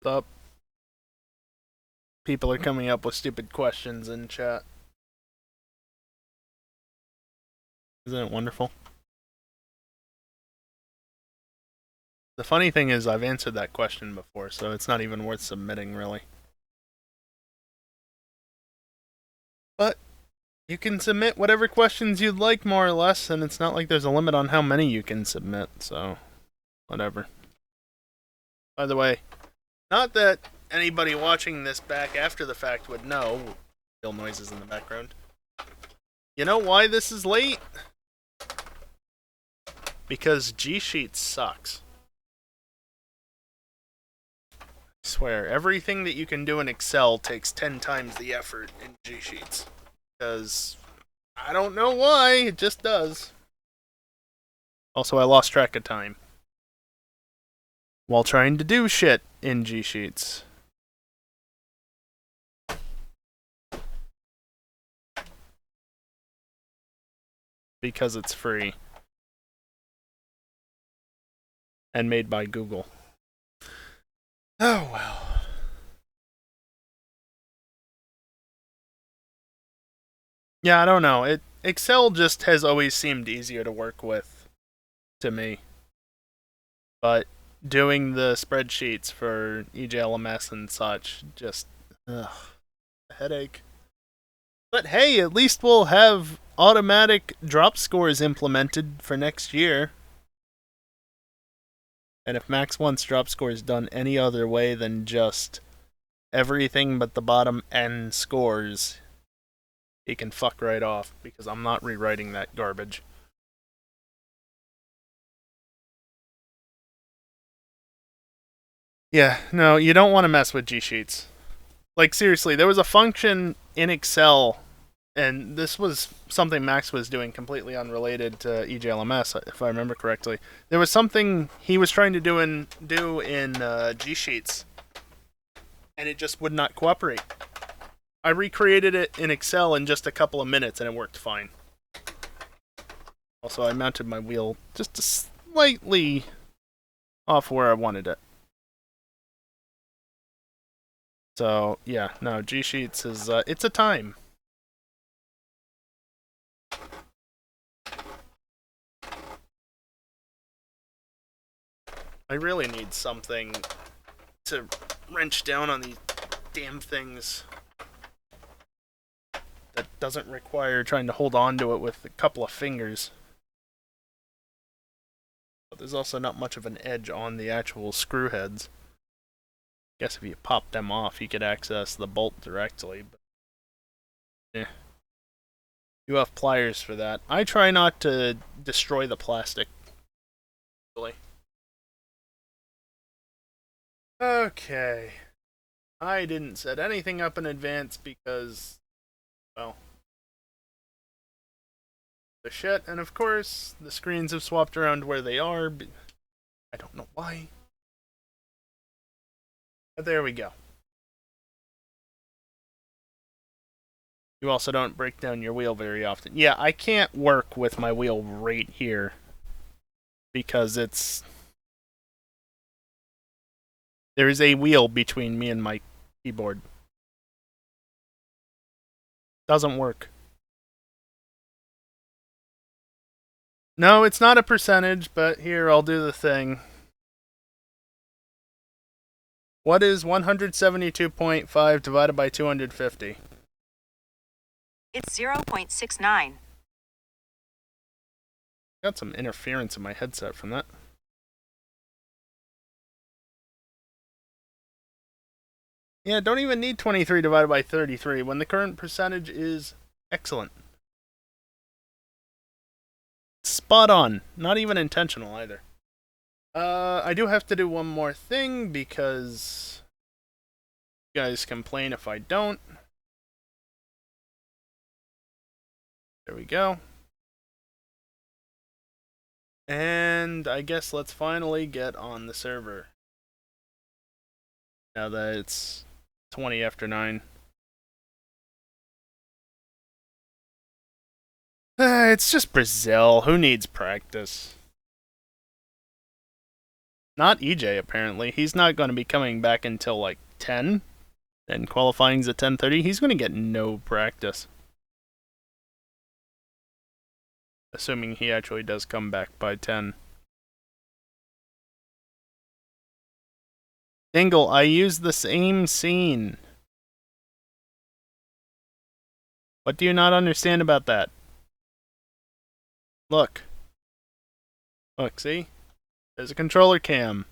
Up. People are coming up with stupid questions in chat. Isn't it wonderful? The funny thing is, I've answered that question before, so it's not even worth submitting, really. But you can submit whatever questions you'd like, more or less, and it's not like there's a limit on how many you can submit, so whatever. By the way, not that anybody watching this back after the fact would know. Still noises in the background. You know why this is late? Because G-Sheet sucks. I swear, everything that you can do in Excel takes 10 times the effort in G-Sheets. Because I don't know why, it just does. Also, I lost track of time while trying to do shit in G-Sheets. Because it's free. And made by Google. Oh well. Yeah, I don't know. Excel just has always seemed easier to work with to me. But doing the spreadsheets for EJLMS and such, just a headache. But hey, at least we'll have automatic drop scores implemented for next year. And if Max wants drop scores done any other way than just everything but the bottom N scores, he can fuck right off, because I'm not rewriting that garbage. Yeah, no, you don't want to mess with G-Sheets. Like, seriously, there was a function in Excel, and this was something Max was doing completely unrelated to EJLMS, if I remember correctly. There was something he was trying to do in G-Sheets, and it just would not cooperate. I recreated it in Excel in just a couple of minutes, and it worked fine. Also, I mounted my wheel just slightly off where I wanted it. So, yeah, no, G-Sheets is, it's a time. I really need something to wrench down on these damn things that doesn't require trying to hold on to it with a couple of fingers. But there's also not much of an edge on the actual screw heads. Guess if you pop them off, you could access the bolt directly. But you have pliers for that. I try not to destroy the plastic. Really. Okay. I didn't set anything up in advance because, well, the shit, and of course, the screens have swapped around where they are. But I don't know why. But there we go. You also don't break down your wheel very often. Yeah, I can't work with my wheel right here because there is a wheel between me and my keyboard. Doesn't work. No, it's not a percentage, but here, I'll do the thing. What is 172.5 divided by 250? It's 0.69. Got some interference in my headset from that. Yeah, don't even need 23 divided by 33 when the current percentage is excellent. Spot on. Not even intentional either. I do have to do one more thing because you guys complain if I don't. There we go. And I guess let's finally get on the server. Now that it's 20 after 9. It's just Brazil. Who needs practice? Not EJ, apparently. He's not going to be coming back until like 10, and qualifying's at 10:30. He's going to get no practice. Assuming he actually does come back by 10. Dingle, I used the same scene. What do you not understand about that? Look. Look, see? There's a controller cam.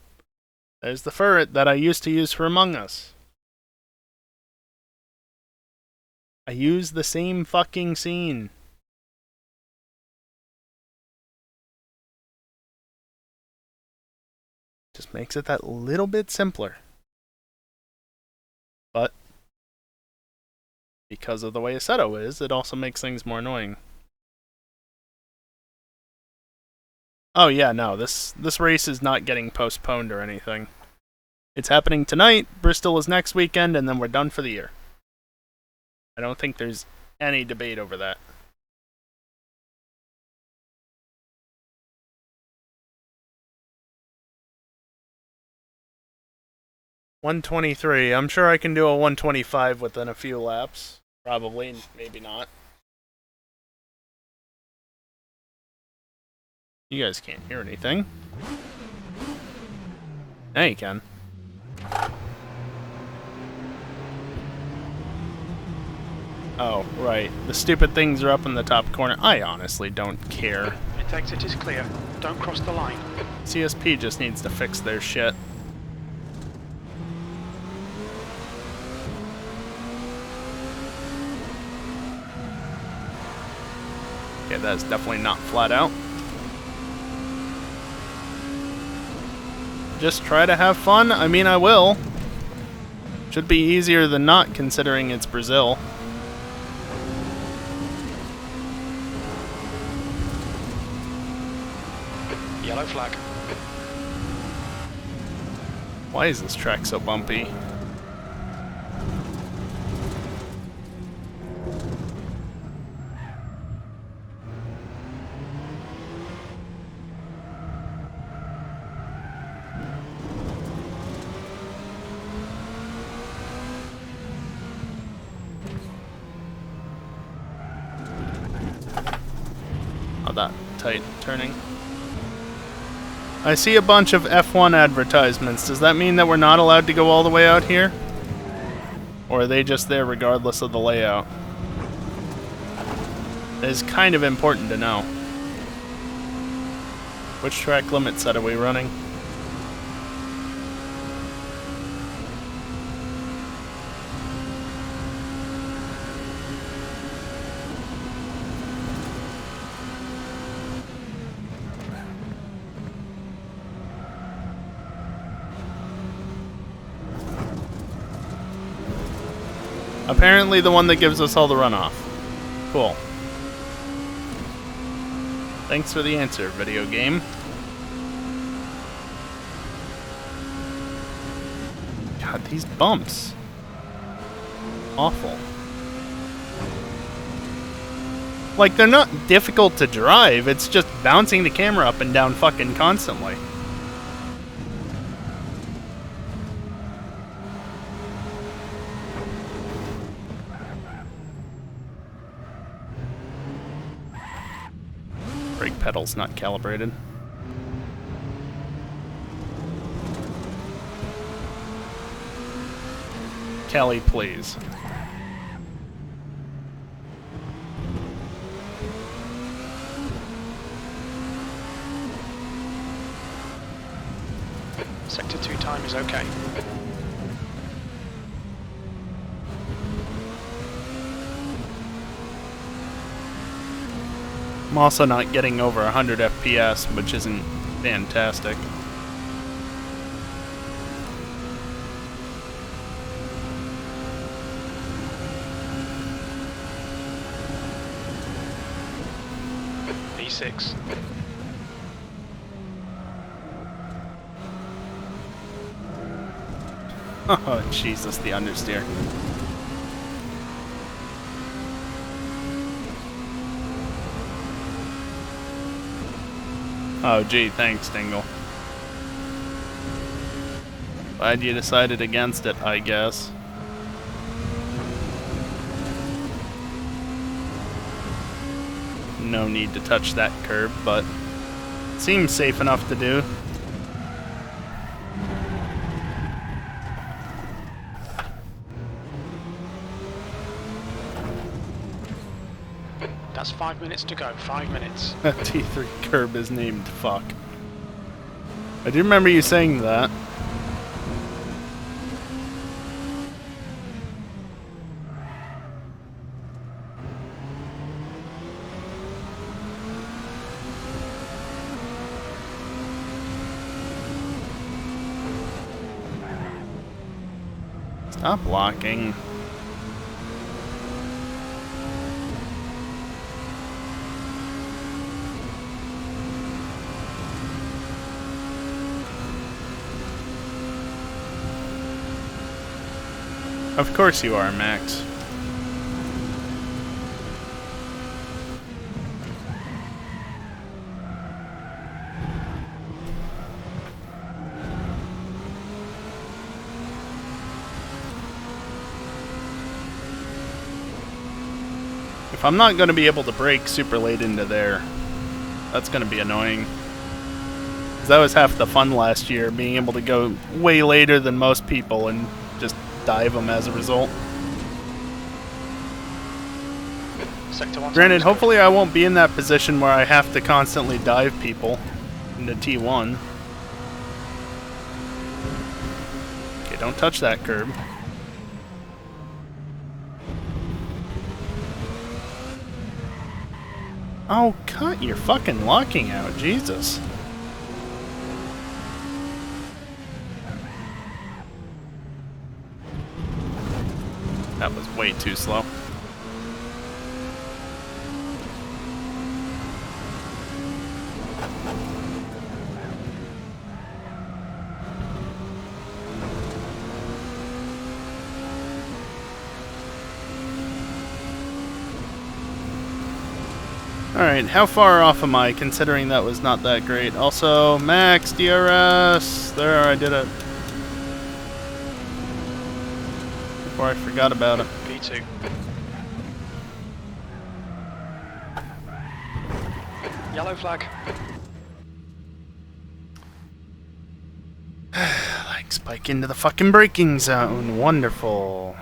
There's the ferret that I used to use for Among Us. I used the same fucking scene. Just makes it that little bit simpler. But because of the way Assetto is, it also makes things more annoying. Oh yeah, no, this race is not getting postponed or anything. It's happening tonight, Bristol is next weekend, and then we're done for the year. I don't think there's any debate over that. $123. I'm sure I can do a 125 within a few laps. Probably, maybe not. You guys can't hear anything. Now you can. Oh, right. The stupid things are up in the top corner. I honestly don't care. It exit is clear. Don't cross the line. CSP just needs to fix their shit. Okay, that's definitely not flat out. Just try to have fun? I mean, I will. Should be easier than not, considering it's Brazil. Yellow flag. Why is this track so bumpy? Oh, that tight turning. I see a bunch of F1 advertisements. Does that mean that we're not allowed to go all the way out here? Or are they just there regardless of the layout? It is kind of important to know. Which track limit set are we running? Apparently the one that gives us all the runoff. Cool. Thanks for the answer, video game. God, these bumps. Awful. Like, they're not difficult to drive, it's just bouncing the camera up and down fucking constantly. Brake pedal's not calibrated. Kelly, please. Sector 2 time is okay. I'm also not getting over 100 FPS, which isn't fantastic. E6. Oh, Jesus, the understeer. Oh, gee, thanks, Dingle. Glad you decided against it, I guess. No need to touch that curb, but it seems safe enough to do. That's 5 minutes to go. 5 minutes. That T3 curb is named fuck. I do remember you saying that. Stop blocking. Of course you are, Max. If I'm not going to be able to brake super late into there, that's going to be annoying. 'Cause that was half the fun last year, being able to go way later than most people and just dive them as a result. Sector 1. Granted, hopefully I won't be in that position where I have to constantly dive people into T1. Okay, don't touch that curb. Oh, cut your fucking locking out, Jesus. That was way too slow. Alright, how far off am I, considering that was not that great? Also, Max, DRS! There, I did it. Before I forgot about it. P2. Yellow flag. Like, spike into the fucking braking zone. Wonderful.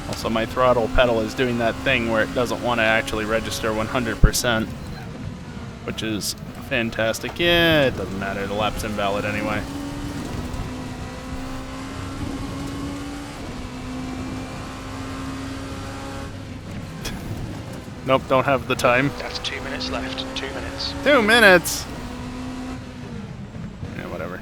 Also, my throttle pedal is doing that thing where it doesn't want to actually register 100%, which is fantastic. Yeah, it doesn't matter. The lap's invalid anyway. Nope, don't have the time. That's 2 minutes left. 2 minutes. 2 minutes! Yeah, whatever.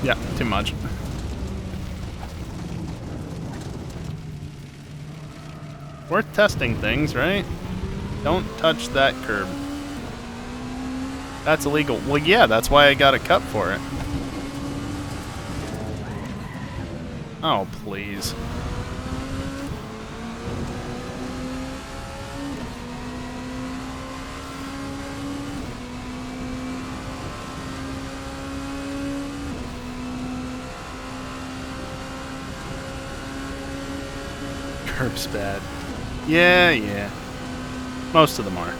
Yeah, too much. Worth testing things, right? Don't touch that curb. That's illegal. Well, yeah, that's why I got a cut for it. Oh, please. Curb's bad. Yeah. Most of them are.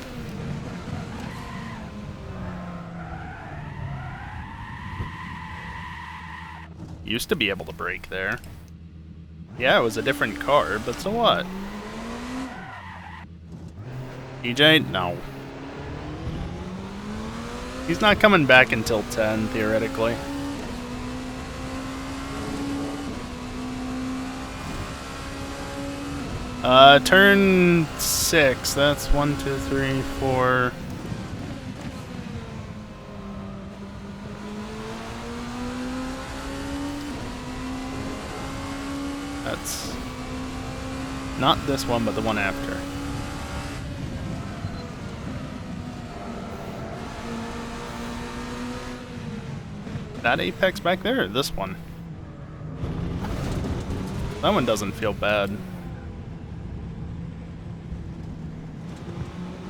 Used to be able to brake there. Yeah, it was a different car, but so what? EJ? No. He's not coming back until 10, theoretically. Turn 6. That's 1, 2, 3, 4. That's not this one, but the one after. That apex back there, or this one? That one doesn't feel bad.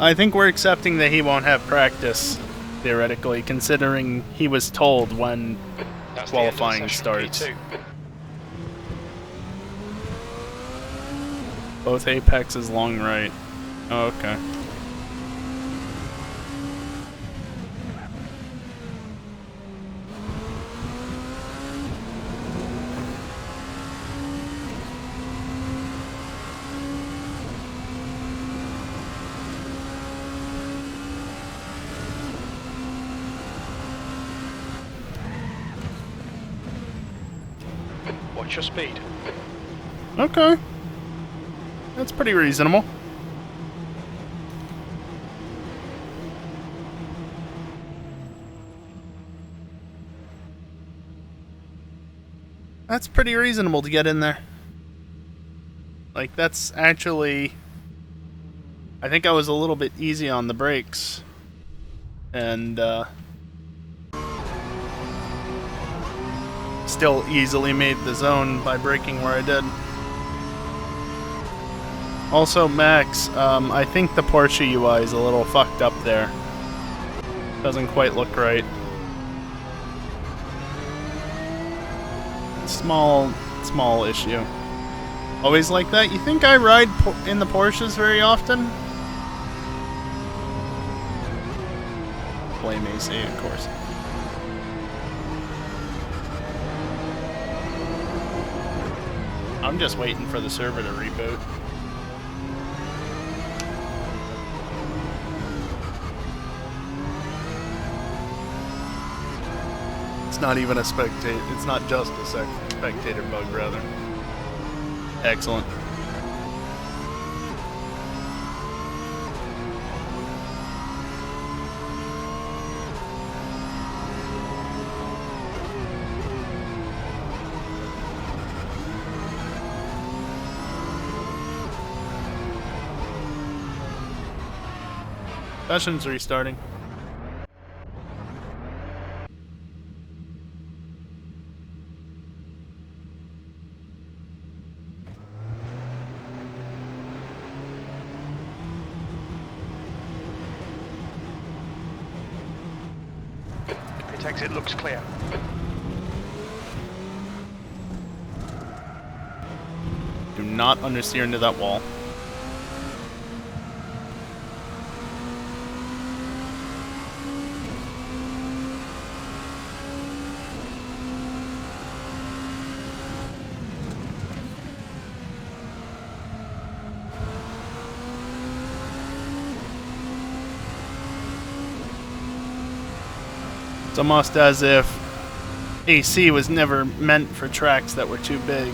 I think we're accepting that he won't have practice, theoretically, considering he was told when That's qualifying the end of starts. session Both apexes long right. Oh, okay. P2. Watch your speed. Okay. That's pretty reasonable. That's pretty reasonable to get in there. Like, that's actually... I think I was a little bit easy on the brakes. And, still easily made the zone by braking where I did. Also, Max, I think the Porsche UI is a little fucked up there. Doesn't quite look right. Small issue. Always like that? You think I ride in the Porsches very often? Blame AC, of course. I'm just waiting for the server to reboot. It's not even a spectator. It's not just a spectator bug, rather. Excellent. Session's restarting. Pit exit looks clear. Do not understeer into that wall. It's almost as if AC was never meant for tracks that were too big.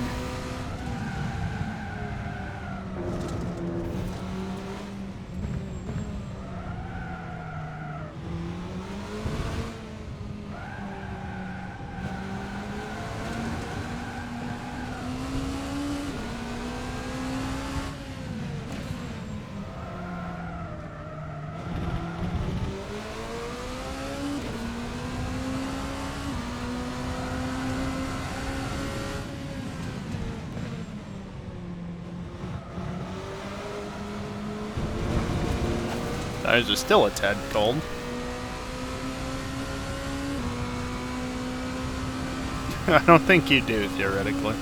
Tires are still a tad cold. I don't think you do, theoretically.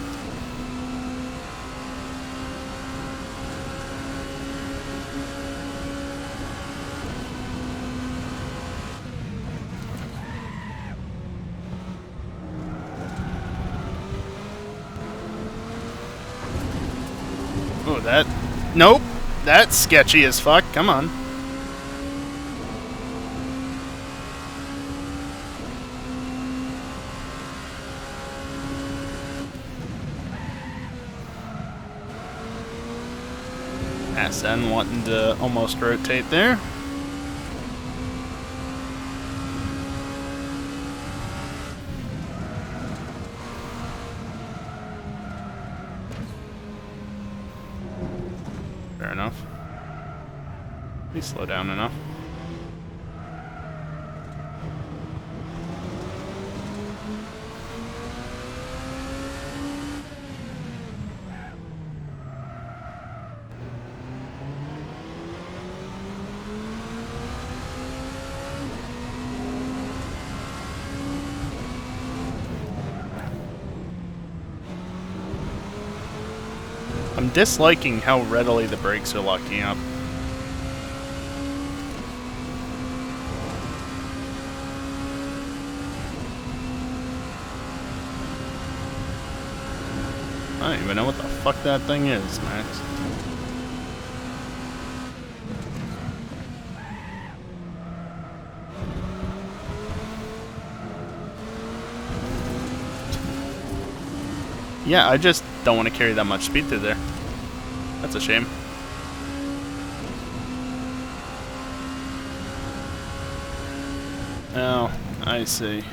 Oh, that... Nope! That's sketchy as fuck, come on. SN wanting to almost rotate there. Fair enough. Please slow down enough. I'm disliking how readily the brakes are locking up. I don't even know what the fuck that thing is, Max. Yeah, I just don't want to carry that much speed through there. That's a shame. Oh, I see.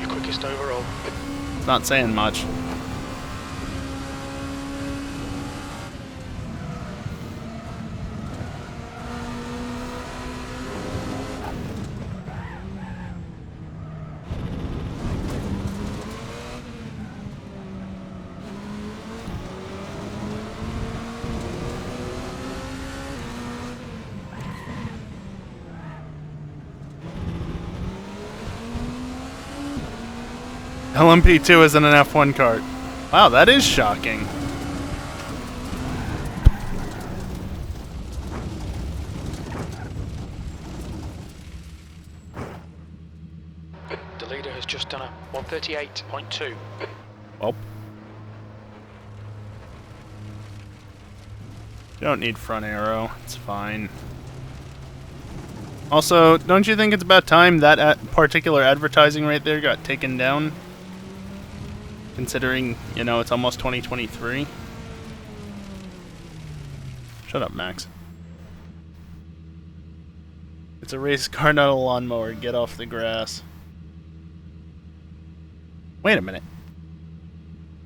Your quickest overall. It's not saying much. LMP2 isn't an F1 kart. Wow, that is shocking. The leader has just done a 138.2. Well. Don't need front arrow. It's fine. Also, don't you think it's about time that particular advertising right there got taken down? Considering, you know, it's almost 2023. Shut up, Max. It's a race car, not a lawnmower. Get off the grass. Wait a minute.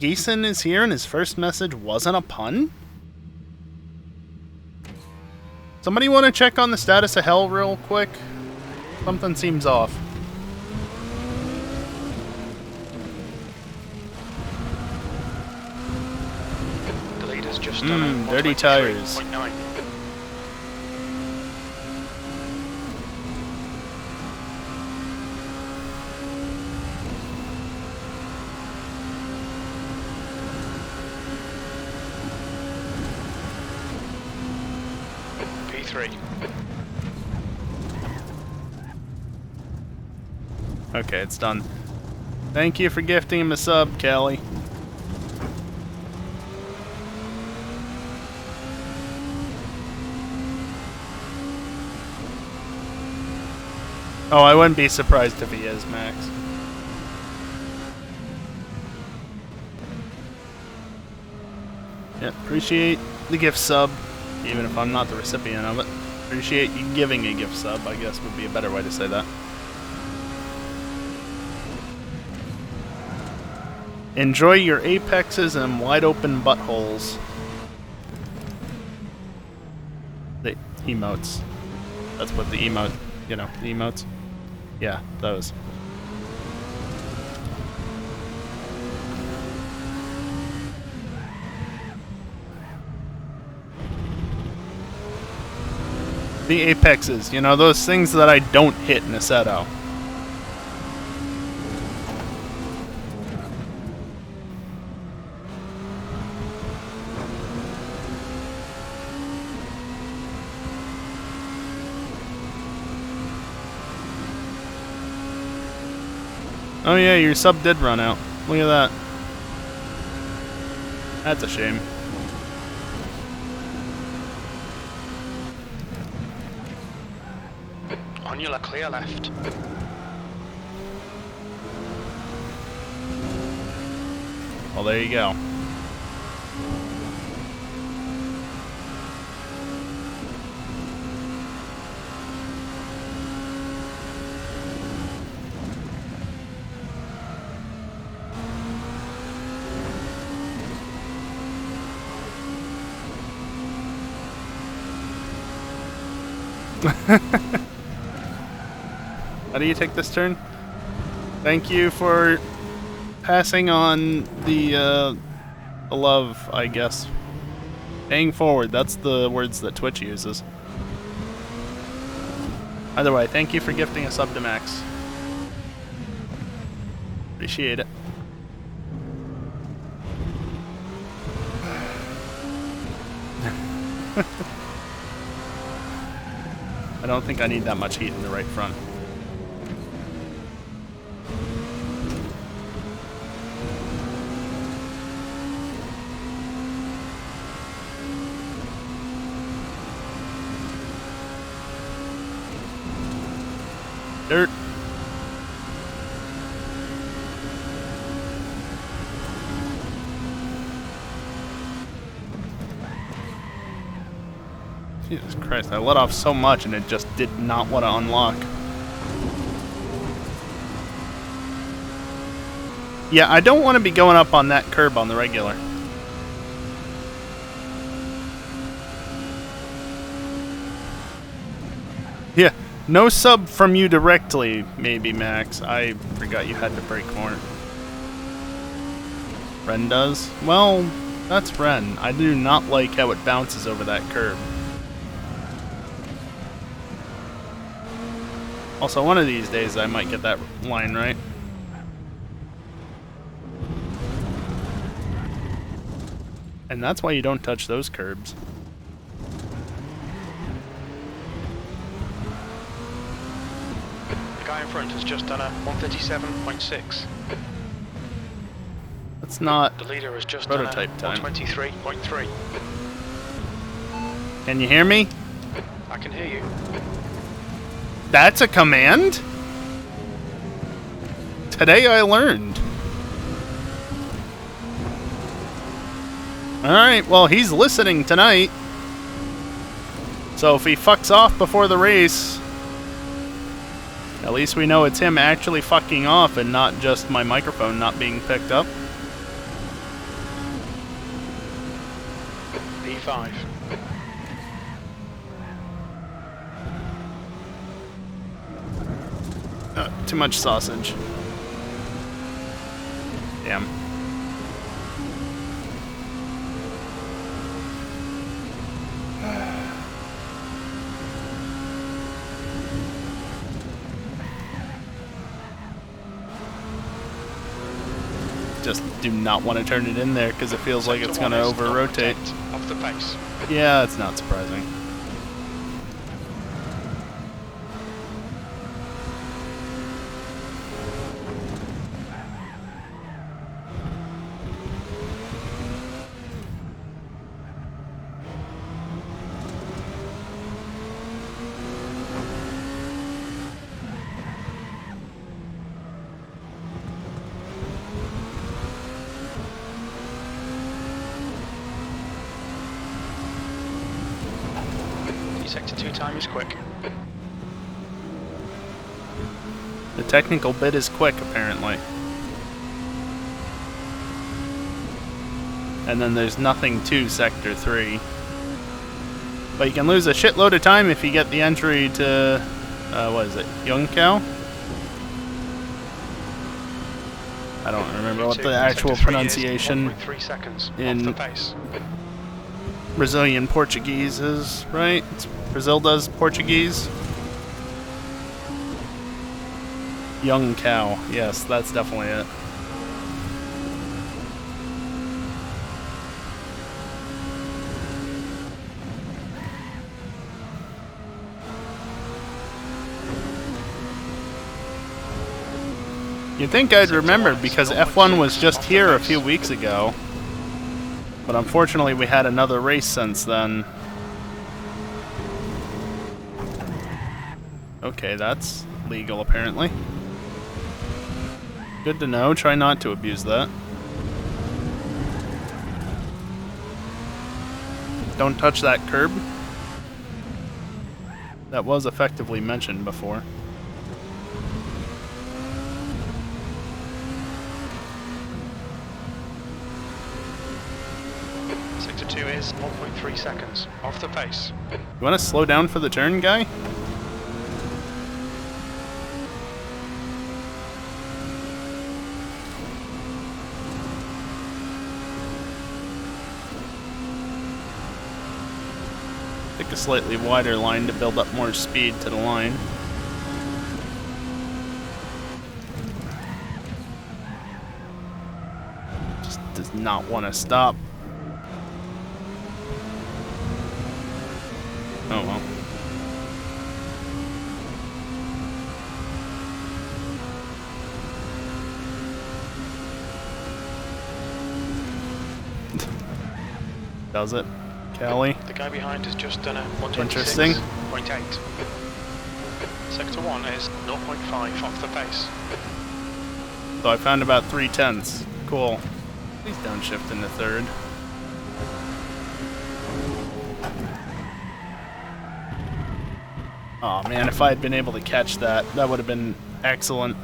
Geeson is here and his first message wasn't a pun? Somebody want to check on the status of Hell real quick? Something seems off. The leader's just done a dirty tires. 123.9. P3. Okay, it's done. Thank you for gifting him a sub, Kelly. Oh, I wouldn't be surprised if he is, Max. Yeah, appreciate the gift sub, even if I'm not the recipient of it. Appreciate you giving a gift sub, I guess would be a better way to say that. Enjoy your apexes and wide open buttholes. The emotes. That's what the emote, you know, the emotes. Yeah, those. The apexes, you know, those things that I don't hit in a seto. Oh yeah, your sub did run out. Look at that. That's a shame. On your clear left. Well, there you go. How do you take this turn? Thank you for passing on the love, I guess. Paying forward, that's the words that Twitch uses. Either way, thank you for gifting a sub to Max. Appreciate it. I don't think I need that much heat in the right front. Dirt. Jesus Christ, I let off so much and it just did not want to unlock. Yeah, I don't want to be going up on that curb on the regular. Yeah, no sub from you directly, maybe, Max. I forgot you had to brake more. Ren does? Well, that's Ren. I do not like how it bounces over that curb. Also, one of these days I might get that line right. And that's why you don't touch those curbs. The guy in front has just done a 137.6. That's not The leader has just prototype done a time. 123.3. Can you hear me? I can hear you. That's a command? Today I learned. Alright, well, he's listening tonight. So if he fucks off before the race, at least we know it's him actually fucking off and not just my microphone not being picked up. P5. Too much sausage. Damn. Just do not want to turn it in there because it feels like it's going to over-rotate. Off the pace. Yeah, it's not surprising. Sector 2 time is quick. The technical bit is quick, apparently. And then there's nothing to Sector 3. But you can lose a shitload of time if you get the entry to, what is it, Yungkao? I don't remember what the actual pronunciation in Brazilian Portuguese is, right? Brazil does Portuguese. Young cow. Yes, that's definitely it. You'd think I'd remember because F1 was just here a few weeks ago. But unfortunately we had another race since then. Okay, that's legal apparently. Good to know, try not to abuse that. Don't touch that curb. That was effectively mentioned before. Sector 2 is 1.3 seconds. Off the pace. You want to slow down for the turn, guy? Take a slightly wider line to build up more speed to the line. Does not want to stop. Oh well. Does it, Kelly? The guy behind has just done a Interesting. 126.8. Sector 1 is 0.5 off the pace. So I found about 3/10. Cool. Please downshift into third. Oh man, if I had been able to catch that, that would have been excellent.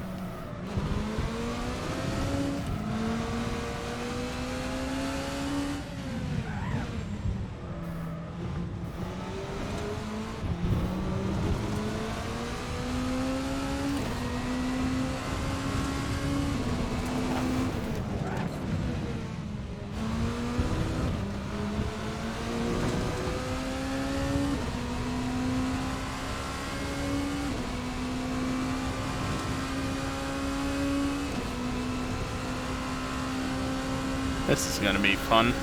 This is gonna be fun.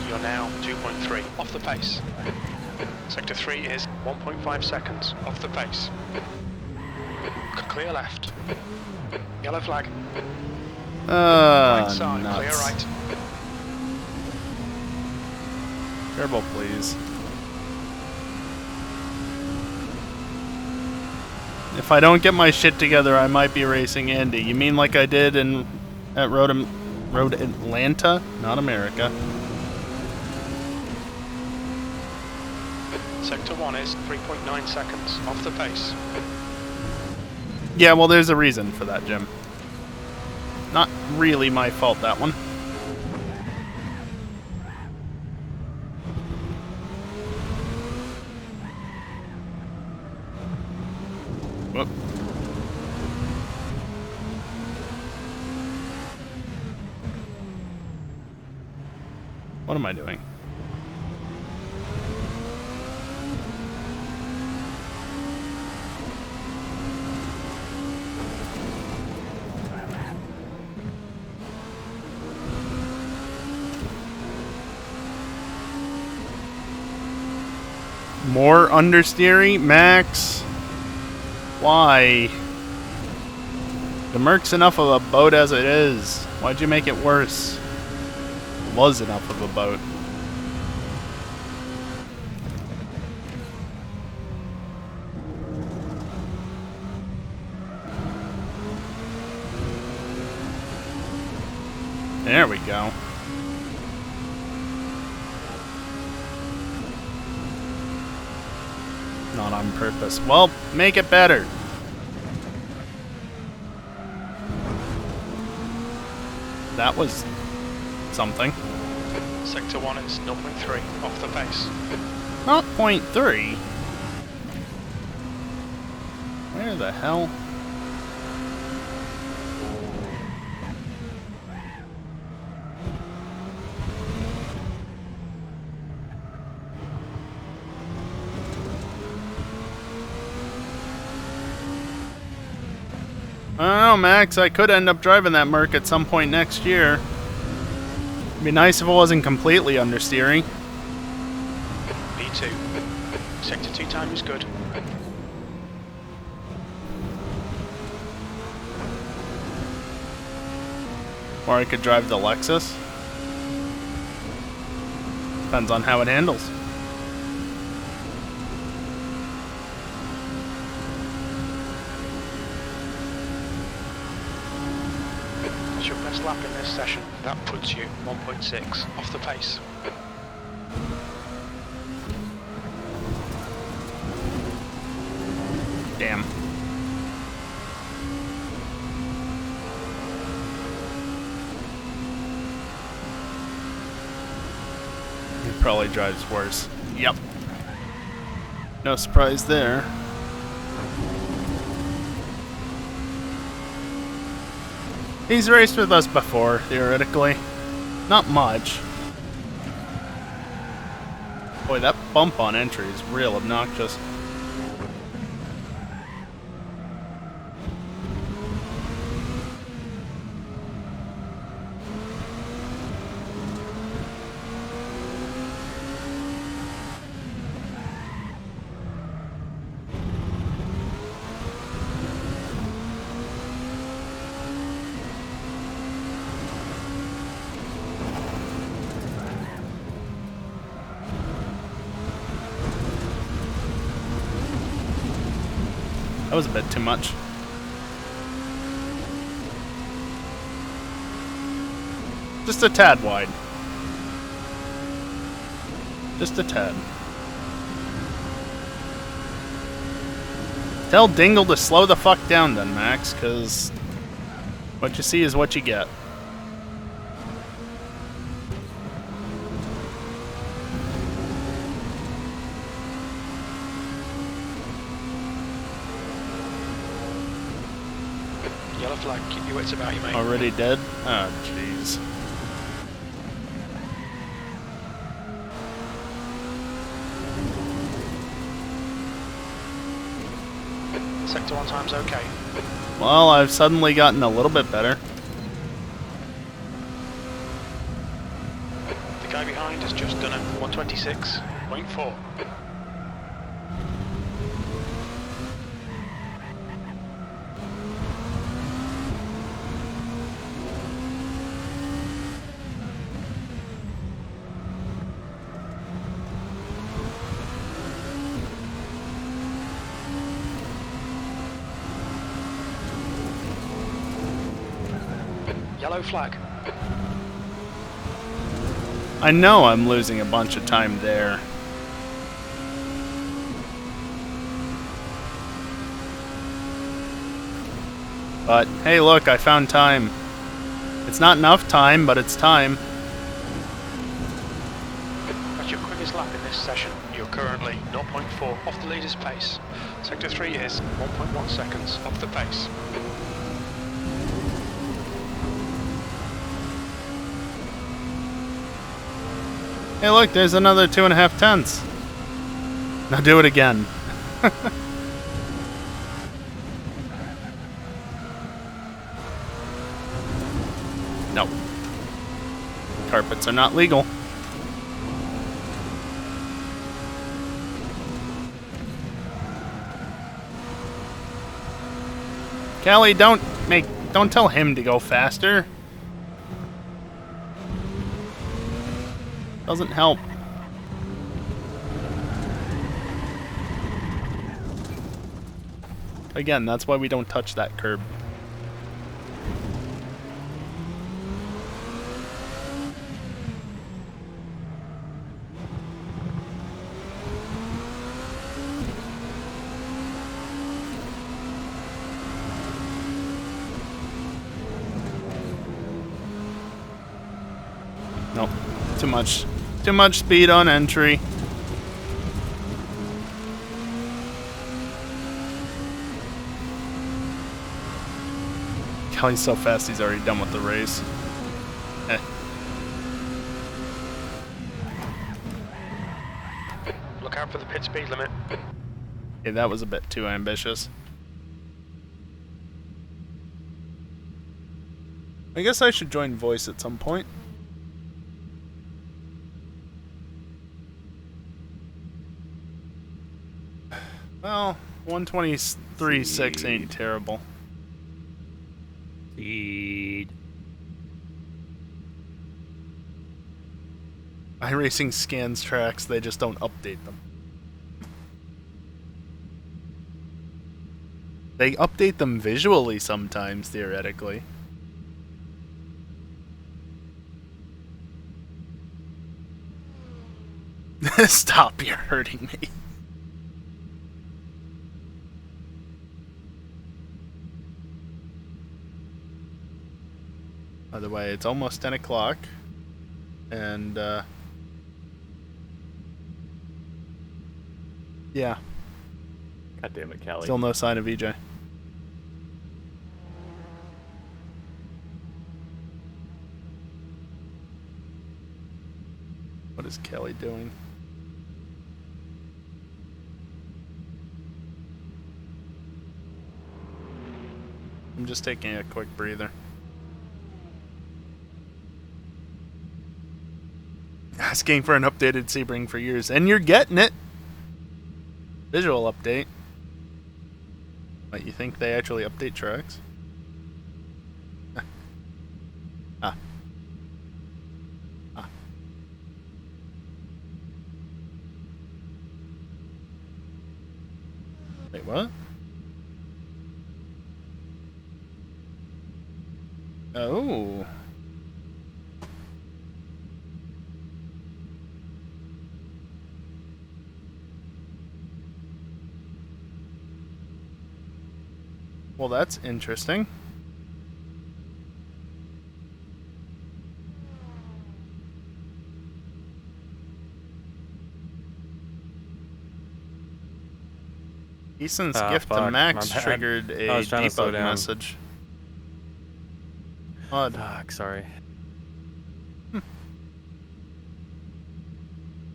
You're now 2.3 off the pace. Sector 3 is 1.5 seconds off the pace. Clear left. Yellow flag. Right side, Nuts. clear right. Turbo, please. If I don't get my shit together, I might be racing Andy. You mean like I did at Road Atlanta? Not America. Sector 1 is 3.9 seconds off the pace. Yeah, well, there's a reason for that, Jim. Not really my fault, that one. Whoop. What am I doing? More understeering, Max? Why? The Merc's enough of a boat as it is. Why'd you make it worse? It was enough of a boat. There we go. Not on purpose. Well, make it better. That was something. Sector 1 is 0.3 off the pace. Not 0.3. Where the hell? I don't know, Max. I could end up driving that Merc at some point next year. It'd be nice if it wasn't completely understeering. B2. Sector 2 time is good. Or I could drive the Lexus. Depends on how it handles. That's your best lap in this session. That puts you 1.6 off the pace. Damn. He probably drives worse. Yep. No surprise there. He's raced with us before, theoretically. Not much. Boy, that bump on entry is real obnoxious. That was a bit too much. Just a tad wide. Just a tad. Tell Dingle to slow the fuck down then, Max, because what you see is what you get. Yellow flag, keep your wits about you, mate. Already dead? Oh, jeez. Sector 1 time's okay. Well, I've suddenly gotten a little bit better. The guy behind has just done a 126.4. Yellow flag. I know I'm losing a bunch of time there. But, hey look, I found time. It's not enough time, but it's time. That's your quickest lap in this session. You're currently 0.4 off the leader's pace. Sector 3 is 1.1 seconds off the pace. Hey look, there's another 2.5 tenths. Now do it again. No. Carpets are not legal. Callie, don't tell him to go faster. Doesn't help. Again, that's why we don't touch that curb. Nope. Too much. Too much speed on entry. Kelly's so fast he's already done with the race. Eh. Look out for the pit speed limit. Okay, that was a bit too ambitious. I guess I should join voice at some point. Well, 123.6 ain't terrible. Speed. iRacing scans tracks, they just don't update them. They update them visually sometimes, theoretically. Stop, you're hurting me. By the way, it's almost 10 o'clock, and, yeah, God damn it, Callie. still no sign of EJ. What is Kelly doing? I'm just taking a quick breather. Asking for an updated Sebring for years, and you're getting it. Visual update. What, you think they actually update tracks? Ah. Ah. Wait, what? Oh. Well, that's interesting. Eason's gift to Fuck, Max my bad. triggered a I was trying to slow debug down. message. Odd. Fuck, sorry.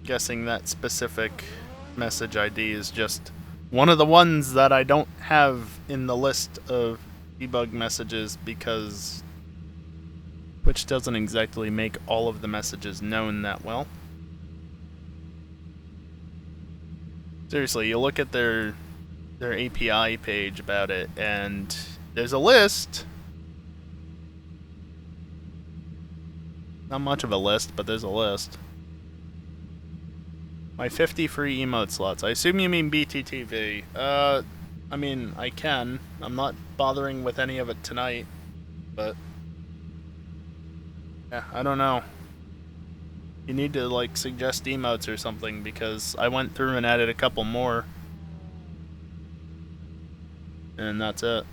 Guessing that specific message ID is just one of the ones that I don't have in the list of debug messages because Twitch doesn't exactly make all of the messages known that well. Seriously, you look at their API page about it, and there's a list. Not much of a list, but there's a list. My 50 free emote slots. I assume you mean BTTV. I mean, I can. I'm not bothering with any of it tonight, but yeah, I don't know. You need to, like, suggest emotes or something, because I went through and added a couple more. And that's it.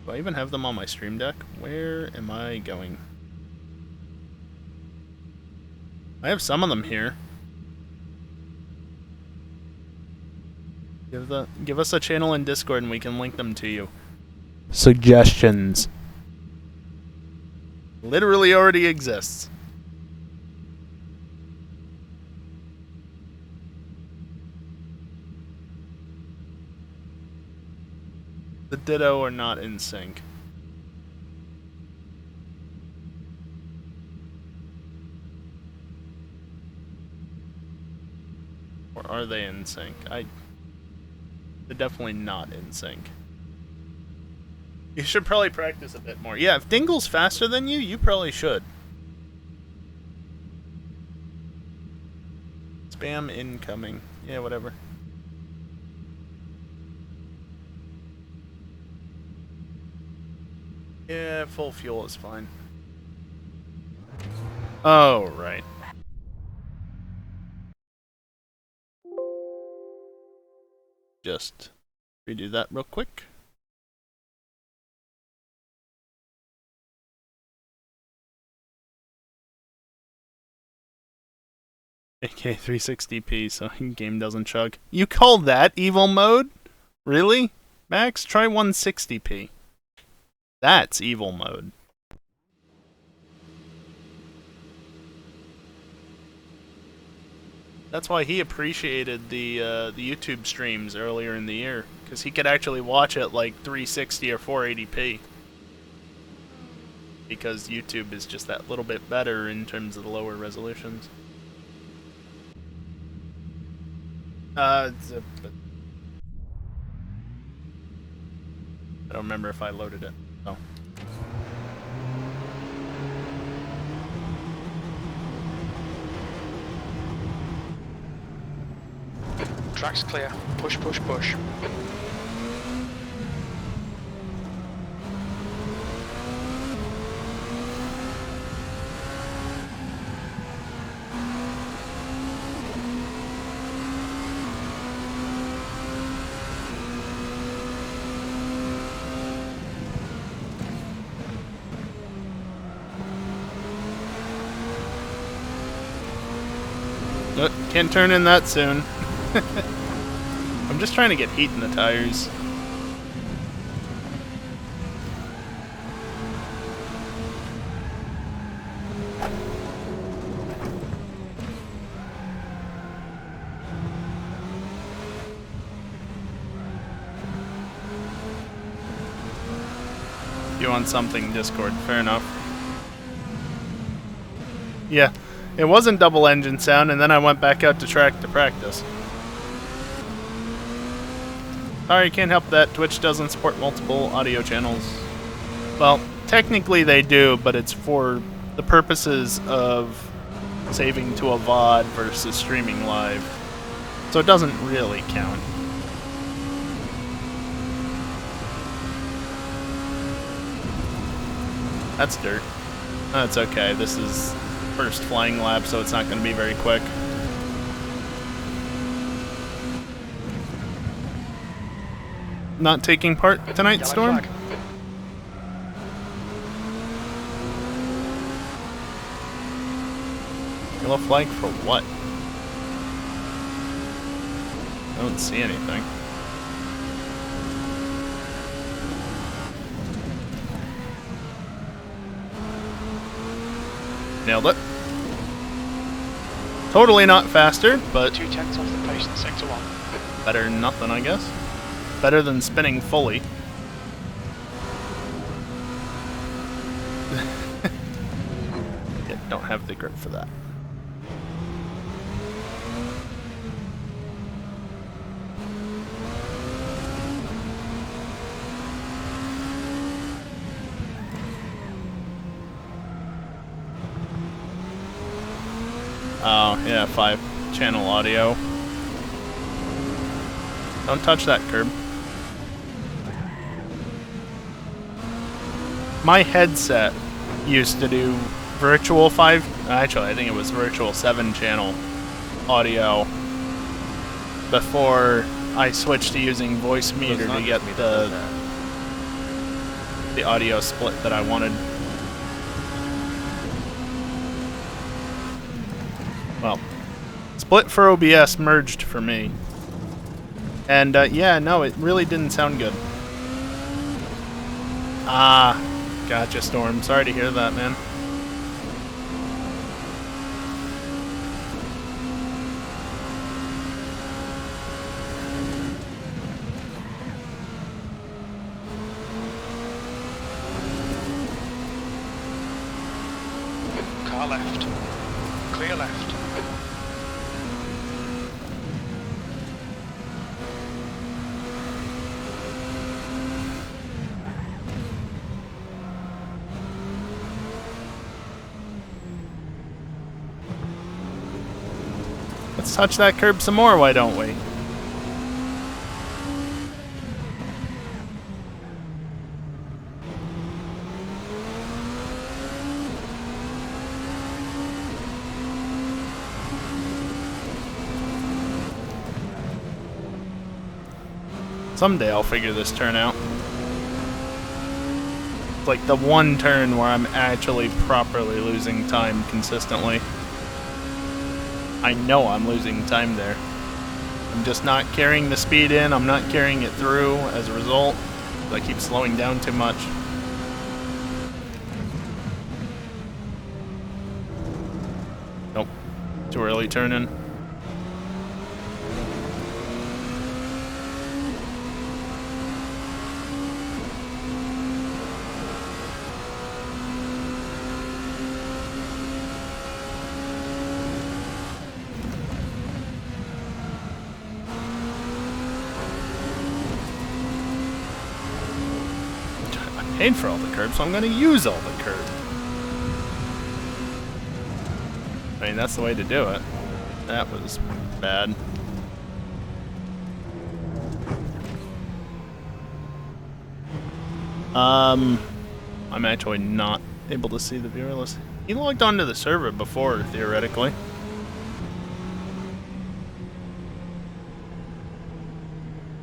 Do I even have them on my stream deck? Where am I going? I have some of them here. Give us a channel in Discord and we can link them to you. Suggestions. Literally already exists. The Ditto are not in sync. Or are they in sync? They're definitely not in sync. You should probably practice a bit more. Yeah, if Dingle's faster than you, you probably should. Spam incoming. Yeah, whatever. Yeah, full fuel is fine. Oh, right. Just redo that real quick. AK 360p so game doesn't chug. You call that evil mode? Really? Max, try 160p. That's evil mode. That's why he appreciated the YouTube streams earlier in the year, because he could actually watch it like 360 or 480p. Because YouTube is just that little bit better in terms of the lower resolutions. I don't remember if I loaded it. Oh. Track's clear. Push, push, push. Can't turn in that soon. I'm just trying to get heat in the tires. You want something, Discord. Fair enough. Yeah. It wasn't double engine sound, and then I went back out to track to practice. Sorry, can't help that. Twitch doesn't support multiple audio channels. Well, technically they do, but it's for the purposes of saving to a VOD versus streaming live. So it doesn't really count. That's dirt. That's okay. This is first flying lap, so it's not going to be very quick. Not taking part tonight, Yellow Storm? flag. Yellow flag for what? I don't see anything. Nailed it. Totally not faster, but 2/10 off the pace in sector 1. better than nothing, I guess. Better than spinning fully. Yeah, don't have the grip for that. Oh, yeah, 5-channel audio. Don't touch that curb. My headset used to do virtual 5, actually I think it was virtual 7-channel audio before I switched to using voice meter to get the audio split that I wanted. Well, split for OBS merged for me. And yeah, no, it really didn't sound good. Ah, gotcha, Storm. Sorry to hear that, man. Car left. Clear left. Let's touch that curb some more, why don't we? Someday I'll figure this turn out. It's like the one turn where I'm actually properly losing time consistently. I know I'm losing time there. I'm just not carrying the speed in, I'm not carrying it through as a result. I keep slowing down too much. Nope. Too early turning. Paid for all the curbs, so I'm gonna use all the curb. I mean, that's the way to do it. That was bad. I'm actually not able to see the viewer list. He logged onto the server before, theoretically.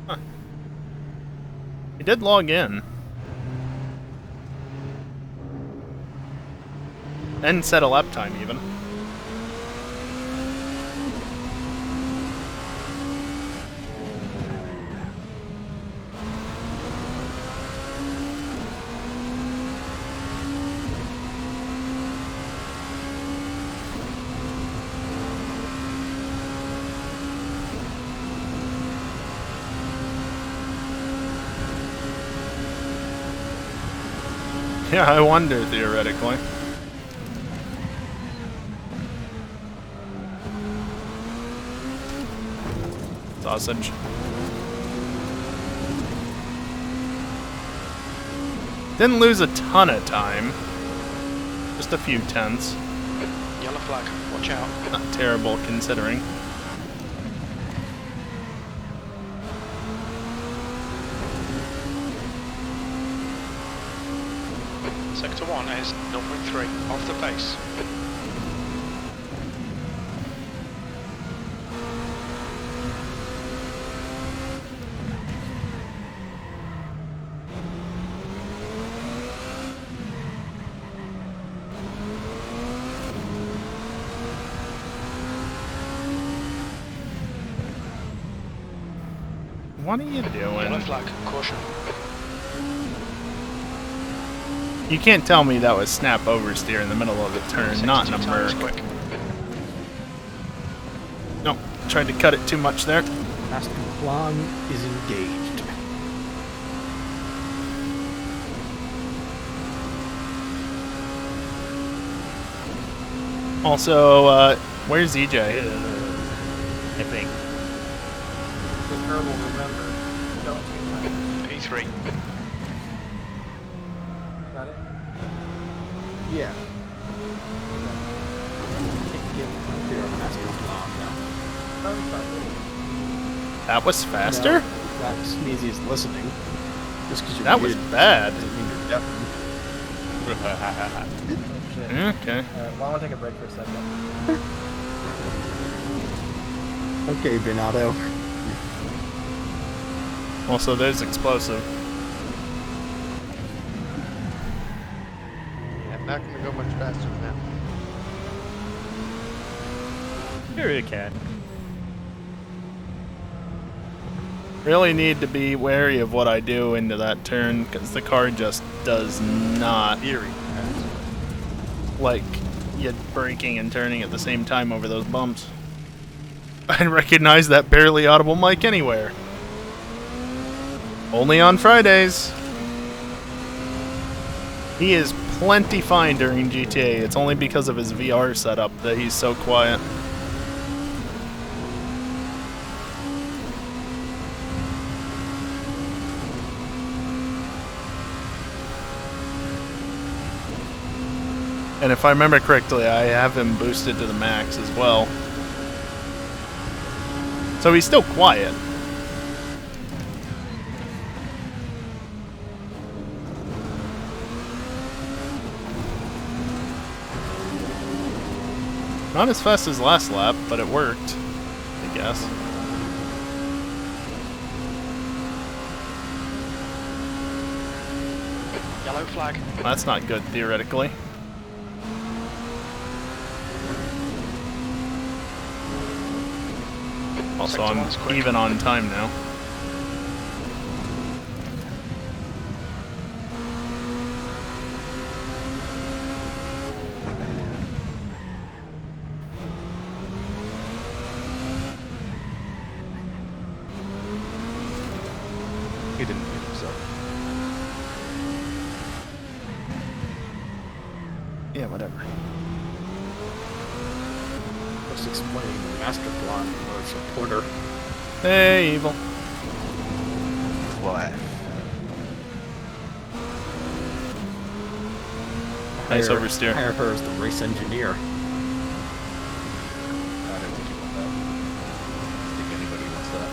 Huh. He did log in. And set a lap time, even. Yeah, I wonder, theoretically. Sausage. Didn't lose a ton of time. Just a few tenths. Yellow flag. Watch out. Not terrible considering. Sector 1 is 0.3 off the pace. What are you Yellow doing? flag, caution. You can't tell me that was snap oversteer in the middle of the turn, Sector not in 2 a tires Merc. quick. Nope, tried to cut it too much there. Master plan is engaged. Also, where's EJ? I think. The Earl will remember. Don't you? P3. Got it? Yeah. Can't get clear on master plan now. Sounds fine. That was faster? No, that's easy as listening. Just because you're That was muted bad. doesn't mean you're deaf. Oh, shit. Okay. Alright, well, I'll take a break for a second. Okay, Bernardo. Also, there's explosive. Yeah, not gonna go much faster than that. Sure you can. Really need to be wary of what I do into that turn, because the car just does not Theory. like you braking and turning at the same time over those bumps. I recognize that barely audible mic anywhere. Only on Fridays. He is plenty fine during GTA. It's only because of his VR setup that he's so quiet. And if I remember correctly, I have him boosted to the max as well. So he's still quiet. Not as fast as last lap, but it worked, I guess. Yellow flag. That's not good, theoretically. Also, Sector I'm one's quick. even on time now. He didn't mute himself. Yeah, whatever. Just explaining the master plan or supporter. Hey, evil. What? Nice oversteer. Hire her as the race engineer. I don't think you want that. I don't think anybody wants that.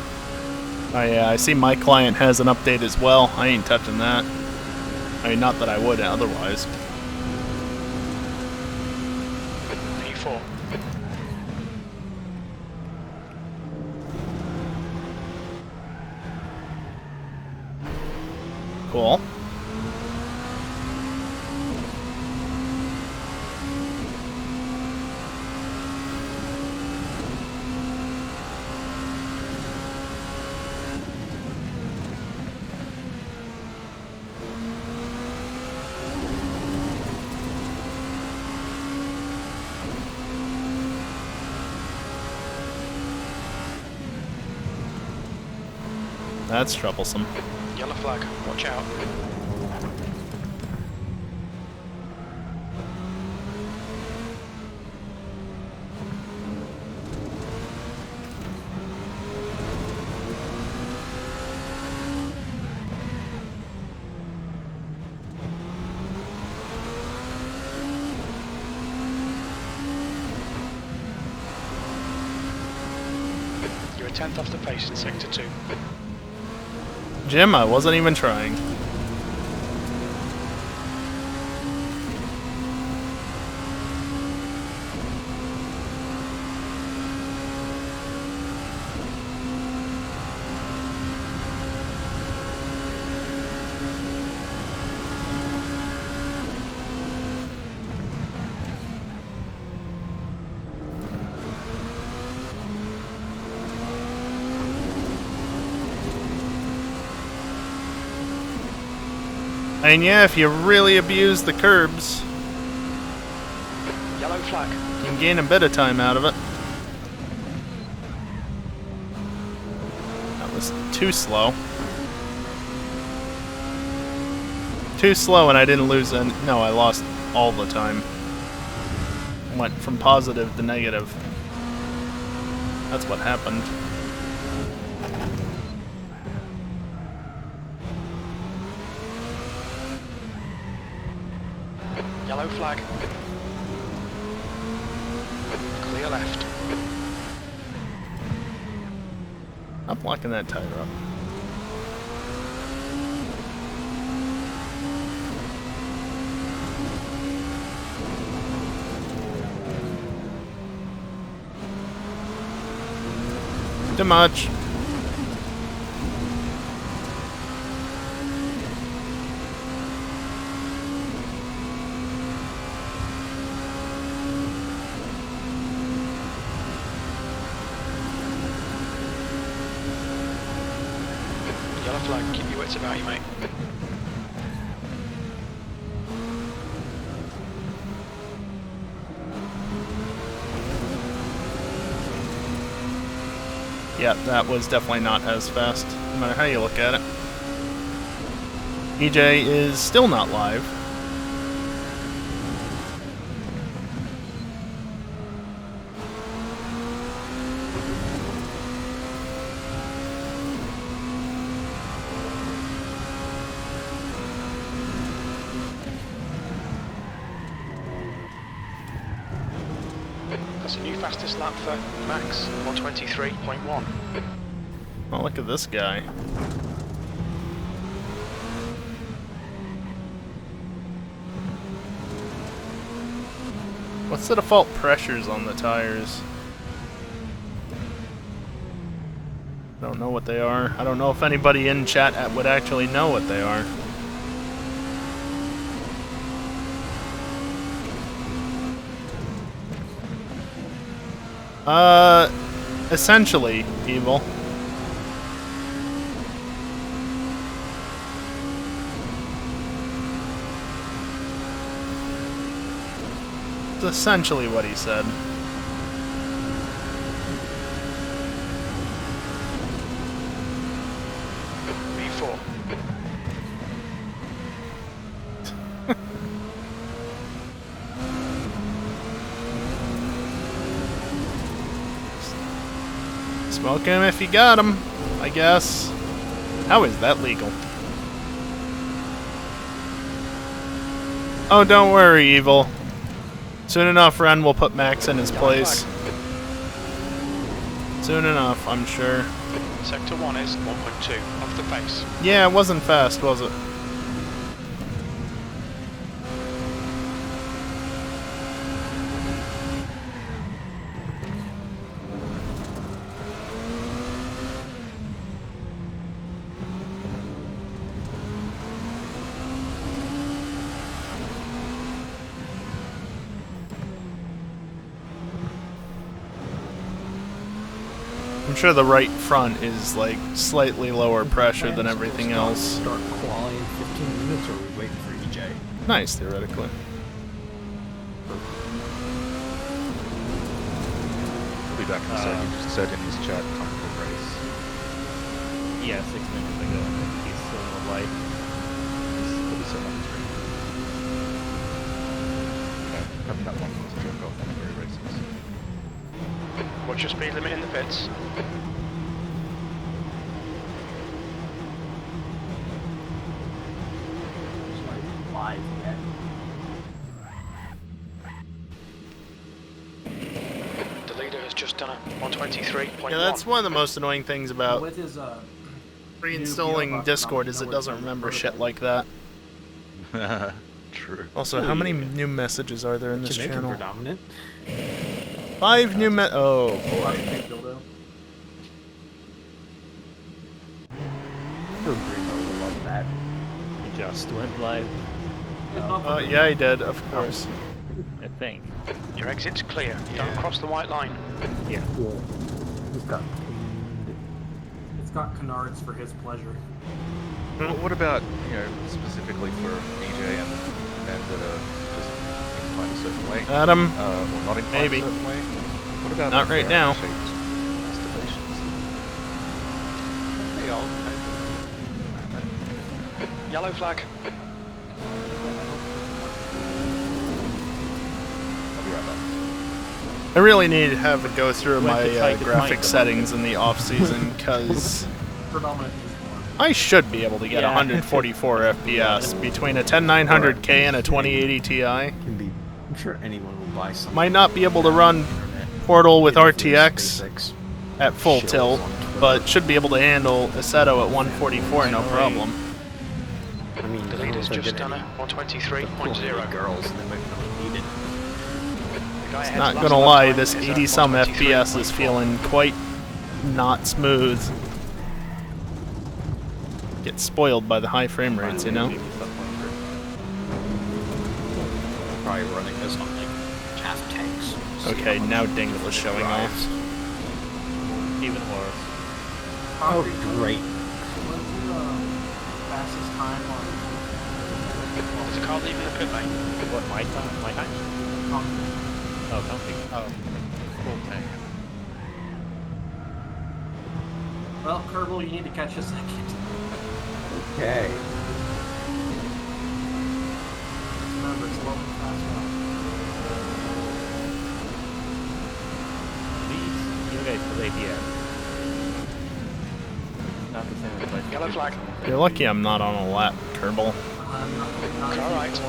Oh yeah, I see my client has an update as well. I ain't touching that. I mean, not that I would otherwise. P4. Cool. That's troublesome. Yellow flag. Watch out. You're a tenth off the pace in sector 2. Jim, I wasn't even trying. I mean, yeah, if you really abuse the curbs, Yellow flag. you can gain a bit of time out of it. That was too slow. Too slow, and I didn't lose any. No, I lost all the time. Went from positive to negative. That's what happened. Yellow flag. Clear left. I'm blocking that tire up. Too much. Yellow flag. Keep your wits about you, mate. Yeah, that was definitely not as fast, no matter how you look at it. EJ is still not live. That's a new fastest lap for Max. 123.1. Oh, look at this guy. What's the default pressures on the tires? I don't know what they are. I don't know if anybody in chat would actually know what they are. Essentially, Evil. That's essentially what he said. V4. Smoke him if you got him, I guess. How is that legal? Oh, don't worry, Evil. Soon enough, Ren will put Max in his place. Soon enough, I'm sure. Sector 1 is 1.2 off the pace. Yeah, it wasn't fast, was it? I'm sure the right front is like slightly lower pressure than everything else. Start quality in 15 minutes, or are we waiting for EJ? Nice, theoretically. We'll be back in a second. Just said in his chat, comfortable race. Yeah, 6 minutes ago, I think he's still in the light. He'll be set on the screen. Okay, having that one was a joke off where he races. What's your speed limit in the pits? Just like live yet. The leader has just done a 123.1. Yeah, that's one of the most annoying things about With his reinstalling Discord is it doesn't remember shit like that. True. Also, how many new messages are there in this Can make him channel? predominant. 5 new oh I boy. think dildo. He'll love that. He just went live, Yeah, he did, of course. I think. Your exit's clear. Don't cross the white line. Yeah. He's got pinned. It's got canards for his pleasure. What about, specifically for EJ and men that are just inclined a certain way? Adam, Or not inclined maybe. a certain way? What about Not right now. masturbations? Hey, I'll Yellow flag. be right back. I really need to have a go through of Went my to try to find graphic them. settings in the off season because Predominant is I should be able to get Yeah. 144 FPS between a 10900K and a 2080 Ti. Can be. I'm sure anyone will buy something. Might not be able to run Portal with RTX at full tilt, but should be able to handle Assetto at 144 no problem. I mean, The leader's just done a 123.0. girls, and they might not need it. Not gonna lie, this 80 some FPS is feeling quite not smooth. Get spoiled by the high frame rates, you know? Probably running this on like half tanks. Okay, now Dingle is showing off. Even worse. Oh, great. What's the fastest time on There's a car leaving the pit lane. What, my time? My time? Oh, counting. Oh. Full tank. Well, Kerbal, you need to catch a second. Okay. Remember, it's low and fast now. Please, you guys play ABS. Not the same as like Yellow flag. You're lucky I'm not on a lap, Kerbal. Car right.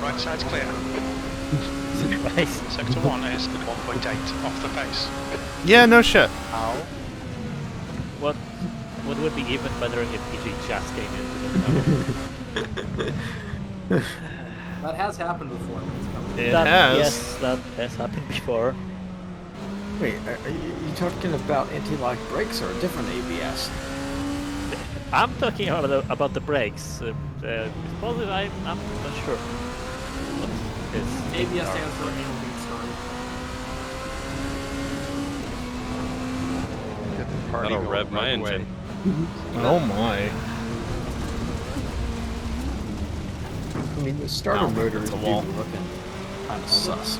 Right side's clear. Christ. Sector 1 is 1.8 off the pace. Yeah, no shit. How? What would be even better if PG just came into the That has happened before. When it's coming. It has. Yes, that has happened before. Wait, are you talking about anti-lock brakes or a different ABS? I'm talking about the brakes. Supposedly, I'm not sure. What is ABS stands for anal beat story. Get the party That'll going rev my right away. engine. Oh my. I mean, the starter Oh, motor that's is a wall. looking kind of sus.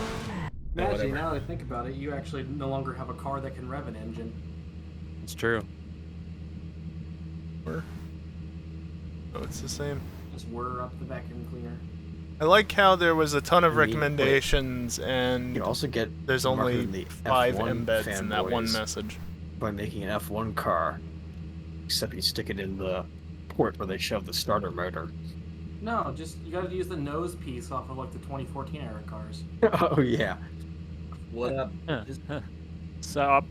Imagine, now that I think about it, you actually no longer have a car that can rev an engine. It's true. Where? Oh, it's the same. Just whir up the vacuum cleaner. I like how there was a ton of I mean, recommendations You and can also get there's marketed only in the 5 F1 embeds in that one fanboys message. by making an F1 car, except you stick it in the port where they shove the starter motor. No, just you gotta use the nose piece off of like the 2014 era cars. Oh yeah. What up? Sup?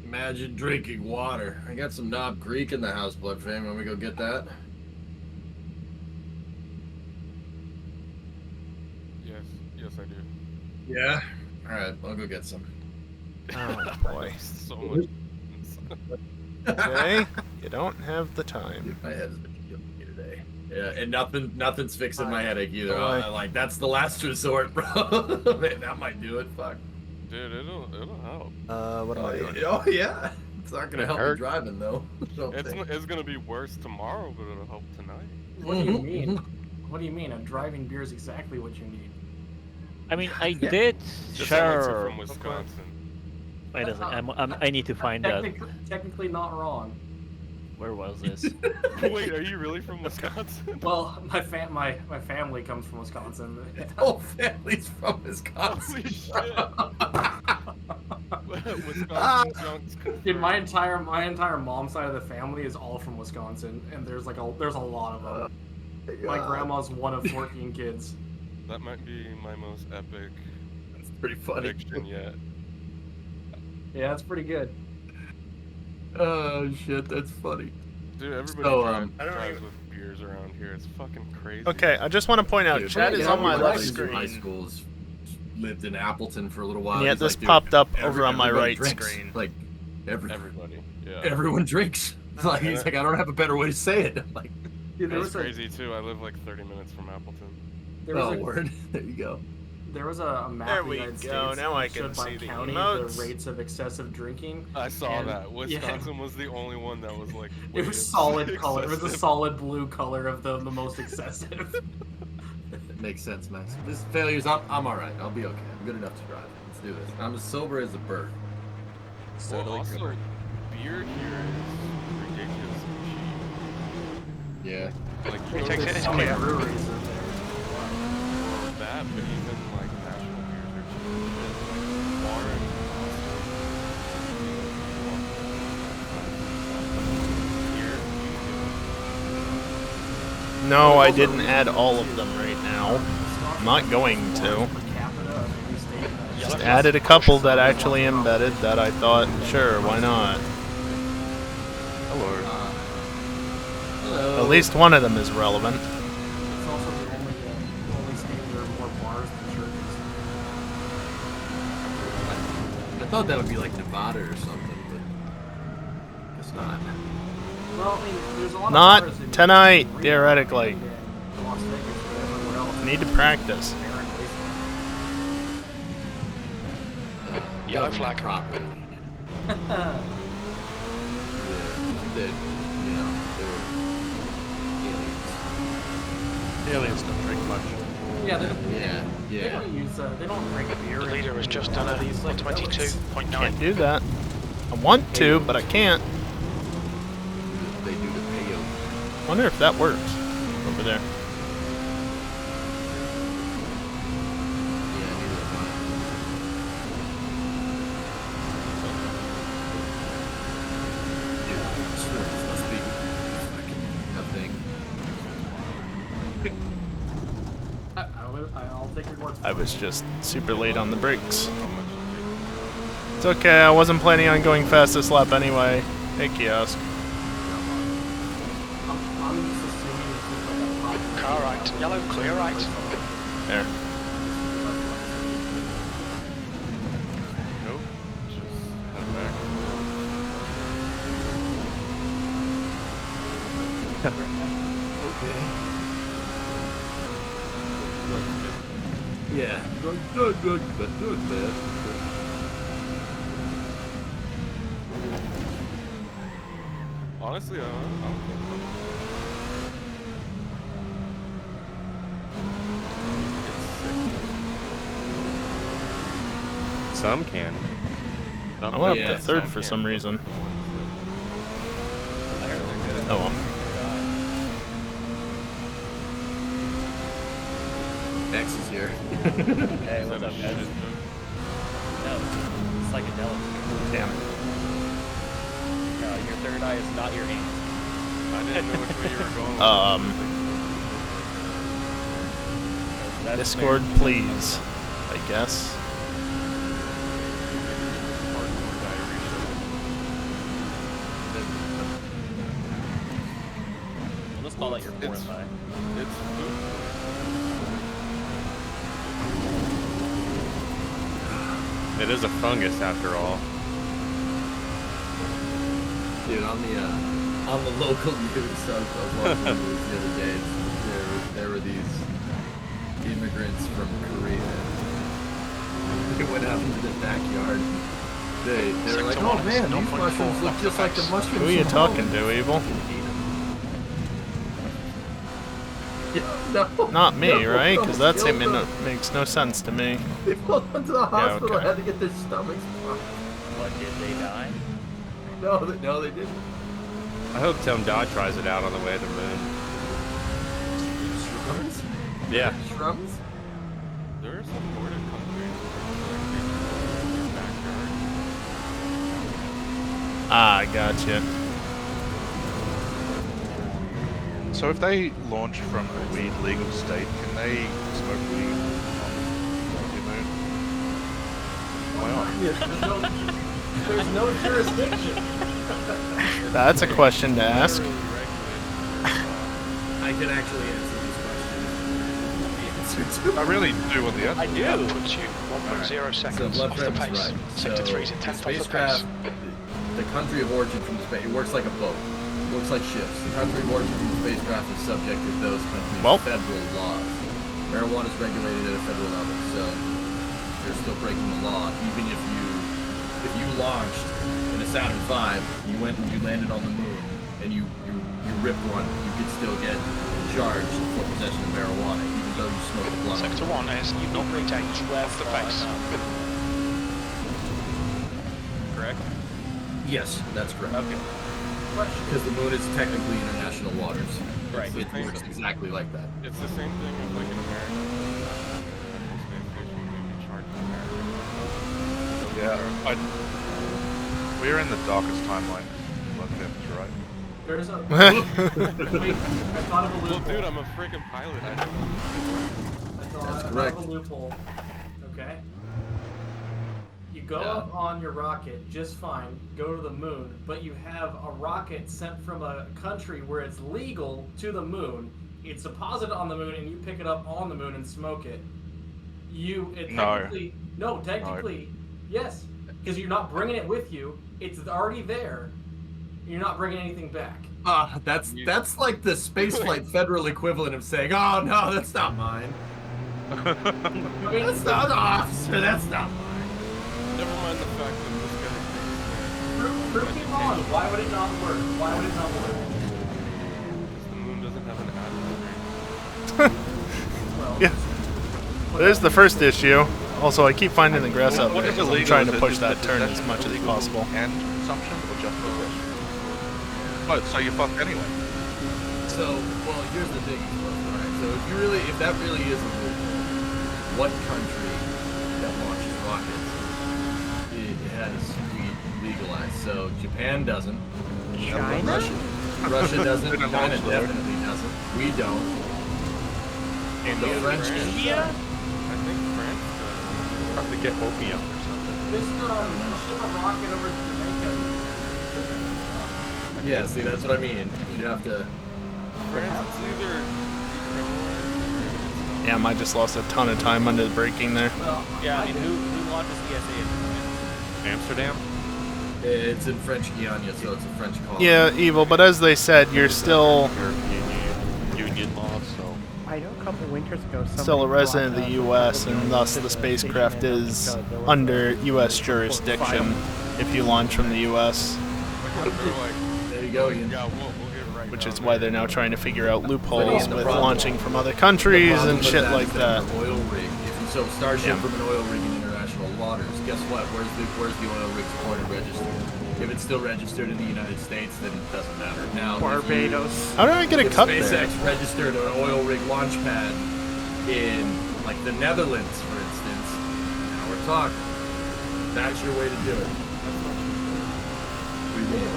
Imagine drinking water. I got some Knob Creek in the house, Blood Fam. Want me to go get that? Yes, I do. Yeah. All right, I'll go get some. Oh boy. So much. Okay, you don't have the time. My head has been killing me today. Yeah, and nothing's fixing my headache either. Bye. I'm like, that's the last resort, bro. Man, that might do it. Fuck. Dude, it'll help. What am I doing? Oh yeah. It's not gonna help me hurt. driving though. It's gonna be worse tomorrow, but it'll help tonight. What do you mean? What do you mean? A driving beer is exactly what you need. I mean, I did Just Alexa sure. from Wisconsin. Wait a second. I need to find that. Technically not wrong. Where was this? Wait, are you really from Wisconsin? Well, my family comes from Wisconsin. Whole family's from Wisconsin. Holy shit! Wisconsin junks Dude, my entire mom's side of the family is all from Wisconsin, and there's a lot of them. My grandma's one of 14 kids. That might be my most epic That's pretty funny. prediction yet. Yeah, that's pretty good. Oh shit, that's funny. Dude, everybody So, drives with beers around here. It's fucking crazy. Okay, I just want to point out, Dude, chat is yeah, on my one of left buddies in High screen. schools lived in Appleton for a little while. And yet He's this like, dude, popped up over on my everybody right drinks. screen. Like Everybody. Yeah. everyone drinks. Like he's like, I don't have a better way to say it. I'm like, Dude, That's crazy too. I live like 30 minutes from Appleton. there was oh a word. There you go. There was a map There of the we United go, States now I that can showed by see the county emotes. the rates of excessive drinking. I saw And- that. Wisconsin was the only one that was like. It was wicked solid color. It was a excessive. solid blue color of the most excessive. It makes sense, Max. This failures, I'm alright. I'll be okay. I'm good enough to drive. Let's do this. I'm as sober as a bird. Well, Steadily also, going. beer here is ridiculously cheap. Yeah. It Like, takes those it, it's How many clear. breweries are there? are bad, but even like national beers are cheap. Like, bar and here, No, I didn't add all of them right now. I'm not going to. Per capita of any state. Just added a couple that actually embedded that I thought, sure, why not? Hello. Hello. At least one of them is relevant. It's also the only state where there are more bars than churches. I thought that would be like Nevada or something, but it's not. Well, I mean, there's a lot Not of bars in tonight, Reno theoretically. and in Las Vegas, but everywhere else. I need to practice. Yellow flag. Property. Yeah, they, you know, they're aliens. Aliens don't drink much. Yeah, they Yeah. don't use. They don't drink beer. The leader has just done None of a these, like, 22.9. Can't do that. I want to, but I can't. They do the peyote. Wonder if that works over there. Yeah, neither am I. Dude, sure, this must be fucking a thing. I'll take your word for I it. was just super late on the brakes. It's okay, I wasn't planning on going fast this lap anyway. Hey, kiosk. I'm just assuming it's just like a Car right. Yellow, clear right. There. Nope. Just head back. Okay. Yeah. Good, but good, bad. honestly, I don't think Some can. I went Yeah, up to third some for can. some reason. Oh well. X is here. Hey, what's up, guys? No, it's psychedelic. Damn. No, your third eye is not your aim. I didn't know which way you were going. That's Discord, fair. please. I guess. We'll just call that your fourth eye. It's It is a fungus after all. Dude, on the local news, I was watching the news the other day. There were these immigrants from Korea. They went out into the backyard. They were like, oh man, these mushrooms look just like the mushrooms. Who are you from talking home." to, Evil? Yeah, no, Not me, no, right? no, Because that killed statement them. makes no sense to me. They pulled them to the hospital. okay. Had to get their stomachs pumped. What, did they die? No, they didn't. I hope Tim Dodd tries it out on the way to the moon. Shrums? Yeah. Shrums? there are some Nordic countries where like they in your backyard. Ah, gotcha. So if they launch from a weed legal state, can they smoke weed on the moon? Why not? There's no jurisdiction. That's a question to ask. I can actually answer these questions. The answer to I really do want the answer. I That do! puts you 1.0 seconds Blood off the Friend's pace. right. Sector So 3 is a the tenth off the spacecraft, pace. the country of origin from the space, it works like a boat. It works like ships. The country of origin from the spacecraft is subject to those countries' Well. federal laws. Marijuana is regulated at a federal level, so they're still breaking the law. Even if you launched in a Saturn V, you went and you landed on the moon, and you ripped one, you could still get charged for possession of marijuana, even though you smoked a blunt. Sector 1 is not retake off the base. Correct? Yes, that's correct. Okay. Because the moon is technically international waters. Right. It works exactly like that. It's the same thing as like in America. Space station, you get charged in America. Yeah, we're in the darkest timeline. Left You're right. There's a. Wait, I thought of a Well, loophole. dude, I'm a freaking pilot. I know. I thought of a loophole. Okay. You go up on your rocket just fine, go to the moon, but you have a rocket sent from a country where it's legal to the moon. It's deposited on the moon, and you pick it up on the moon and smoke it. Technically, yes, because you're not bringing it with you. It's already there. You're not bringing anything back. That's like the spaceflight federal equivalent of saying, "Oh no, that's not mine." That's not officer. That's not mine. Never mind the fact that this guy Prove me wrong. Why would it not work? Why would it not work? because the moon doesn't have an atmosphere. Well, Yeah. There's the first issue. Also, I keep finding the grass up What there. is I'm illegal? trying Is to it push just that the turn as possession much as of possible. And consumption, or just possession? Oh, so you're fucked anyway. So, well, here's the thing. Alright, so if that really is a loophole, what country that launches rockets, it has weed legalized? So Japan doesn't. China? Russia doesn't. They don't China launch there. definitely doesn't. We don't. And the French do. I think France does. Probably get opium or something. just ship a rocket over to Jamaica. Yeah, see, that's what I mean. You'd have to. France is either decriminalized Damn, I just lost a ton of time under the braking there. Well, Yeah, I mean, who launches ESA? Amsterdam? It's in French Guiana, so it's a French colony. Yeah, evil, but as they said, you're still European Union law, so. I know a couple winters ago. still a resident of the U.S., and thus the spacecraft is under U.S. jurisdiction if you launch from the U.S., There you go, Ian. Yeah, we'll get it right. which now. is why they're now trying to figure out loopholes the with problem- launching from other countries The problem and with shit that like is that. an oil rig. So Starship Yeah. from an oil rig in international waters. Guess what? Where's the oil rig port and registered? If it's still registered in the United States, then it doesn't matter. Now, Barbados. How did I get a if cut SpaceX there? registered an oil rig launch pad in, like, the Netherlands, for instance, now we're talking. That's your way to do it. We will.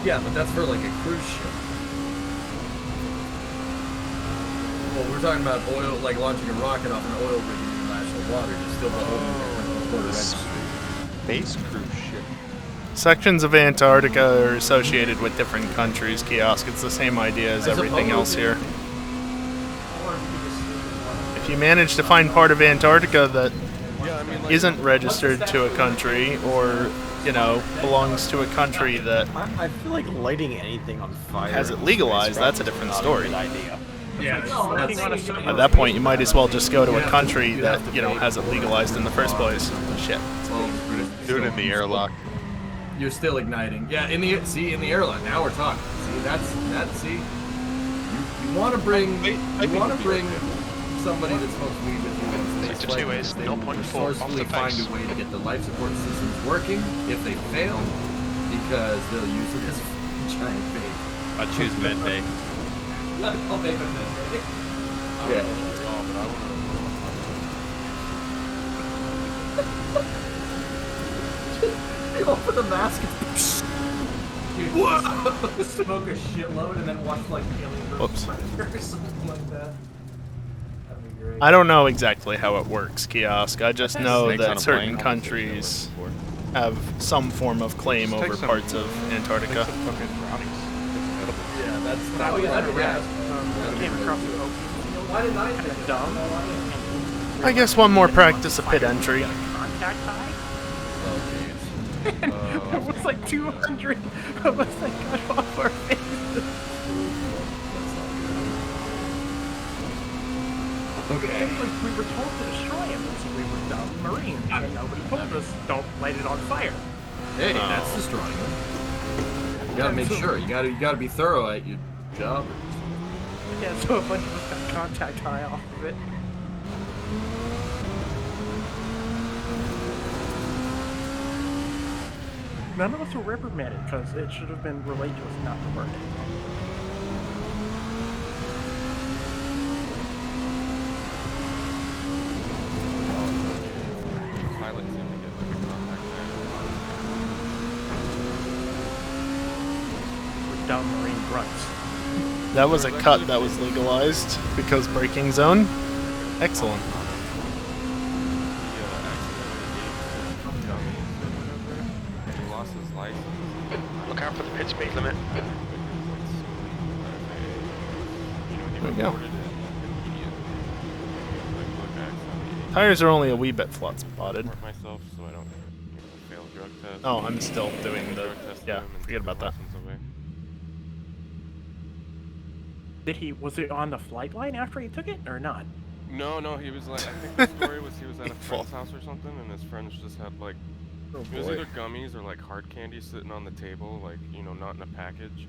Yeah, but that's for like a cruise ship. Well, we're talking about oil, like launching a rocket off an oil rig in international water. You're still beholden to the registry. Space cruise ship. Sections of Antarctica are associated with different countries, Kiosk. It's the same idea as I everything else suppose. here. or if you could just sneak in one. If you manage to find part of Antarctica that Yeah, I mean, like, isn't registered to a country, or, you know, belongs to a country that I feel like lighting anything on fire has it legalized, that's a different story. idea. Yeah, No, that's, I'm saying you At that point, you might as well just go to a Yeah, country you that, have to you know, pay has it for legalized in the first place. Shit. well, Do it in the airlock. You're still igniting. Yeah, in the airlock. Now we're talking. See, that's see. You want to bring somebody that smokes weed with you in space Sector flight 2 is because they 0.4 will off the resourcefully find base. a way to get the life support systems working if they fail, because they'll use it as a giant bait. I choose medbay. I'll make a mistake. Yeah. You open the mask. Dude, smoke a shitload and then watch like Alien vs. Whoops. Predator or something like that. That'd be great. I don't know exactly how it works, Kiosk. I just know Snakes on that a certain plane. countries have some form of claim Just take over some- parts of Take Antarctica. some fucking brownies. It's edible. Yeah, that's Oh, yeah, that'd be rad. I came across an opium field. Why didn't I think of Dumb. that? I guess one more practice of pit entry. Contact high? Oh, jeez. It was like 200 of us that got off our faces. Okay. Like, we were told to destroy him because we were dumb Marines, and nobody told us don't light it on fire. Hey, that's destroying him. You gotta make sure. You gotta be thorough at your job. Yeah, so a bunch of us got contact high off of it. None of us were reprimanded because it should have been relayed to us not to work. Pilot seemed to get like a contact We're dumb Marine grunts. That was a cut that was legalized because braking zone. Excellent. He lost his license. Look out for the pit speed limit. There we go. Tires are only a wee bit flat spotted. Myself, so I don't fail drug test. Oh, I'm still doing the... Drug test Yeah, him and forget take about their that. license away. Was it on the flight line after he took it, or not? No, he was like, I think the story was he was at a friend's house or something, and his friends just had like, it was either gummies or like hard candy sitting on the table, like, you know, not in a package.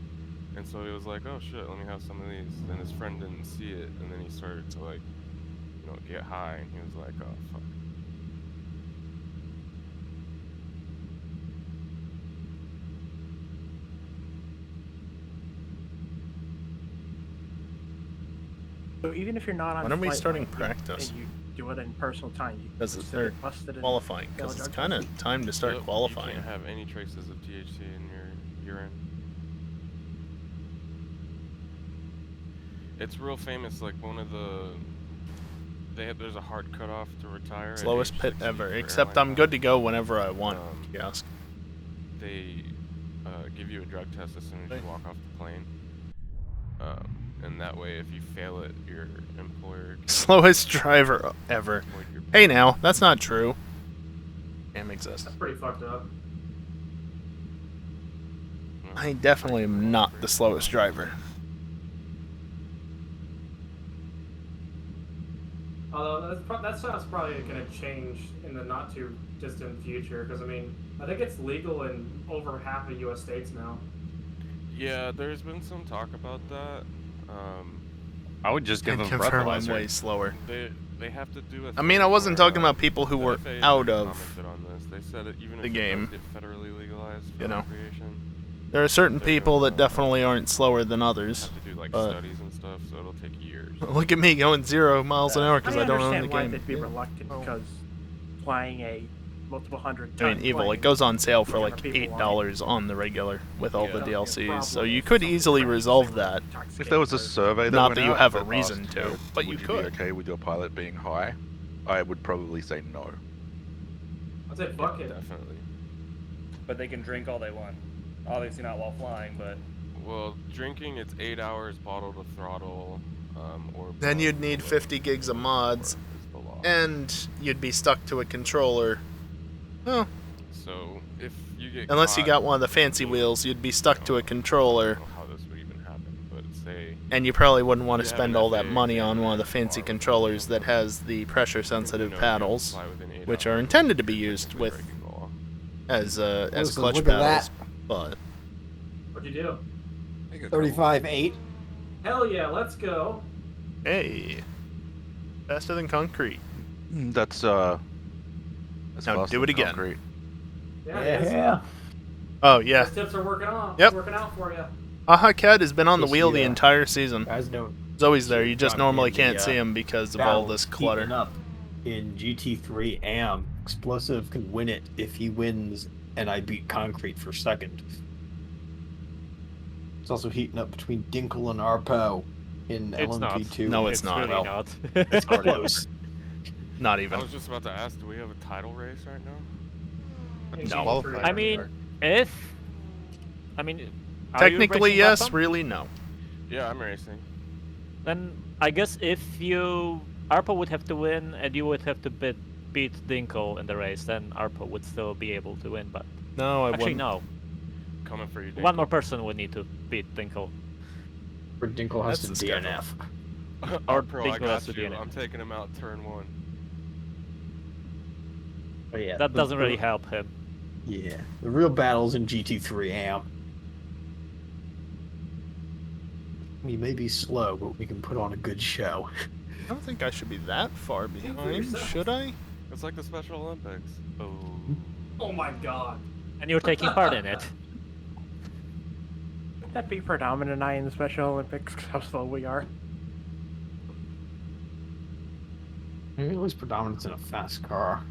And so he was like, oh shit, let me have some of these. And his friend didn't see it, and then he started to like, you know, get high, and he was like, oh fuck. So even if you're not on When are we flight starting line, practice? and you do it in personal time, you Because consider they're it busted and qualifying. fail Because it's drug kind test? of time to start Yep, qualifying. You can't have any traces of THC in your urine. It's real famous, like one of the... there's a hard cutoff to retire. at Slowest age pit 60 ever. for Except airline I'm good to pilots. go whenever I want. Um, Kiosk. They give you a drug test as soon as you walk off the plane. And that way, if you fail it, your employer can Slowest driver ever. void your Hey now, that's not true. Damn exists. That's pretty fucked up. I definitely am not the slowest driver. Although that sounds probably going to change in the not too distant future, because I mean, I think it's legal in over half of U.S. states now. Yeah, there's been some talk about that. I would just give And them confirm I'm breathalyzer. way slower. They have to do a I mean, I wasn't talking about people who were FAA out of commented on this. They said that even the if game. it does get federally legalized for You know. recreation, There are certain people that definitely aren't slower than others. have to do like But studies and stuff, so it'll take years. look at me going 0 miles an hour because I don't own the understand why game. they'd be reluctant, because flying a multiple hundred I mean, ton Evil, plane it goes on sale for with like people on $8 on the regular with all the Yeah. DLCs, so you could easily resolve that. If there was a survey that Not went that you out have a that reason asked, to, you know, but you would could. be okay with your pilot being high? I would probably say no. I'd say fuck it. Definitely. But they can drink all they want. Obviously not while flying, but Well, drinking, it's 8 hours bottle to throttle, or Then you'd below need 50 gigs of mods, is the law. and you'd be stuck to a controller. Well, So if you get unless you caught, got one of the fancy wheels, you'd be stuck to a controller, I don't know how this would even happen, but say and you probably wouldn't want to You have spend an all that FAA money on one of the examiner fancy car, controllers that has the pressure-sensitive you know, paddles, fly within 8 which are hours, intended to be you're used technically with breaking the law. as Listen, clutch look at paddles. that. But What'd you do? 35.8. Hell yeah, let's go. hey, faster than concrete. That's Now faster do it than again. concrete. Yeah, it is. Yeah. Oh yeah, Those tips are working on. Yep. Working out for you. Aha Cat has been on the Yes, wheel the yeah. entire season. Guys don't. He's always there. You just Gotta normally be the, can't see him because of all this clutter. Heating up in GT3 AM. Explosive can win it if he wins, and I beat Concrete for second. It's also heating up between Dinkle and Arpo in It's not. LMP2. No, it's not. really Well, not. It's close. Not I even. was just about to ask, do we have a title race right now? No. I mean, are you Technically, racing yes. Buffalo? Really, no. Yeah, I'm racing. Then I guess if you Arpo would have to win, and you would have to beat Dinkle in the race. Then Arpo would still be able to win, but No, I actually wouldn't. no. Coming for you, Dinkle. One more person would need to beat Dinkle. Or Dinkle has That's to the DNF. Or Pro, I Dinkle has got to you. DNF. I'm taking him out turn 1. But yeah, That doesn't really help him. Yeah, the real battle's in GT3 AM. We may be slow, but we can put on a good show. I don't think I should be that far behind, yourself. should I? It's like the Special Olympics. Oh. Oh my god. And you're taking part in it. Would that be for Dom and I in the Special Olympics? How slow we are. Maybe at least predominance in a fast car.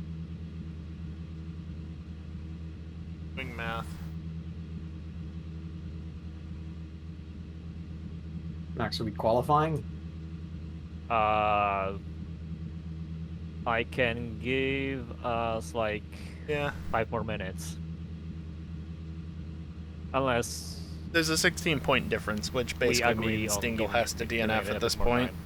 Doing math. Max will be qualifying. I can give us like Yeah. 5 more minutes. Unless There's a 16-point difference, which basically agree means on Dingle giving has to Dingle DNF a at this bit more point. time.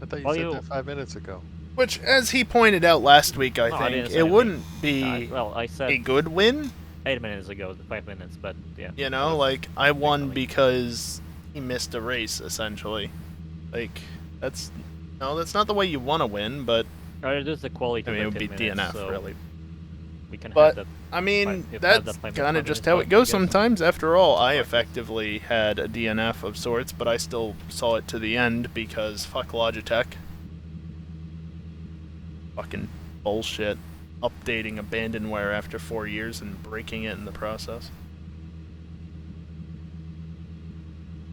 I thought you Well, said you- that 5 minutes ago. Which, as he pointed out last week, I No, I think, didn't say it anything. wouldn't be Well, I said a good win. 8 minutes ago, 5 minutes, but yeah. You know, like, I won Definitely. because he missed a race, essentially. Like, that's not the way you want to win, but, Or it is the quality I mean, it would 15 be minutes, DNF, so really. we can But, have I mean, Fine, if that's that 5 kind of minutes, just 5 how minutes, it goes I guess. sometimes. After all, I Fine. effectively had a DNF of sorts, but I still saw it to the end because fuck Logitech. Fucking bullshit. Updating abandonware after 4 years and breaking it in the process.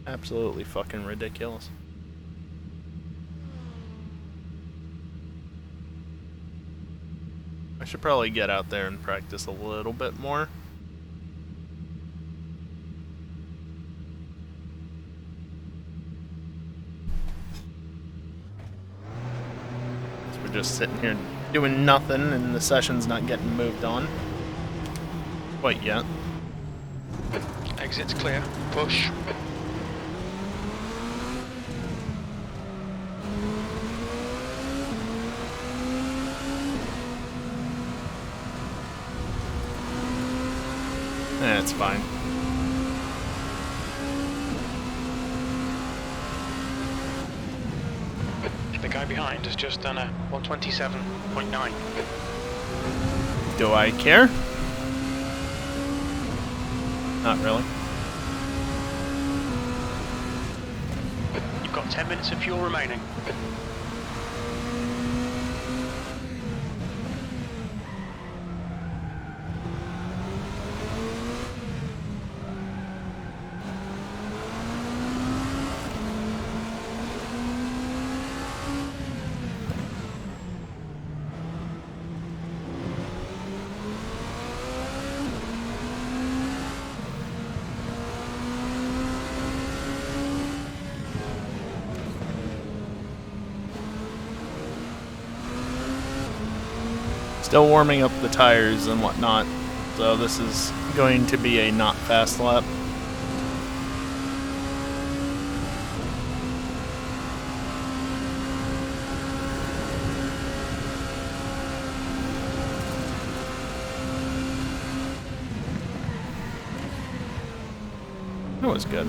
Absolutely fucking ridiculous. I should probably get out there and practice a little bit more. So we're just sitting here doing nothing and the session's not getting moved on. Quite yet. Exit's clear. Push. It's fine. The guy behind has just done a 127.9. Do I care? Not really. You've got 10 minutes of fuel remaining. Still warming up the tires and whatnot, so this is going to be a not fast lap. That was good.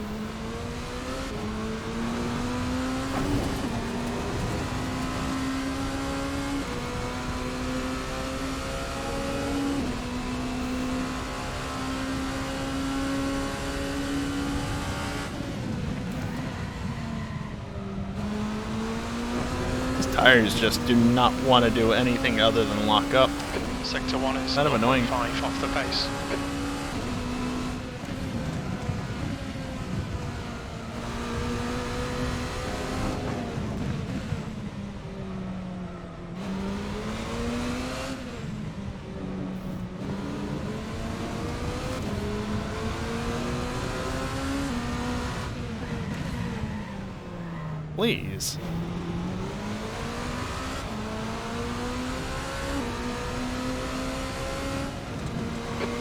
These tires just do not want to do anything other than lock up. Sector 1 is Kind of annoying. 5 off the pace. Please.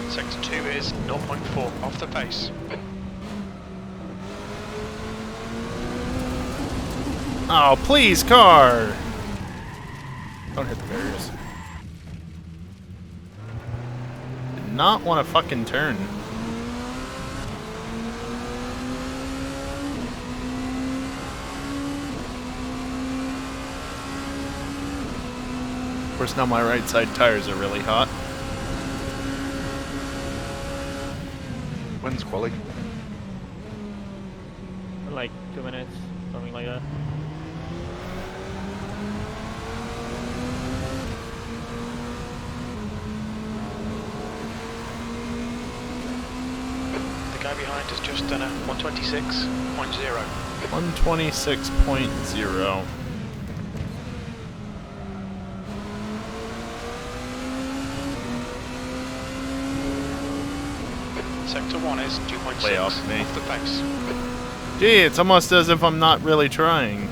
Sector 2 is 0.4 off the pace. Oh, please, car! Don't hit the barriers. Did not want to fucking turn. Of course, now my right side tires are really hot. When's quali? Like 2 minutes, something like that. The guy behind has just done a 126.0. 126.0. Sector 1 is 2.6 Way off me. off the pace. Gee, it's almost as if I'm not really trying.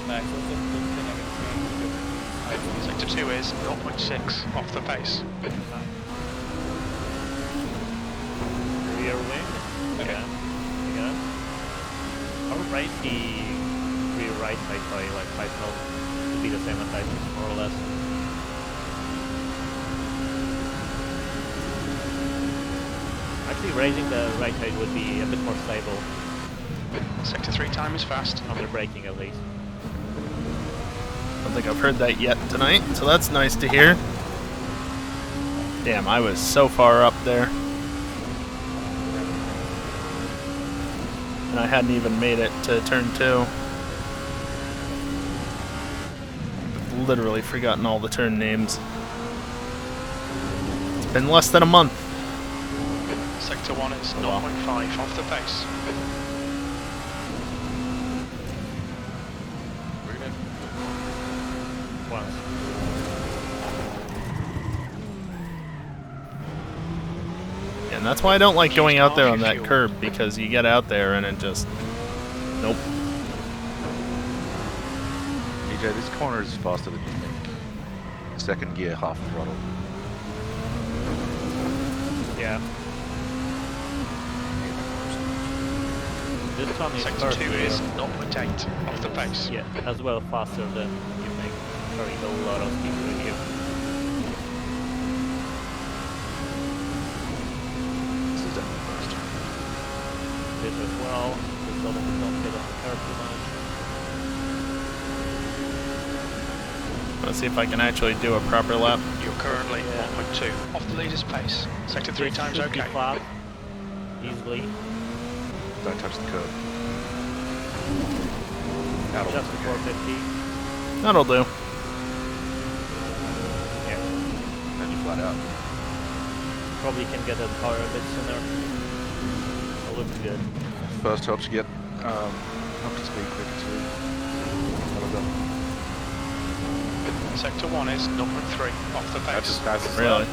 Max, what's the thing I can change? Sector 2 is 0.6 off the pace. Rear wing. Okay. Again. I'll rate the rear right side by like 5 knots to be the same as I more or less. Actually, raising the right side would be a bit more stable. Sector 3 time is fast. Under braking at least. I don't think I've heard that yet tonight, so that's nice to hear. Damn, I was so far up there. And I hadn't even made it to turn 2. I've literally forgotten all the turn names. It's been less than a month. Sector 1 is Oh, wow. 0.5 off the pace. Once. And that's why I don't like going out there on that curb, because you get out there and it just... Nope. EJ, this corner is faster than you think. Second gear, half throttle. Yeah. This one is Sector first 2 rear. is 0.8 off the pace. Yeah, as well faster than you think. Sorry, a lot of speed in here. This is definitely first. This as well. This doesn't don't get on the curb too much. Let's see if I can actually do a proper lap. You're currently 1.2 off the leader's pace. Sector 3 This times should be okay. fast, easily. Don't touch the curb. That'll Just be before okay. 50. That'll do. Yeah. Then you flat out. Probably can get that power a bit sooner. That looks good. First helps you get up to speed quicker too. That'll go. Sector 1 is 0.3 off the That's as pace. fast as Really?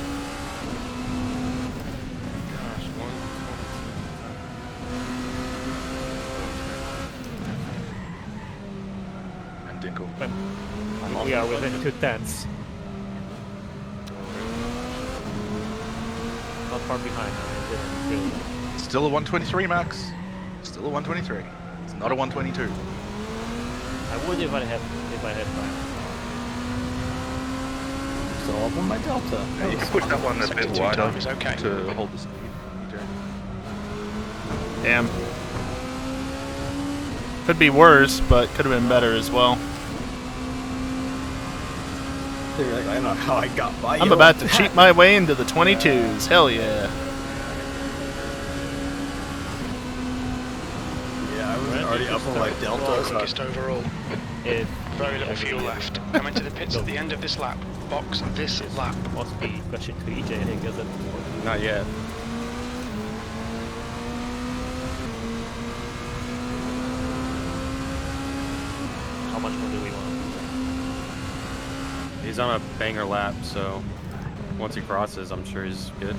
Gosh, And Dinkle. We are within 2/10. Not far behind. I didn't really. Still a 123 max. Still a 123. It's not a 122. I would if I had time. So up on my delta. Yeah, you can push that one a Sector bit 2 wider time is okay. to hold the speed. EJ. Damn. Could be worse, but could have been better as well. They're like, I don't know how I got by I'm you about like to that. cheat my way into the 22s. Hell yeah. Yeah, I was already up on my delta. So Quickest overall. If Very little fuel left. Come into the pits at the end of this lap. Box this lap. must be question to EJ, I think, is it? Not yet. How much more do we want? He's on a banger lap, so once he crosses, I'm sure he's good.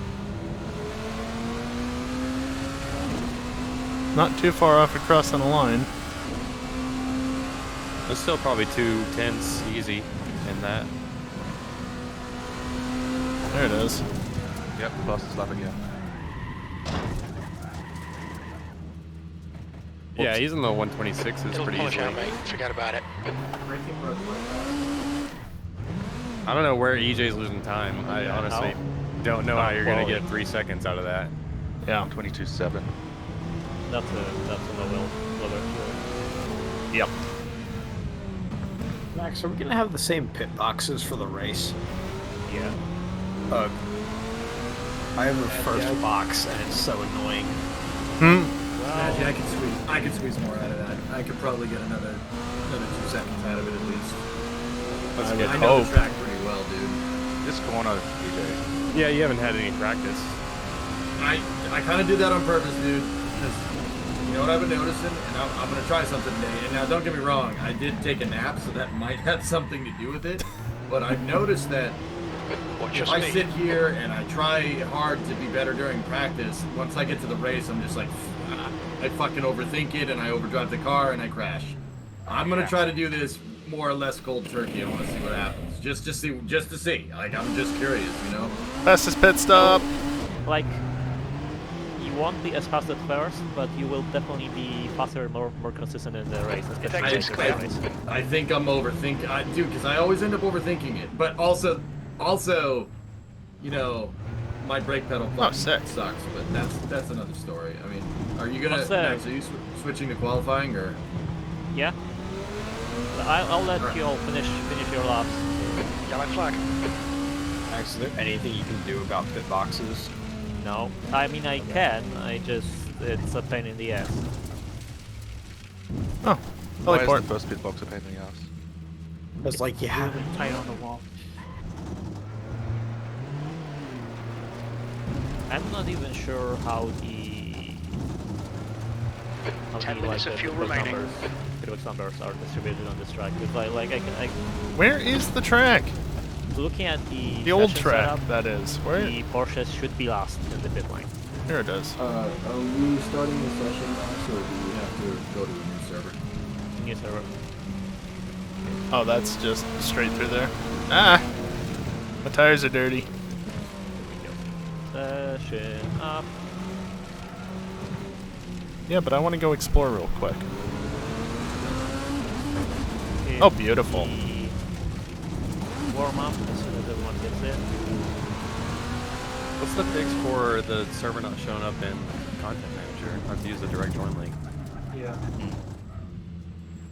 Not too far off across on the line. There's still probably 2 tenths easy in that. There it is. Yep, fastest lap again. Yeah, he's in the 126s It'll pretty polish easily. out, mate. Forget about it. I don't know where EJ's losing time. I honestly don't know how you're going to get 3 seconds out of that. Yeah. 22.7. That's a lower. Yep. Max, are we gonna have the same pit boxes for the race? Yeah. I have a first box and it's so annoying. Actually, I could squeeze more out of that. I could probably get another 2 seconds out of it at least. I know the track pretty well, dude. This corner, EJ. Yeah, you haven't had any practice. I kind of did that on purpose, dude. Because you know what I've been noticing, and I'm gonna try something today. And now, don't get me wrong, I did take a nap, so that might have something to do with it. But I've noticed that if I sit here and I try hard to be better during practice, once I get to the race, I'm just like, I fucking overthink it, and I overdrive the car, and I crash. I'm gonna try to do this more or less cold turkey. I want to see what happens, just to see. Like, I'm just curious, you know. Fastest pit stop. Like, you won't be as fast at first, but you will definitely be faster, more consistent in the race, especially in the race. I think I'm overthinking, dude, because I always end up overthinking it. But also, you know, my brake pedal sucks. But that's another story. I mean, are you gonna? Max, are you switching to qualifying or? Yeah. I'll let you all finish your laps. Yellow flag. Max, is there anything you can do about pit boxes? No. I mean, I can. It's a pain in the ass. Oh. Why is the first pit box a pain in the ass? It's like you have Really tight on the wall. I'm not even sure how the 10 minutes of fuel remaining. numbers are distributed on this track. Because I Where is the track? looking at the old session track, setup, that is. Where? the Porsches should be last in the pit lane. Here it is. Are we starting the session now, or do we have to go to a new server? New server. Oh, that's just straight through there. Ah! My tires are dirty. Session up. Yeah, but I want to go explore real quick. Oh, beautiful. Warm up as soon as everyone gets in. What's the fix for the server not showing up in Content Manager? I have to use the direct join link. Yeah.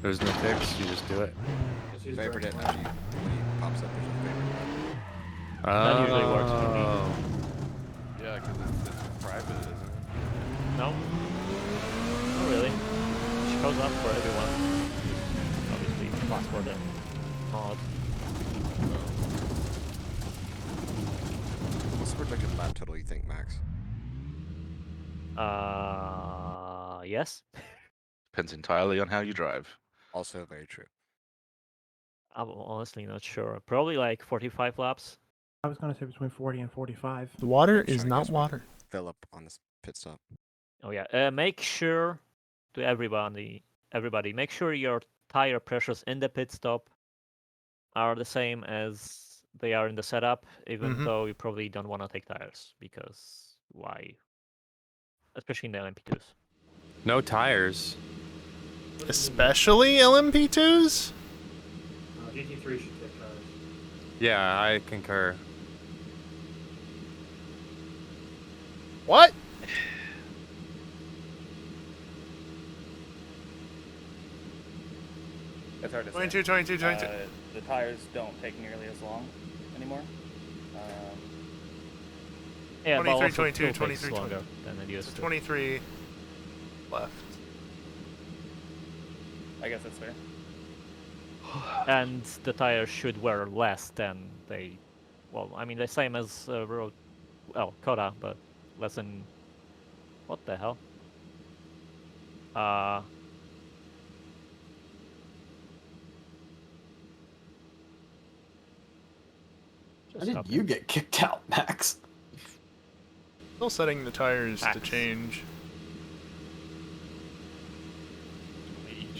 There's no fix, you just do it. Favorite it when he pops up, there's a favorite. That usually works for me. Yeah, because it's private, isn't it? No. Not really. It shows up for everyone. Obviously, password and mod. What's the projected lap total you think, Max? Yes. Depends entirely on how you drive. Also very true. I'm honestly not sure. Probably like 45 laps. I was gonna say between 40 and 45. The water is not water. Fill up on this pit stop. Oh yeah. Make sure to everybody, make sure your tire pressures in the pit stop are the same as they are in the setup, even though you probably don't want to take tires, because why? Especially in the LMP2s. No tires. Especially LMP2s? GT3 should take tires. Yeah, I concur. What? It's hard to 22, say. 22, 22. The tires don't take nearly as long anymore. Yeah, 23, but also 22, still takes 23, longer 20. than it used So to. 23 left. I guess that's fair. And the tires should wear less than they, well, I mean the same as Coda, but less than, what the hell? How did you get kicked out, Max? Still setting the tires to change.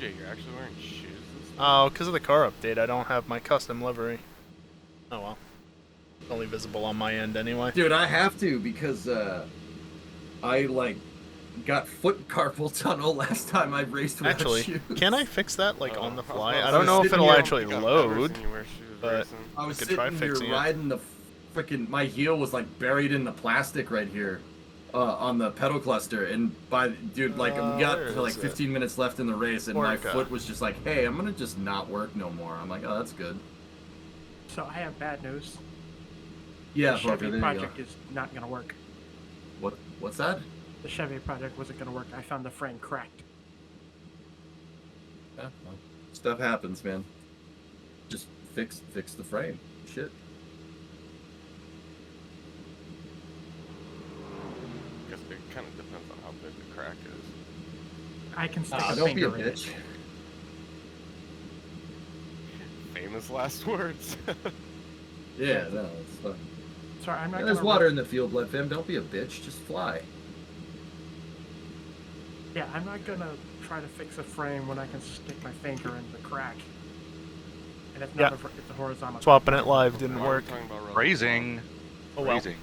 EJ, you're actually wearing shoes this time? Oh, because of the car update, I don't have my custom livery. Oh well. It's only visible on my end anyway. Dude, I have to because I like got foot carpal tunnel last time I raced without Actually, shoes. can I fix that like on the fly? I I don't was know if sitting it'll here- actually load, but I was we could try sitting here fixing it. riding the freaking. My heel was like buried in the plastic right here, on the pedal cluster, and dude, like we got where to like is it? 15 minutes left in the race, and my Orca. foot was just like, "Hey, I'm gonna just not work no more." I'm like, "Oh, that's good." So I have bad news. Yeah, the Parker, Chevy there you project go. is not gonna work. What's that? The Chevy project wasn't gonna work. I found the frame cracked. Yeah, well, stuff happens, man. Just fix the frame. Shit. I guess it kind of depends on how big the crack is. I can stick a Don't be a finger in it. bitch. Famous last words. Yeah, no, it's fine. Sorry, I'm not Yeah, there's gonna water rip- in the field, blood fam. Don't be a bitch. Just fly. Yeah, I'm not gonna try to fix a frame when I can stick my finger in the crack. And it's not Yeah. it's a horizontal. Swapping it live didn't work. Phrasing. Oh well. Phrasing.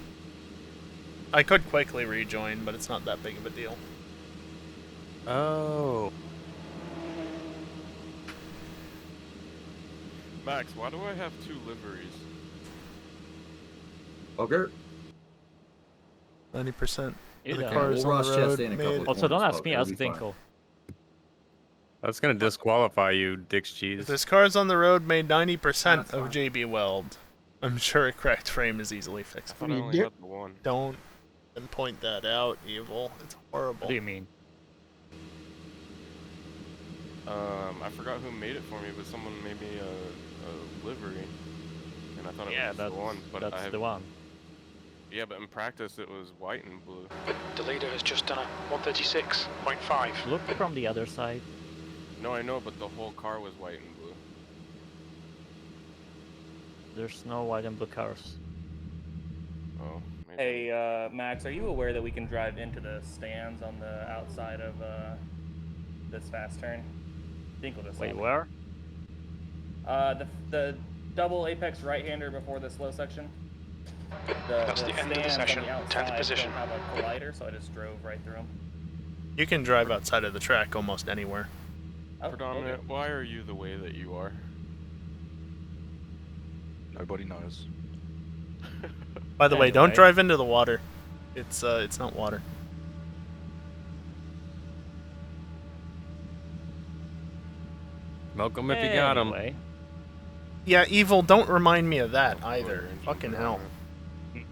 I could quickly rejoin, but it's not that big of a deal. Oh. Max, why do I have 2 liveries? Okay. 90%. Yeah. The cars We'll on Ross the road Chastain a couple made- of Also, don't corners, ask me, it'll ask be fine. Dinko. That's gonna disqualify you, Dick's If cheese. this car's on the road made 90% That's of fine. JB Weld, I'm sure a cracked frame is easily I fixed. thought I only had the one. Don't and point that out, Evil. It's horrible. What do you mean? I forgot who made it for me, but someone made me a livery, and I thought it Yeah, was that's the one. But that's I have, the one. Yeah, but in practice it was white and blue. The leader has just done a 136.5. Look from the other side. No, I know, but the whole car was white and blue. There's no white and blue cars. Oh, maybe. Hey, Max, are you aware that we can drive into the stands on the outside of this fast turn? Dinkle just Wait, saw me. where? The double apex right-hander before the slow section. That's the end of the stands on session. 10th outside position. don't have a collider, so I just drove right through them. You can drive outside of the track almost anywhere. Oh, Predominant, okay. why are you the way that you are? Nobody knows. By the way, don't Anyway. drive into the water. It's not water. Milk 'em if you got 'em. Anyway, Yeah, Evil, don't remind me of that Oh, either. engine Fucking hell. driver.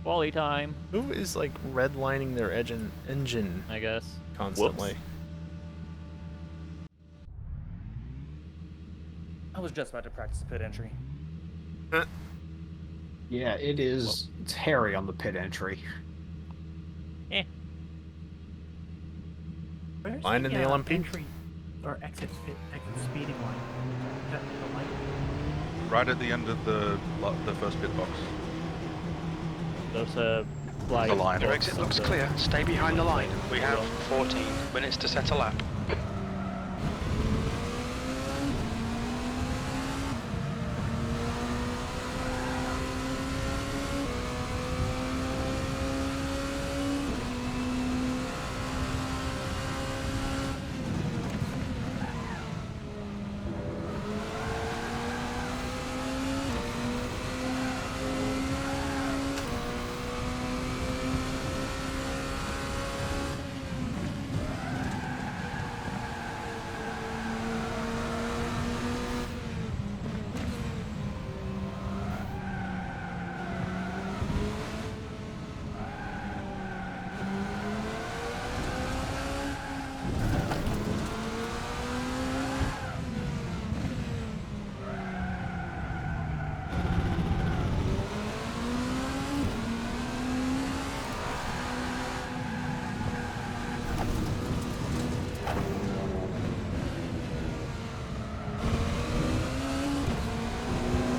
quality time, Who is like redlining their engine I guess. constantly? I was just about to practice pit entry. Yeah, it is. It's hairy on the pit entry. Where's Line in the LMP? Entry or exit speeding line. Is that the light? Right at the end of the first pit box. There's a flag. The line. Your exit looks clear. Stay behind the line. We have 14 minutes to set a lap.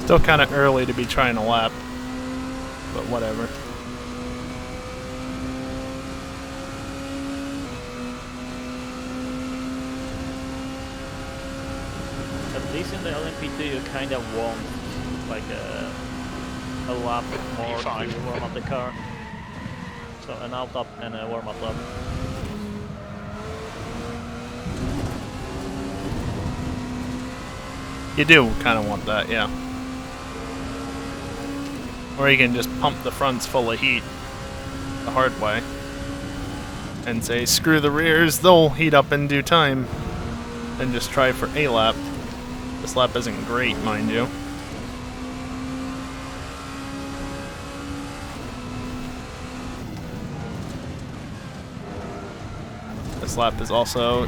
Still kind of early to be trying a lap, but whatever. At least in the LMP2 you kind of want like a lap more to warm up the car. So an out up and a warm up lap. You do kind of want that, yeah. Or you can just pump the fronts full of heat the hard way. And say, screw the rears, they'll heat up in due time. And just try for a lap. This lap isn't great, mind you. This lap is also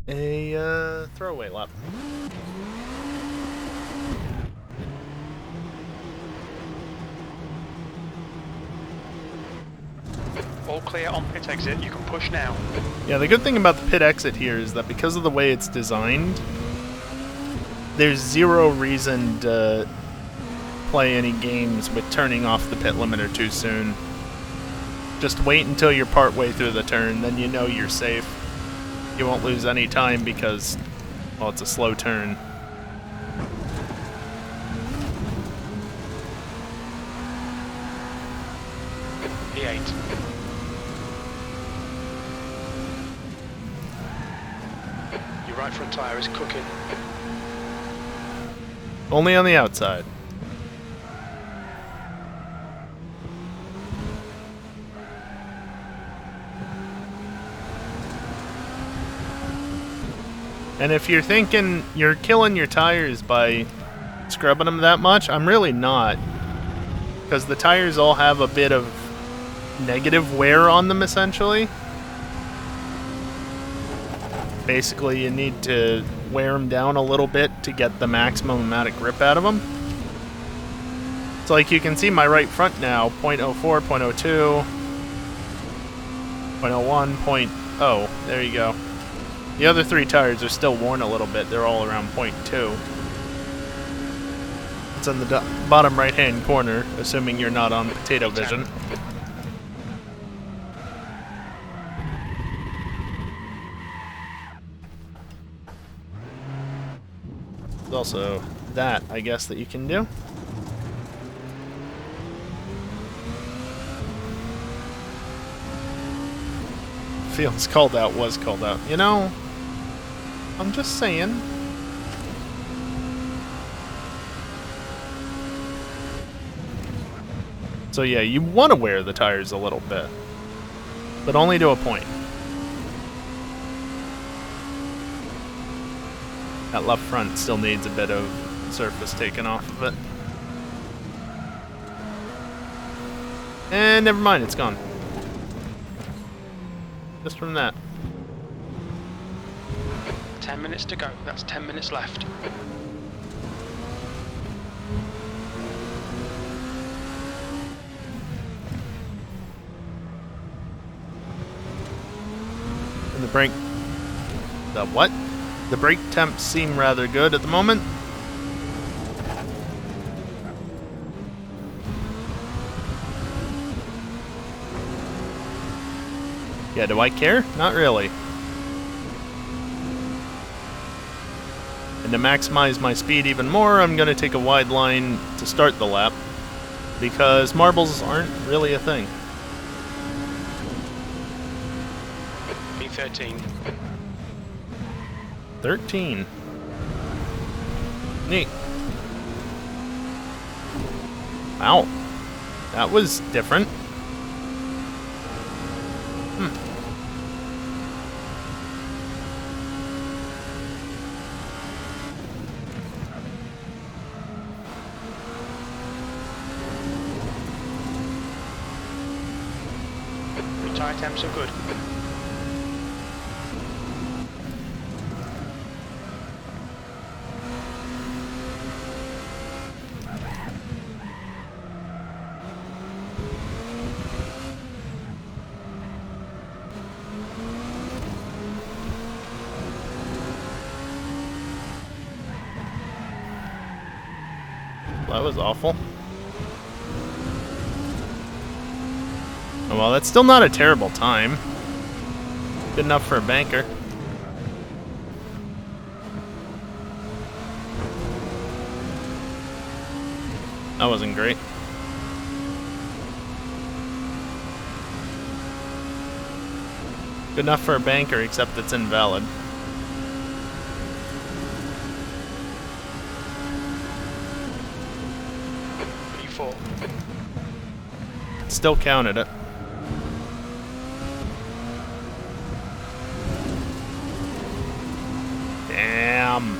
a throwaway lap. All clear on pit exit, you can push now. Yeah, the good thing about the pit exit here is that because of the way it's designed, there's zero reason to play any games with turning off the pit limiter too soon. Just wait until you're partway through the turn, then you know you're safe. You won't lose any time because, well, it's a slow turn. P8. Your right front tyre is cooking. Only on the outside. And if you're thinking you're killing your tires by scrubbing them that much, I'm really not. Because the tires all have a bit of negative wear on them, essentially. Basically, you need to wear them down a little bit to get the maximum amount of grip out of them. So like you can see my right front now, 0.04, 0.02, 0.01, 0.0. There you go. The other three tires are still worn a little bit. They're all around 0.2. It's in the bottom right-hand corner, assuming you're not on potato vision. There's also that, I guess, that you can do. Feels called out, was called out. You know, I'm just saying. So yeah, you want to wear the tires a little bit, but only to a point. That left front still needs a bit of surface taken off of it. And never mind, it's gone. Just from that. 10 minutes to go. That's 10 minutes left. And the brake... The what? The brake temps seem rather good at the moment. Yeah, do I care? Not really. And to maximize my speed even more, I'm going to take a wide line to start the lap, because marbles aren't really a thing. P13. 13. Neat. Wow. That was different. Your tyre temps are good. That was awful. Oh, well, that's still not a terrible time. Good enough for a banker. That wasn't great. Good enough for a banker, except it's invalid. P4. Still counted it. Damn.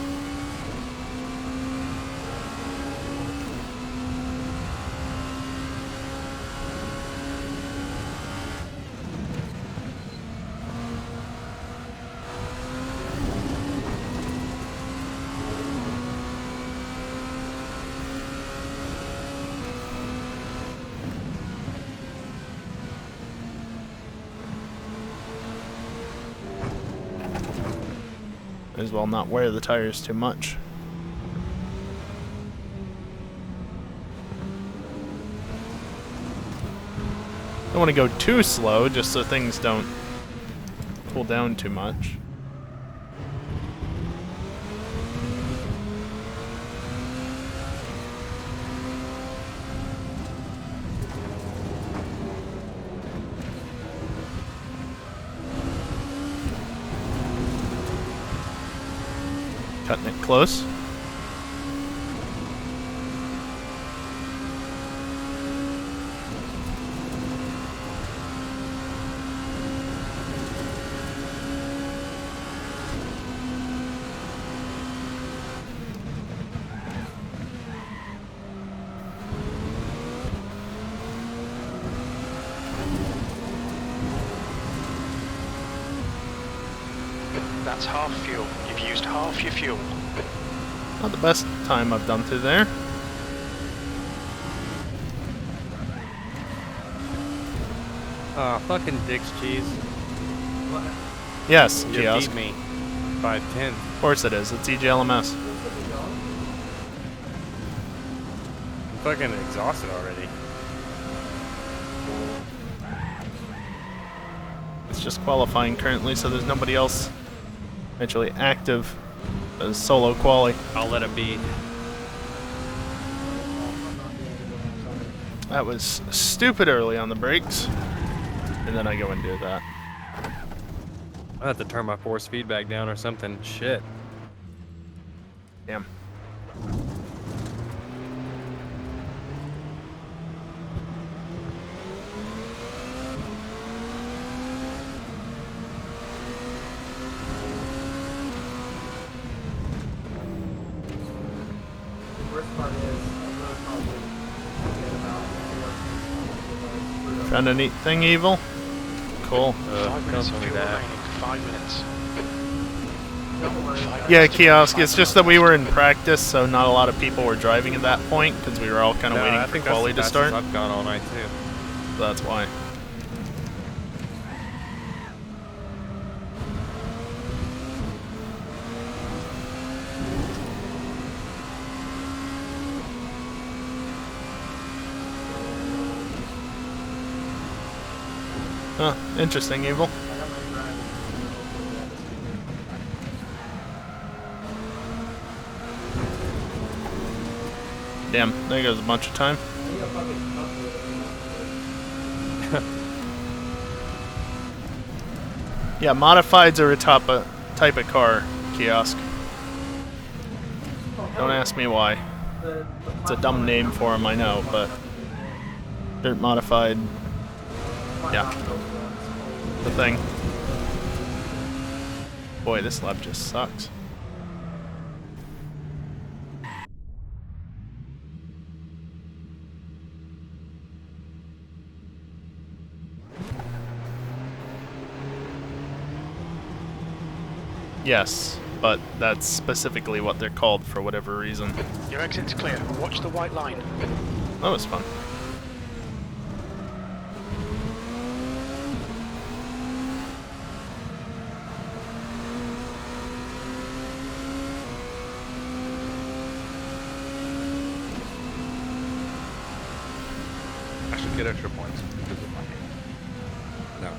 Might as well not wear the tires too much. Don't want to go too slow, just so things don't cool down too much. Cutting it close. That's half fuel. You've used half your fuel. Not the best time I've done through there. Ah, fucking Dick's cheese. Yes, You kiosk. beat me by 10. Of course it is. It's EJLMS. I'm fucking exhausted already. It's just qualifying currently, so there's nobody else actually active as solo quali. I'll let it be. That was stupid early on the brakes, and then I go and do that. I have to turn my force feedback down or something. Shit. Damn. Found a neat thing, Evil? Cool. 5 minutes of don't tell me fuel that. remaining. 5 minutes. 5 Yeah, minutes to kiosk. go, It's 5 just that we were in practice, so not a lot of people were driving at that point because we were all kind of No, waiting I for think quali to that's the fastest start. I've gone all night too. So that's why. Huh, interesting, Evil. Damn, there goes a bunch of time. Yeah, modifieds are a type of car, kiosk. Don't ask me why. It's a dumb name for them, I know, but dirt modified. Yeah, the thing. Boy, this lap just sucks. Yes, but that's specifically what they're called for whatever reason. Your exit's clear. Watch the white line. That was fun. I should get extra points because of my game. No.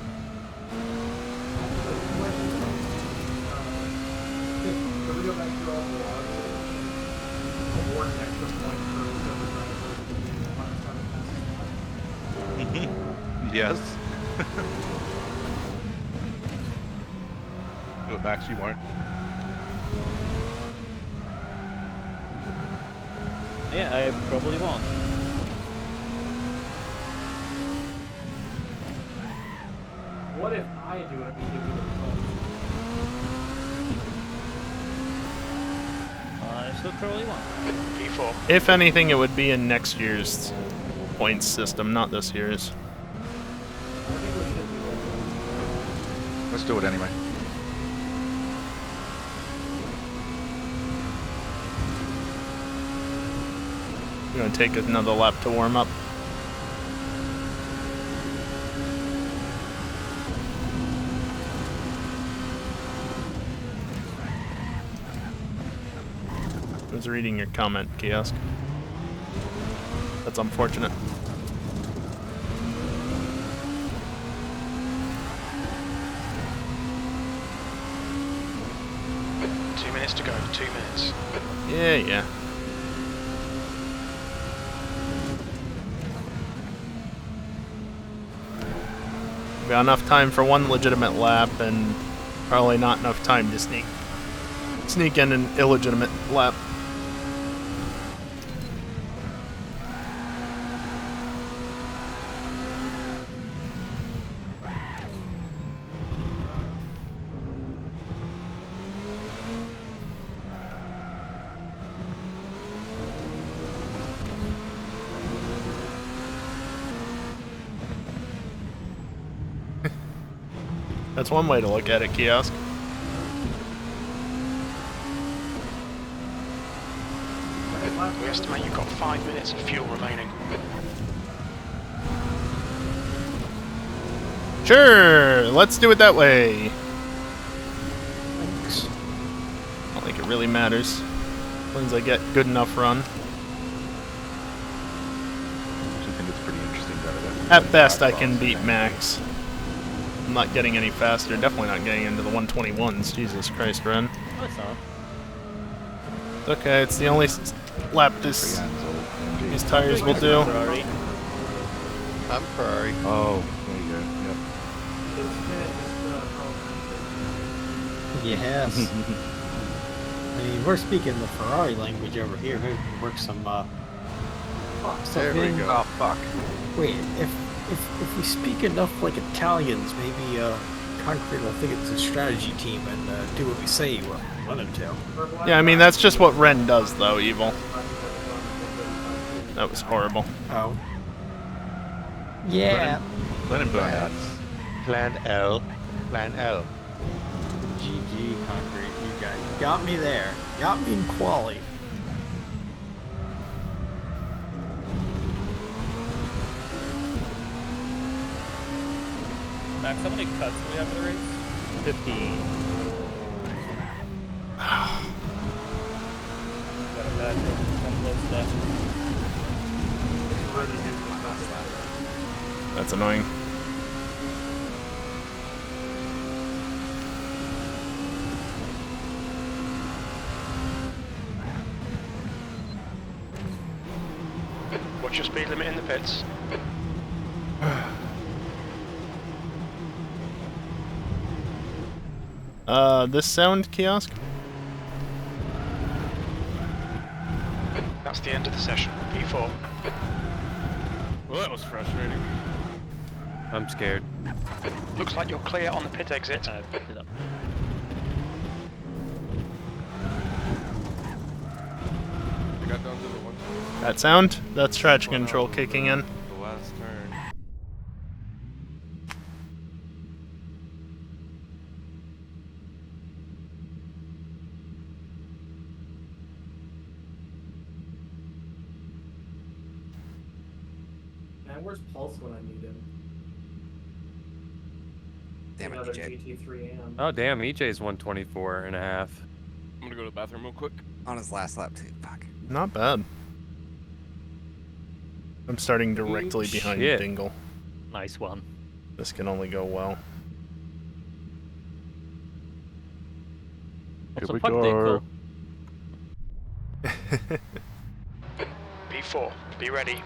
Can we go back to all the award an extra point for whichever driver? Yes. Do it, Max, you won't. Yeah, I probably won't. What if I do it and you give me the results? I still probably won't. P4. If anything, it would be in next year's points system, not this year's. I think we should do it. Let's do it anyway. We're gonna take another lap to warm up. I was reading your comment, Kiosk. That's unfortunate. Two minutes to go, 2 minutes. Yeah. We got enough time for one legitimate lap, and probably not enough time to sneak in an illegitimate lap. That's one way to look at it, Kiosk. We estimate you've got 5 minutes of fuel remaining. Sure, let's do it that way. Thanks. I don't think it really matters. As long as I get good enough run. I think it's pretty interesting At best, I can beat Max. I'm not getting any faster. Definitely not getting into the 121s. Jesus Christ, Ren. No, it's not. It's okay, it's the only lap these tires will do. I'm Ferrari. Oh, there you go. Yep. Yes. I mean, we're speaking the Ferrari language over here. Maybe we can work some stuff There we in. go. Oh, fuck. Wait, if we speak enough like Italians, maybe Concrete will think it's a strategy team and do what we say we want him to. Yeah, I mean, that's just what Ren does, though, Evil. That was horrible. Oh. Yeah. Let him burn out. Plan L. Plan L. GG, Concrete. You guys got me there. Got me in quali. Max, how many cuts do we have in the race? 15. Got a bad close stuff. That's annoying. What's your speed limit in the pits? This sound, Kiosk? That's the end of the session. P4. Well, that was frustrating. I'm scared. Looks like you're clear on the pit exit. I picked it up. I got down to the 120. That sound? That's traction control kicking in. The last turn. Man, where's Pulse when I need him? Damn it, Another EJ. GT3 AM. Oh, damn. EJ's 124 and a half. I'm gonna go to the bathroom real quick. On his last lap, too. Fuck. Not bad. I'm starting directly behind Shit. Dingle. Nice one. This can only go well. Here Also, we fuck go. Dingle. P4. Be ready.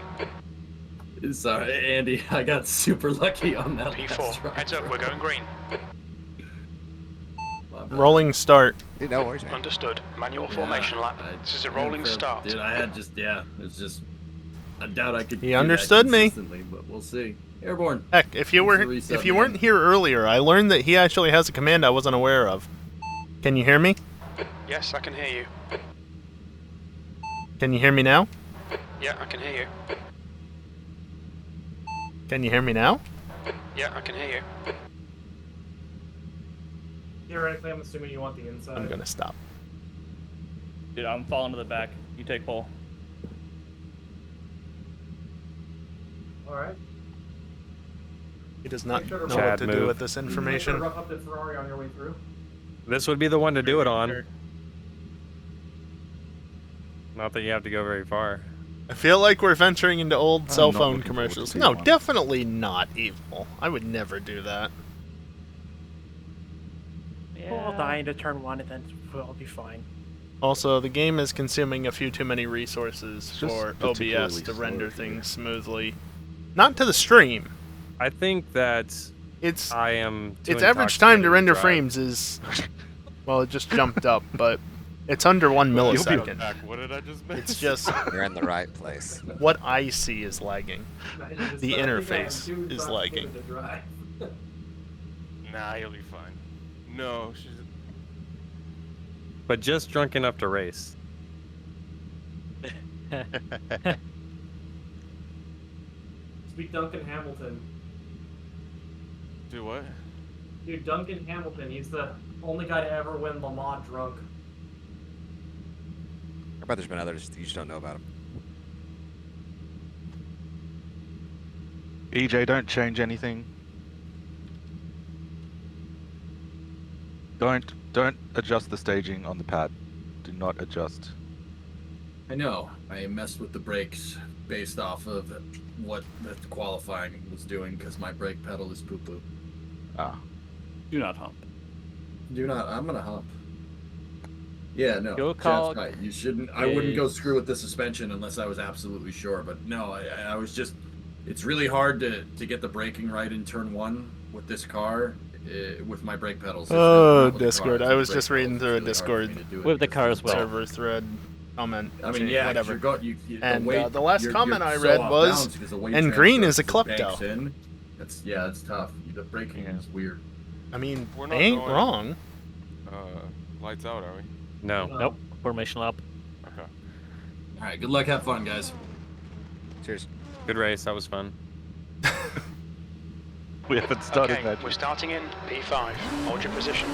Sorry, Andy. I got super lucky on that. P4, heads up, we're going green. Rolling start. Dude, no worries, man. Understood. Manual formation lap. This is a rolling start. Dude, I had just, it's just, I doubt I could. He do that understood me. consistently, but we'll see. Airborne. Heck, if you weren't here earlier, I learned that he actually has a command I wasn't aware of. Can you hear me? Yes, I can hear you. Can you hear me now? Yeah, I can hear you. Can you hear me now? Yeah, I can hear you. Theoretically, I'm assuming you want the inside. I'm gonna stop. Dude, I'm falling to the back. You take pole. Alright. He does not know Chad what to do move. with this information. Rough up the Ferrari on your way through. This would be the one to do it on. Not that you have to go very far. I feel like we're venturing into old cell not phone looking forward to commercials. P1. No, definitely not evil. I would never do that. We'll die into turn 1 and then we'll be fine. Also, the game is consuming a few too many resources Just for OBS particularly to slow render for me. things smoothly. Not to the stream. I think that Its I am. too its average time to intoxicated render drive. frames is, well, it just jumped up, but it's under 1 You'll be millisecond. back. What did I just miss? It's just You're in the right place. what I see is lagging. The interface is lagging. Nah, you'll be fine. No, she's. But just drunk enough to race. Speak Duncan Hamilton. Do what? Dude, Duncan Hamilton, he's the only guy to ever win Le Mans drunk. I bet there's been others you just don't know about them. EJ, don't change anything. Don't adjust the staging on the pad. Do not adjust. I know. I messed with the brakes based off of what the qualifying was doing because my brake pedal is poo-poo. Ah. Do not hump. Do not. I'm gonna hump. Yeah, no. Go Chad's call- right. You shouldn't. I wouldn't go screw with the suspension unless I was absolutely sure. But no, I was just. It's really hard to get the braking right in turn 1 with this car. With my brake pedals. Oh, Discord. I was just reading through a Discord With the car as well. server thread comment. I mean, yeah, whatever. the And the last comment I read off was, balance because the weight and green is a transfer klepto. banks in. That's tough. The braking is weird. I mean, We're they not ain't going- wrong. Lights out, are we? No. Nope. Formation lap. Okay. All right, good luck. Have fun, guys. Cheers. Good race. That was fun. We haven't started Okay, that. we're starting in P5. Hold your position.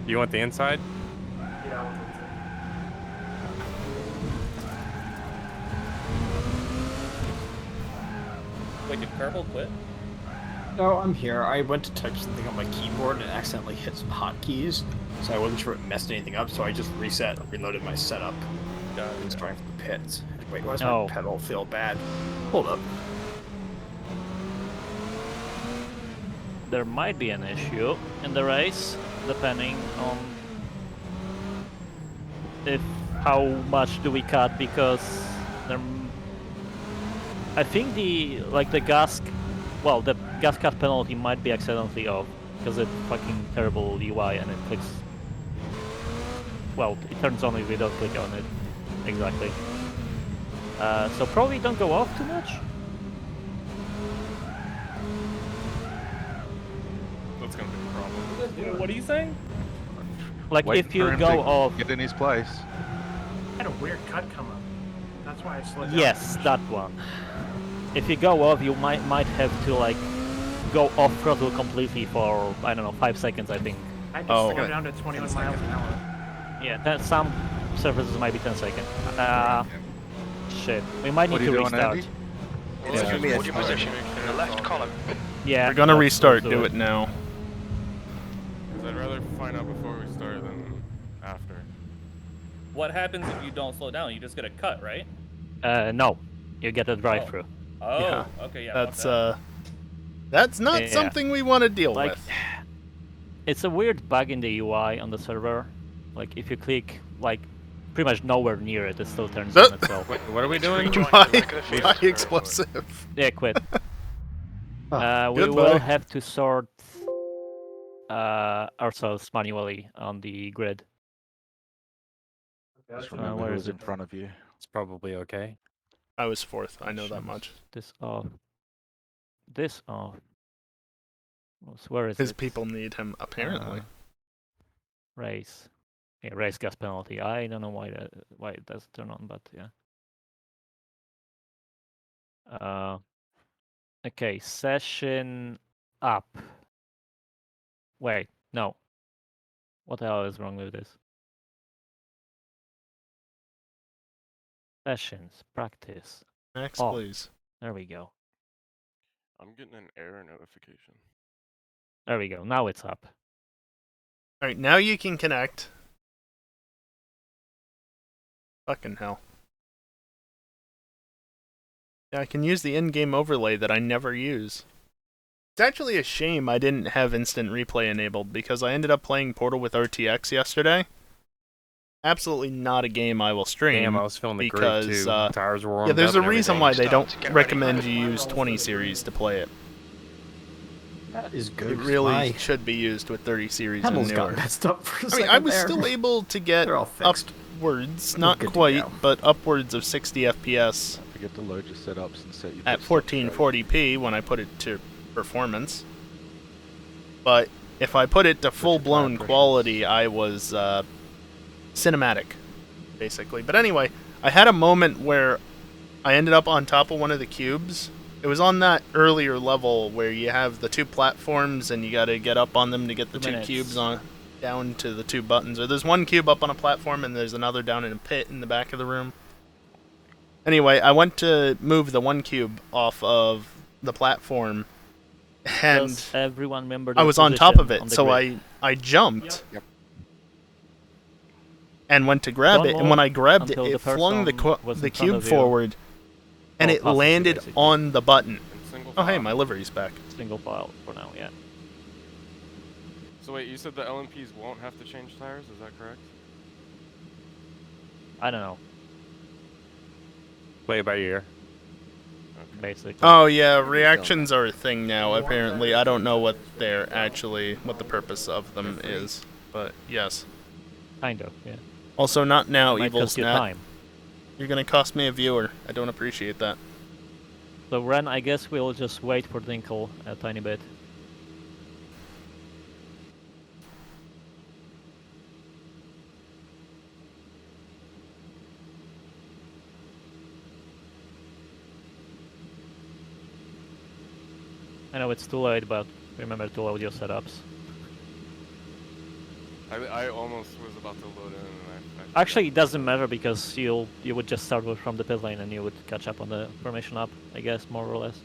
You want the inside? Yeah, I want the inside. Wait, did Kerbal quit? No, I'm here. I went to type something on my keyboard and accidentally hit some hotkeys, so I wasn't sure it messed anything up, so I just reloaded my setup. And starting from the pits. Wait, why does Oh. my pedal feel bad? Hold up. There might be an issue in the race, depending on how much do we cut, because there. I think the gas cut penalty might be accidentally off because it's fucking terrible UI and it clicks. Well, it turns on if we don't click on it. Exactly. So probably don't go off too much. That's gonna be the problem. What are you saying? Like Waiting if you for him go to off. get in his place. I had a weird cut come up. That's why I slowed down. Yes, that one. If you go off, you might have to like go off throttle completely for I don't know 5 seconds, I think. I had to slow down to 21 miles an hour. Yeah, that some surfaces might be 10 seconds. Shit, we might need What are to you doing, restart. Andy? Hold your position in the left column. Yeah, We're gonna let's restart. do Do it now. Because I'd rather find out before we start than after. What happens if you don't slow down? You just get a cut, right? No, you get a drive-through. Oh, Yeah. okay, yeah. That's not Yeah. something we want to deal Like, with. It's a weird bug in the UI on the server. Like if you click like pretty much nowhere near it, it still turns on itself. Wait, what are we doing? My explosive. Yeah, quit. We Goodbye. will have to sort ourselves manually on the grid. Just remember where who's is in it? front of you. It's probably okay. I was 4th. I know that much. This off. This off. Where is His it? people need him, apparently. Race. Yeah, race gas penalty. I don't know why it does turn on, but yeah. Okay, session up. Wait, no. What the hell is wrong with this? Sessions, practice. Next, off. please. There we go. I'm getting an error notification. There we go. Now it's up. Alright, now you can connect. Fucking hell. Yeah, I can use the in-game overlay that I never use. It's actually a shame I didn't have instant replay enabled, because I ended up playing Portal with RTX yesterday. Absolutely not a game I will stream. Damn, I was feeling the because, groove too. Tires were warmed yeah, there's up a and reason everything. why they don't recommend you use 20 series to play it. That is good. It really My should be used with 30 series and panels newer. got messed up for a I second mean, I was there. still able to get They're all fixed. upwards, We're not good to quite, go. but upwards of 60 FPS Don't forget to load your setups and set your at bits up straight. 1440p when I put it to performance. But if I put it to full-blown quality, I was cinematic, basically. But anyway, I had a moment where I ended up on top of one of the cubes. It was on that earlier level where you have the 2 platforms and you gotta get up on them to get the 2 cubes on down to the 2 buttons. Or there's 1 cube up on a platform and there's another down in a pit in the back of the room. Anyway, I went to move the 1 cube off of the platform, and Does everyone remember I was on top of it, so I jumped and went to grab Don't it, and when I grabbed it, until it the flung person was the in front cube of you. forward, and Or it passes you, landed basically. on the button. Single Oh, hey, file. my livery's back. Single file for now, yeah. So wait, you said the LMPs won't have to change tires? Is that correct? I don't know. Play it by ear. Basically. Oh yeah, reactions are a thing now, apparently. I don't know what they're actually, what the purpose of them is, but yes. Kind of, yeah. Also, not now, Might Evil cost you Snap. time. You're gonna cost me a viewer. I don't appreciate that. So Ren, I guess we'll just wait for Dinkle a tiny bit. I know it's too late, but remember to load your setups. I almost was about to load in and Actually, it doesn't matter because you would just start from the pit lane and you would catch up on the formation up, I guess, more or less.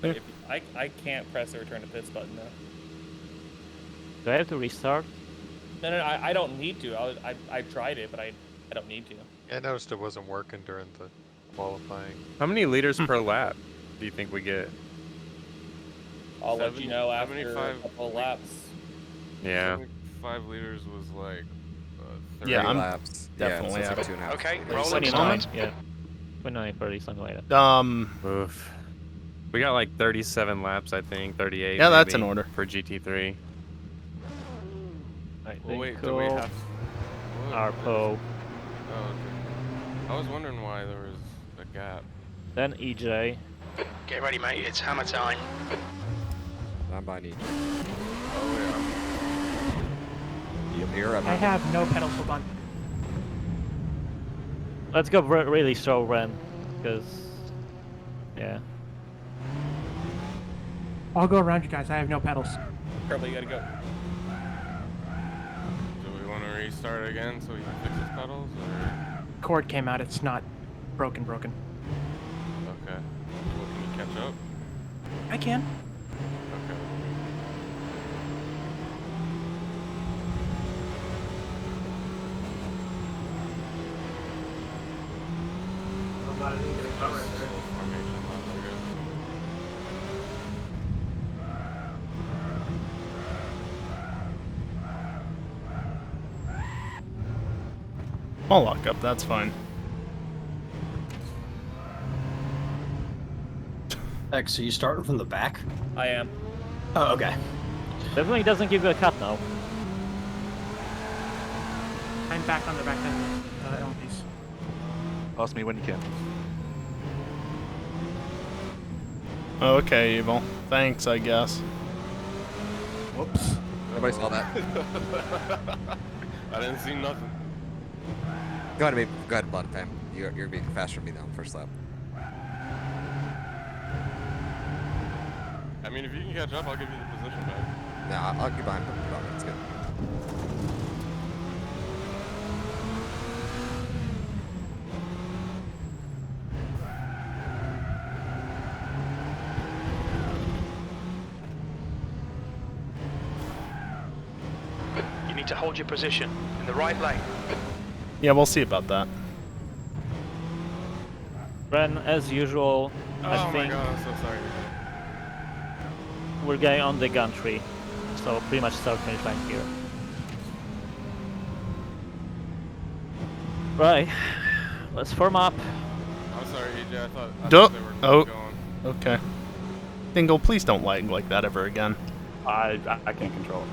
If I can't press the return to pits button though. Do I have to restart? No, I don't need to. I tried it, but I don't need to. Yeah, I noticed it wasn't working during the qualifying. How many liters per lap do you think we get? I'll let you know after 75 a couple laps. Yeah. 5 liters was like 30 Yeah, I'm laps. definitely Yeah, out it's of like 2.5. Okay, Wait, rolling 29? time. Yeah. 29, 30, something like that. Oof. We got like 37 laps, I think, 38. Yeah, that's maybe, in order. for GT3. Right, Well, wait, do we Dinkle, have... Arpo, Oh, okay. I was wondering why there was a gap. then EJ. Get ready, mate. It's hammer time. I'm by need. Oh, You'll hear him. I have no pedals hold on. Let's go really slow, Ren, because yeah. I'll go around you guys. I have no pedals. Probably gotta go. Do we want to restart again so we can fix his pedals? Or... Cord came out. It's not broken. Okay. Well, can you catch up? I can. Okay. I'll lock up, that's fine. X, so you starting from the back? I am. Oh, okay. Definitely doesn't give you a cut now. I'm back on the back end LPs. Ask me when you can. Okay, Evil. Thanks, I guess. Whoops. Nobody saw that. I didn't see nothing. Go ahead, Blood Time. You're being faster than me now, first lap. I mean, if you can catch up, I'll give you the position back. Nah, I'll get behind him. It's good. You need to hold your position in the right lane. Yeah, we'll see about that. Ren, as usual, I Oh my think god, I'm so sorry. we're going on the gun tree. So pretty much start finish line here. Right. Let's form up. I'm sorry, EJ. I thought they were going. Okay. Dingle, please don't lag like that ever again. I can't control it.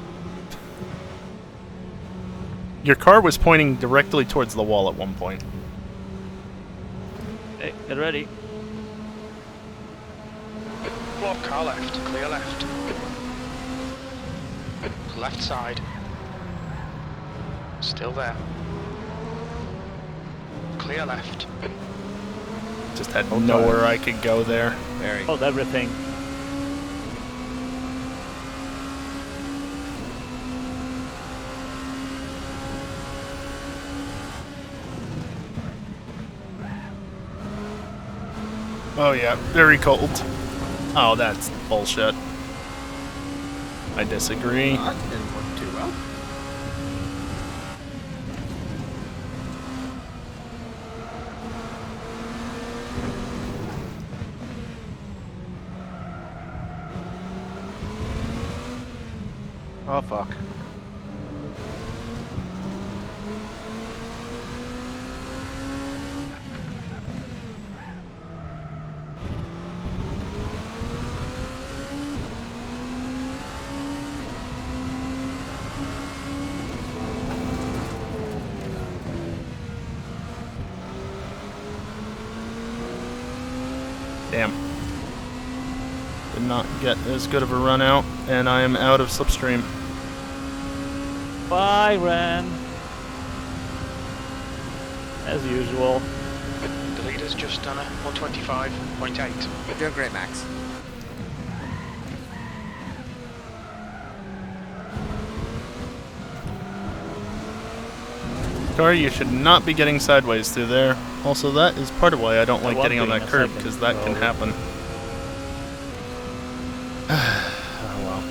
Your car was pointing directly towards the wall at one point. Okay, get ready. Block car left, clear left. Left side. Still there. Clear left. Just had nowhere I could go there. Hold everything. Oh yeah, very cold. Oh, that's bullshit. I disagree. That didn't work too well. Oh fuck. Damn. Did not get as good of a run out, and I am out of slipstream. Bye, Ren. As usual. The leader's just done a 125.8. You're doing great, Max. Car, you should not be getting sideways through there. Also, that is part of why I don't like getting on that curb, because that can happen. Oh well.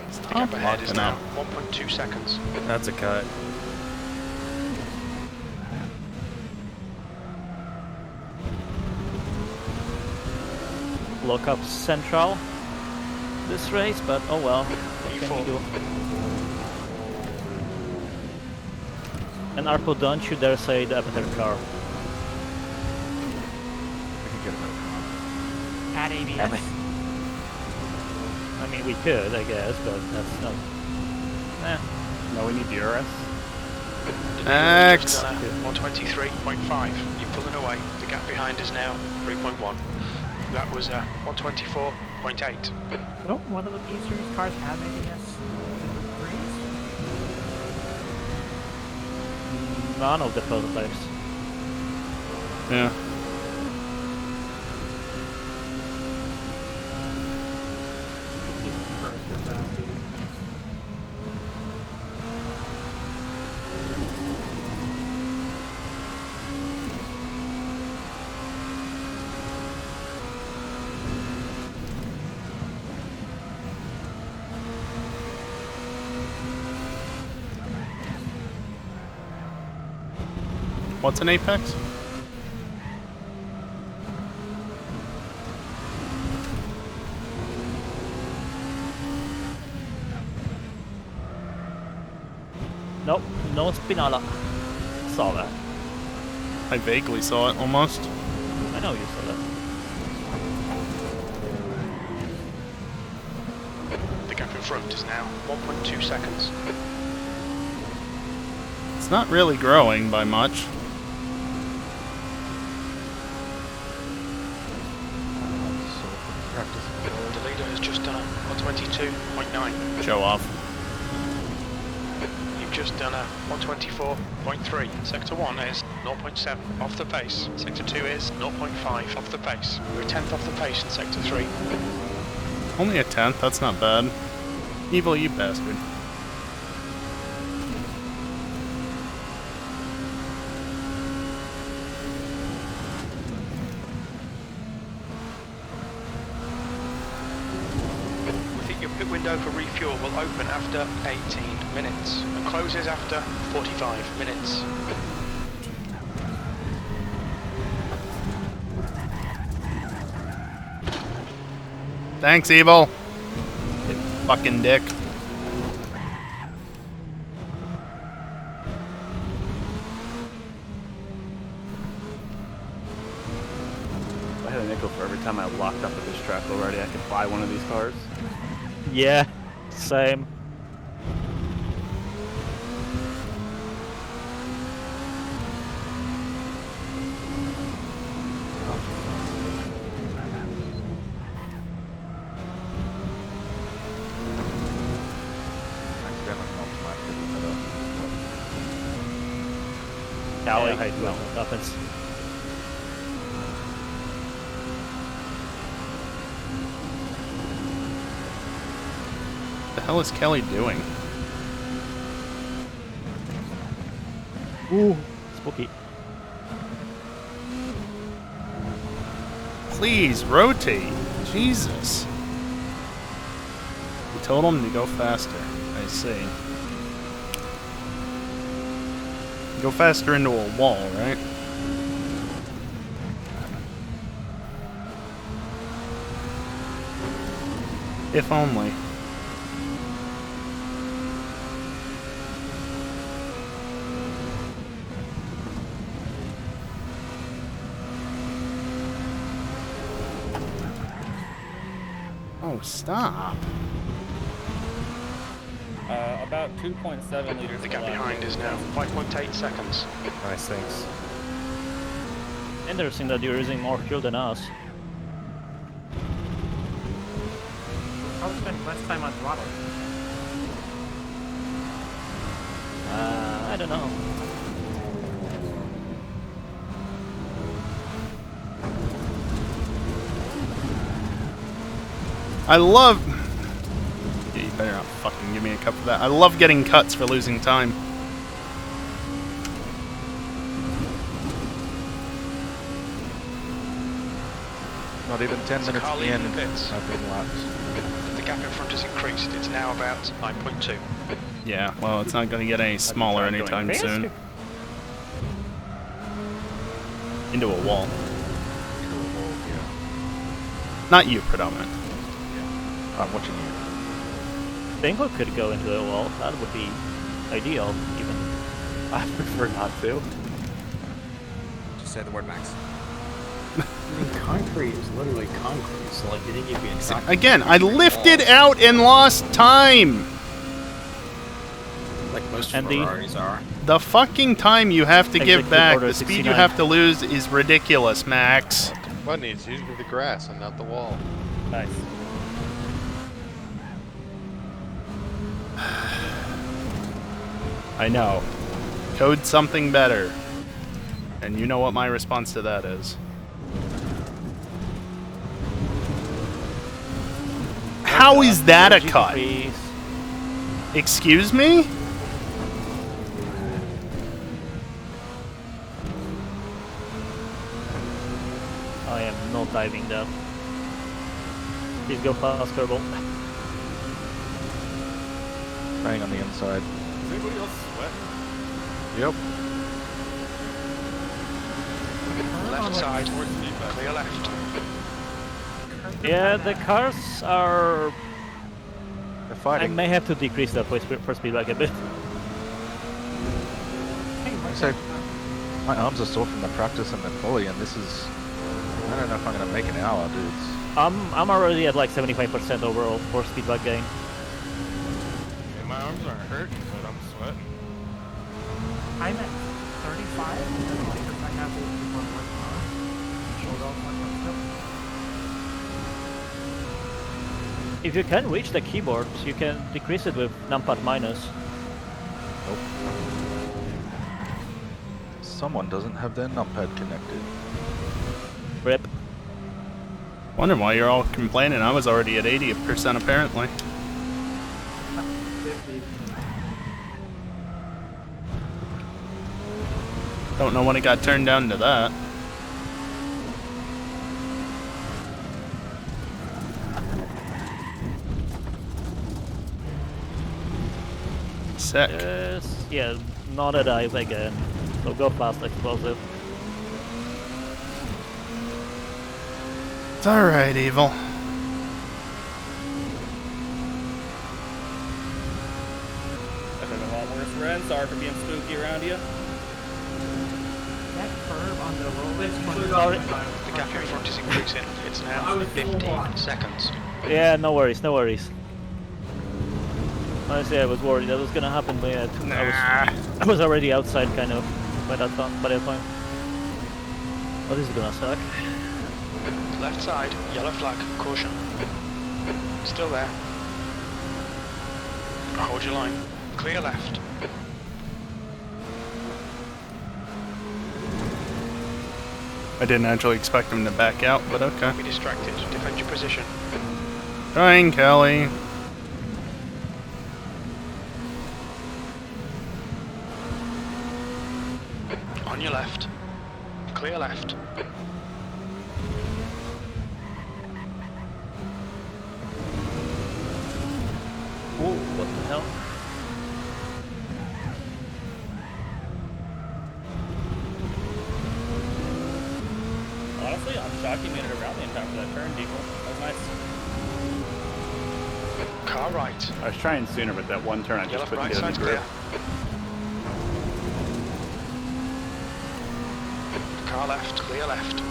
The gap ahead is now 1.2 seconds. That's a cut. Lock up Central this race, but oh well. What can we do? And Arpo, don't you dare say the better car. Add ABS. I mean, we could, I guess, but that's not. No, we need DRS. X. 123.5. You're pulling away. The gap behind is now 3.1. That was 124.8. Oh, one of the E-Series cars have ABS. None of the prototypes. Yeah. What's an apex? Nope, no Spinala. Saw that. I vaguely saw it, almost. I know you saw that. The gap in front is now 1.2 seconds. It's not really growing by much. The leader has just done a 122.9. Show off. You've just done a 124.3. Sector 1 is 0.7 off the pace. Sector 2 is 0.5 off the pace. We're a tenth off the pace in Sector 3. Only a tenth, that's not bad. Evil, you bastard. We think your pit window for refuel will open after 18 minutes and closes after 45 minutes. Thanks, Evil. You fucking dick. If I had a nickel for every time I locked up at this track already, I could buy one of these cars. Yeah, same. Cali, Yeah, well, happens. The hell is Kelly doing? Ooh, spooky. Please, rotate. Jesus. You told him to go faster. I see. Go faster into a wall, right? If only. Oh, stop. About 2.7 liters. The gap behind is now 5.8 seconds. Nice, thanks. Interesting that you're using more fuel than us. I'll spend less time on throttle. I don't know. I love... Yeah, you better not fucking give me a cut for that. I love getting cuts for losing time. Not even 10 minutes in, I've been lapped. The gap in front has increased. It's now about 9.2. Yeah, well, it's not going to get any smaller anytime soon. Into a wall. Not you, predominant. I'm watching you. Bingo could go into the wall. That would be ideal, even. I prefer not to. Just say the word, Max. I mean, concrete is literally concrete, so like, they didn't give you a track. Again, I lifted out and lost time! Like most Andy? Ferraris are. The fucking time you have to give Execute back, order the speed 69. you have to lose is ridiculous, Max. Bunny, it's usually the grass and not the wall. Nice. I know. Code something better. And you know what my response to that is. How is that a cut? Excuse me? I am not diving that. Please go fast, Kerbal. Bang on the inside. Does anybody else sweat? Yep. left side. Clear left. Yeah, the cars are... They're I fighting. may have to decrease the first speed back a bit. So, my arms are sore from the practice and the quali, and this is... I don't know if I'm going to make an hour, dudes. I'm already at like 75% overall for speed back gain. Yeah, my arms aren't hurting, but I'm sweating. I'm at 35, and then like if I have to keep on working on shoulder off my If you can reach the keyboard, you can decrease it with numpad minus. Nope. Someone doesn't have their numpad connected. Rip. Wonder why you're all complaining. I was already at 80% apparently. 50. Don't know when it got turned down to that. Sick. Yes, yeah, not a dive again. So go fast, explosive. It's alright, Evil. I've been a lot worse, Ren. Sorry for being spooky around you. That curve on the roll is The gap in front is increasing. It's now 15 seconds. Yeah, no worries, no worries. Honestly, I was worried that was gonna happen, but yeah, I was already outside kind of by that time. Oh, this is gonna suck. Left side, yellow flag, caution. Still there. Hold your line. Clear left. I didn't actually expect him to back out, but okay. Be distracted. Defend your position. Trying, Kelly. On your left. Clear left. Ooh, what the hell? Honestly, I'm shocked you made it around the in time for that turn, Deagle. That was nice. Car right. I was trying sooner, but that one turn I Yellow just couldn't right get in side's the grip. clear. Car left, clear left.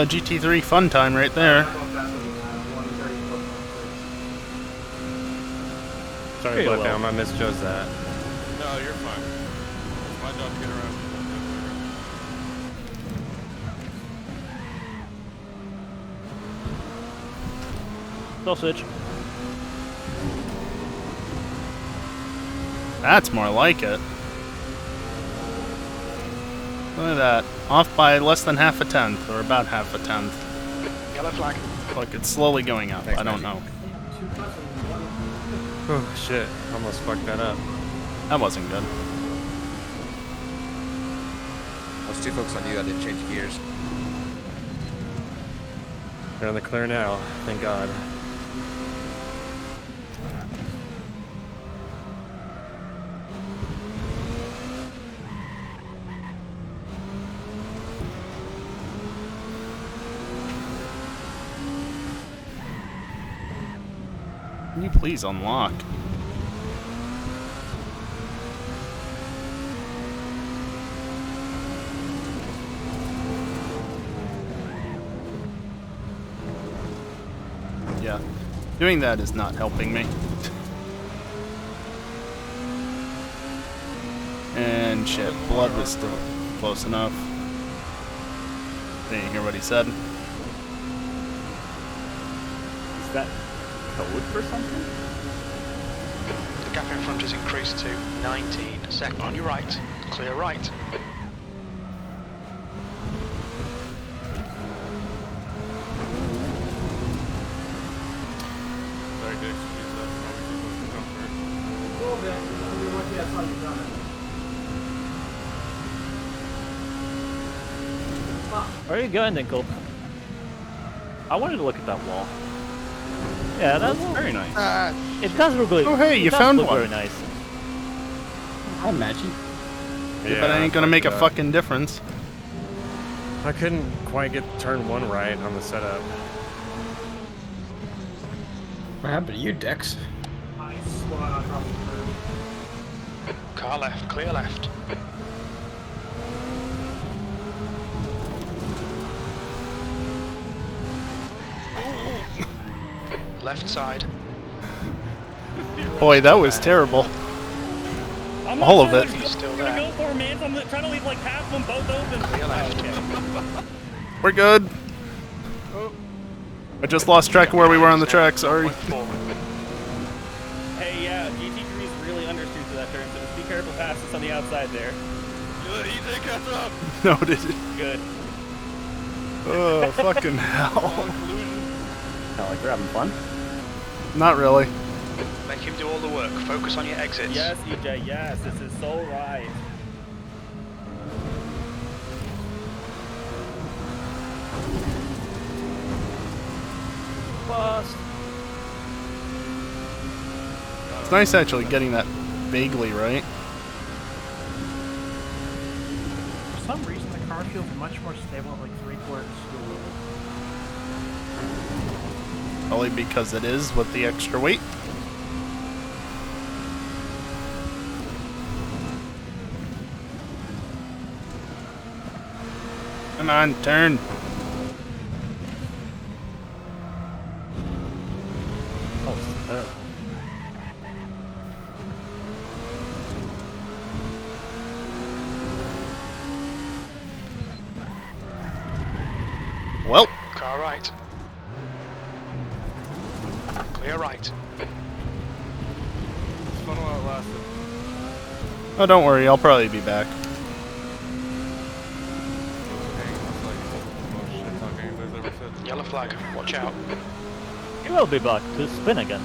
GT3 fun time right there. Sorry, Bloodhound, I misjudged that. No, you're fine. It's my job to get around. Sausage. That's more like it. Look at that. Off by less than half a tenth, or about half a tenth. Yellow flag. Look, it's slowly going up. I don't know. Oh shit, almost fucked that up. That wasn't good. I was too focused on you, I didn't change gears. They're in the clear now, thank God. Can you please unlock? Yeah, doing that is not helping me. And shit, blood was still close enough. Didn't hear what he said. Is that code for something? The gap in front is increased to 19 seconds. On your right. Clear right. Sorry to excuse that. A little bit. I mean, lucky that's how you've done it. Where are you going, Dinkle? I wanted to look at that wall. Yeah, that's very nice. It does look good. Oh hey, you It does found look one. very nice. Hi, Maggie. Yeah, but it ain't gonna make a fucking difference. I couldn't quite get turn 1 right on the setup. What happened to you, Dex? I swung on top of the curb. Car left, clear left. Left side. Boy, that was terrible. I'm not All sure of it. which door I'm gonna go for, man. So I'm trying to leave like half of them both open. Clear left. Okay. We're good. I just lost track of where we were on the track, sorry. Hey, yeah, GT3 is really understeered to that turn, so just be careful past us on the outside there. You let EJ catch up. Noted. Good. Oh, fucking hell. Kinda like we're having fun. Not really. Make him do all the work. Focus on your exits. Yes, EJ, yes, this is so right. Bust. It's nice actually getting that vaguely right. For some reason, the car feels much more stable at like 3/4 speed. Probably because it is with the extra weight. Come on, turn. Oh, Well. Car right. Clear right. Funnel outlasted. Oh, don't worry, I'll probably be back. Yellow flag. Watch out. He will be back to spin again.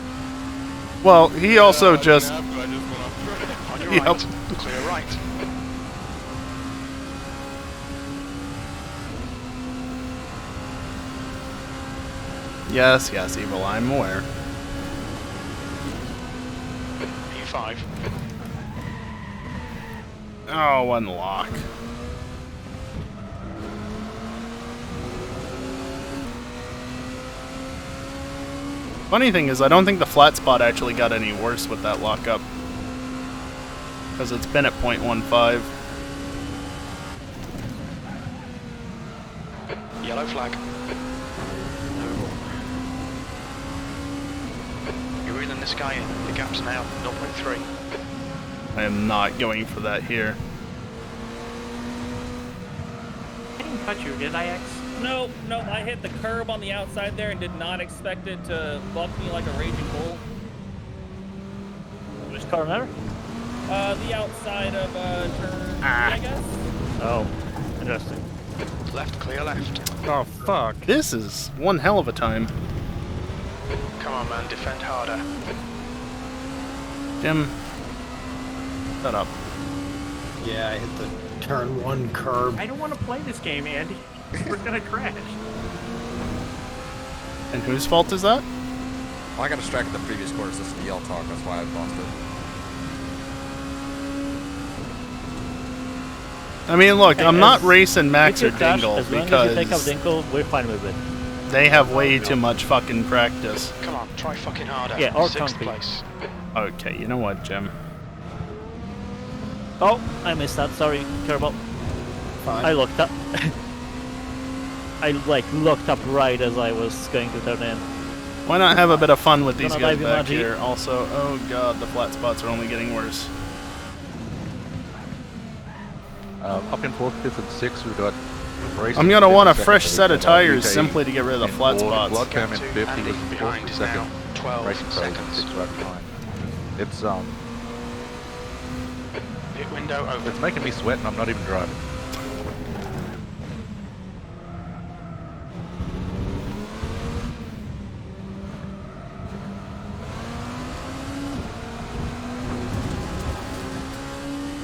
Well, he also just... On your Yep. right. Clear right. Yes, yes, Evil, I'm aware. E5. Oh, one lock. Funny thing is, I don't think the flat spot actually got any worse with that lockup. Because it's been at 0.15. Yellow flag. You're reeling this guy in. The gap's now 0.3. I am not going for that here. I didn't cut you, did I, X? No, no, I hit the curb on the outside there and did not expect it to buck me like a raging bull. Which corner? The outside of turn three, I guess. Oh, interesting. Left, clear left. Oh, fuck. This is one hell of a time. Come on, man, defend harder. Jim, shut up. Yeah, I hit the turn 1 curb. I don't want to play this game, Andy. We're gonna crash. And whose fault is that? Well, I got distracted the previous course. This is yell talk. That's why I lost it. I mean, look, Hey, I'm not racing Max if or you crash, Dingle as long as you take out because Dingle, we're fine with it. they have way too much fucking practice. Come on, try fucking harder. Yeah, or 6th concrete. place. Okay, you know what, Jim? Oh, I missed that. Sorry, Kerbal. Fine. I looked up. I looked up right as I was going to turn in. Why not have a bit of fun with these Gonna guys dive in back my Jeep. here? Also, oh god, the flat spots are only getting worse. Up in 4th, 5th, and 6th, we've got racing. I'm gonna want a 52nd, fresh set of tires EJ simply to get rid of the in flat fourth, spots. Bloodcam in 50 Andy was behind 4th, is 2nd. now 12 Racing Pros seconds. 6 right behind. It's Pit window open. it's making me sweat and I'm not even driving.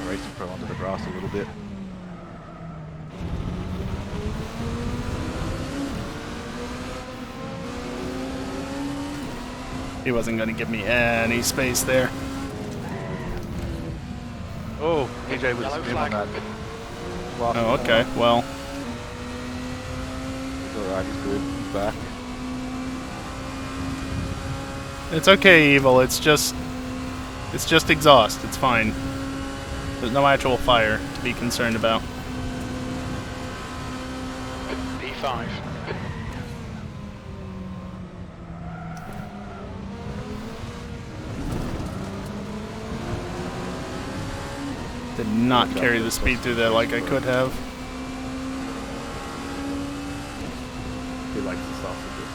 Racing Pro onto the grass a little bit. He wasn't gonna give me any space there. Oh, EJ was Yellow in flag. on that. Last Oh, okay, well. Alright, he's good. He's back. It's okay, Evil. It's just exhaust. It's fine. There's no actual fire to be concerned about. P5. Did not carry the speed through there like I could have. He likes the sausages.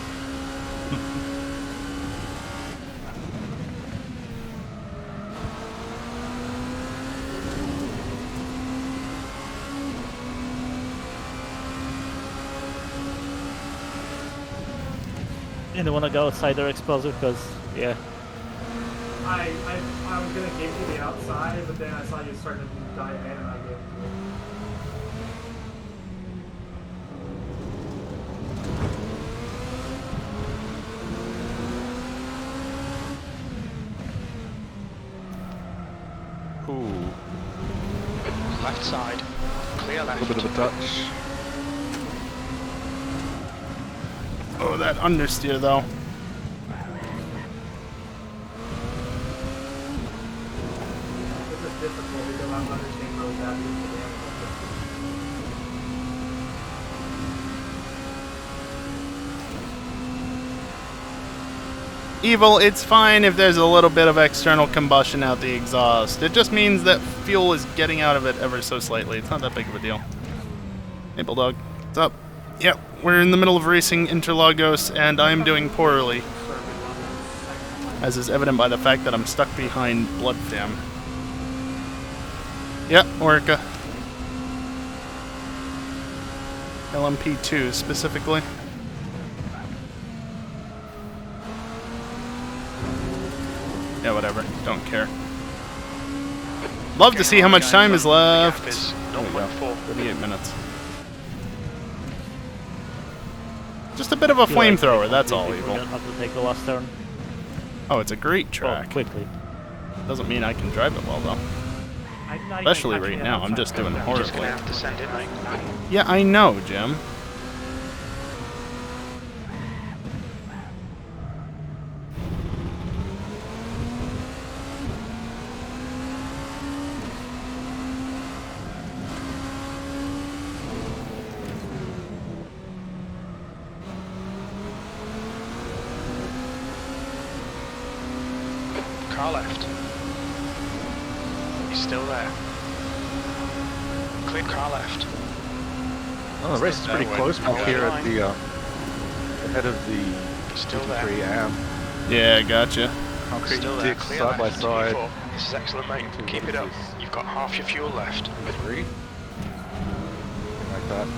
You don't want to go outside their explosive because, yeah. I was gonna give you the outside, but then I saw you starting to dive in and I gave it to you. Ooh. Left side. Clear A left. little bit of a touch. Oh, that understeer though. This is difficult because I'm understanding really bad use of the Evil, it's fine if there's a little bit of external combustion out the exhaust. It just means that fuel is getting out of it ever so slightly. It's not that big of a deal. Hey, Bulldog. What's up? Yep, we're in the middle of racing Interlagos, and I'm doing poorly. As is evident by the fact that I'm stuck behind Bloodfam. Yep, Orca. LMP2 specifically. Yeah, whatever. Don't care. Love to see how much time is left. There we go. 38 minutes. Just a bit of a flamethrower, that's all, Evil. We're gonna have to take the last turn. Oh, it's a great track. Oh, quickly. Doesn't mean I can drive it well, though. Especially right now, I'm just doing horribly. Just gonna have to send it, mate. Yeah, I know, Jim. Car left. He's still there. Clear car left. Oh, the race is pretty close back here at the head of the Still there. 3 AM. Yeah, gotcha. Concrete Still there. dicks Clear side by left. side. Q4. This is excellent, mate. Keep it up. You've got half your fuel left. 3. Like that.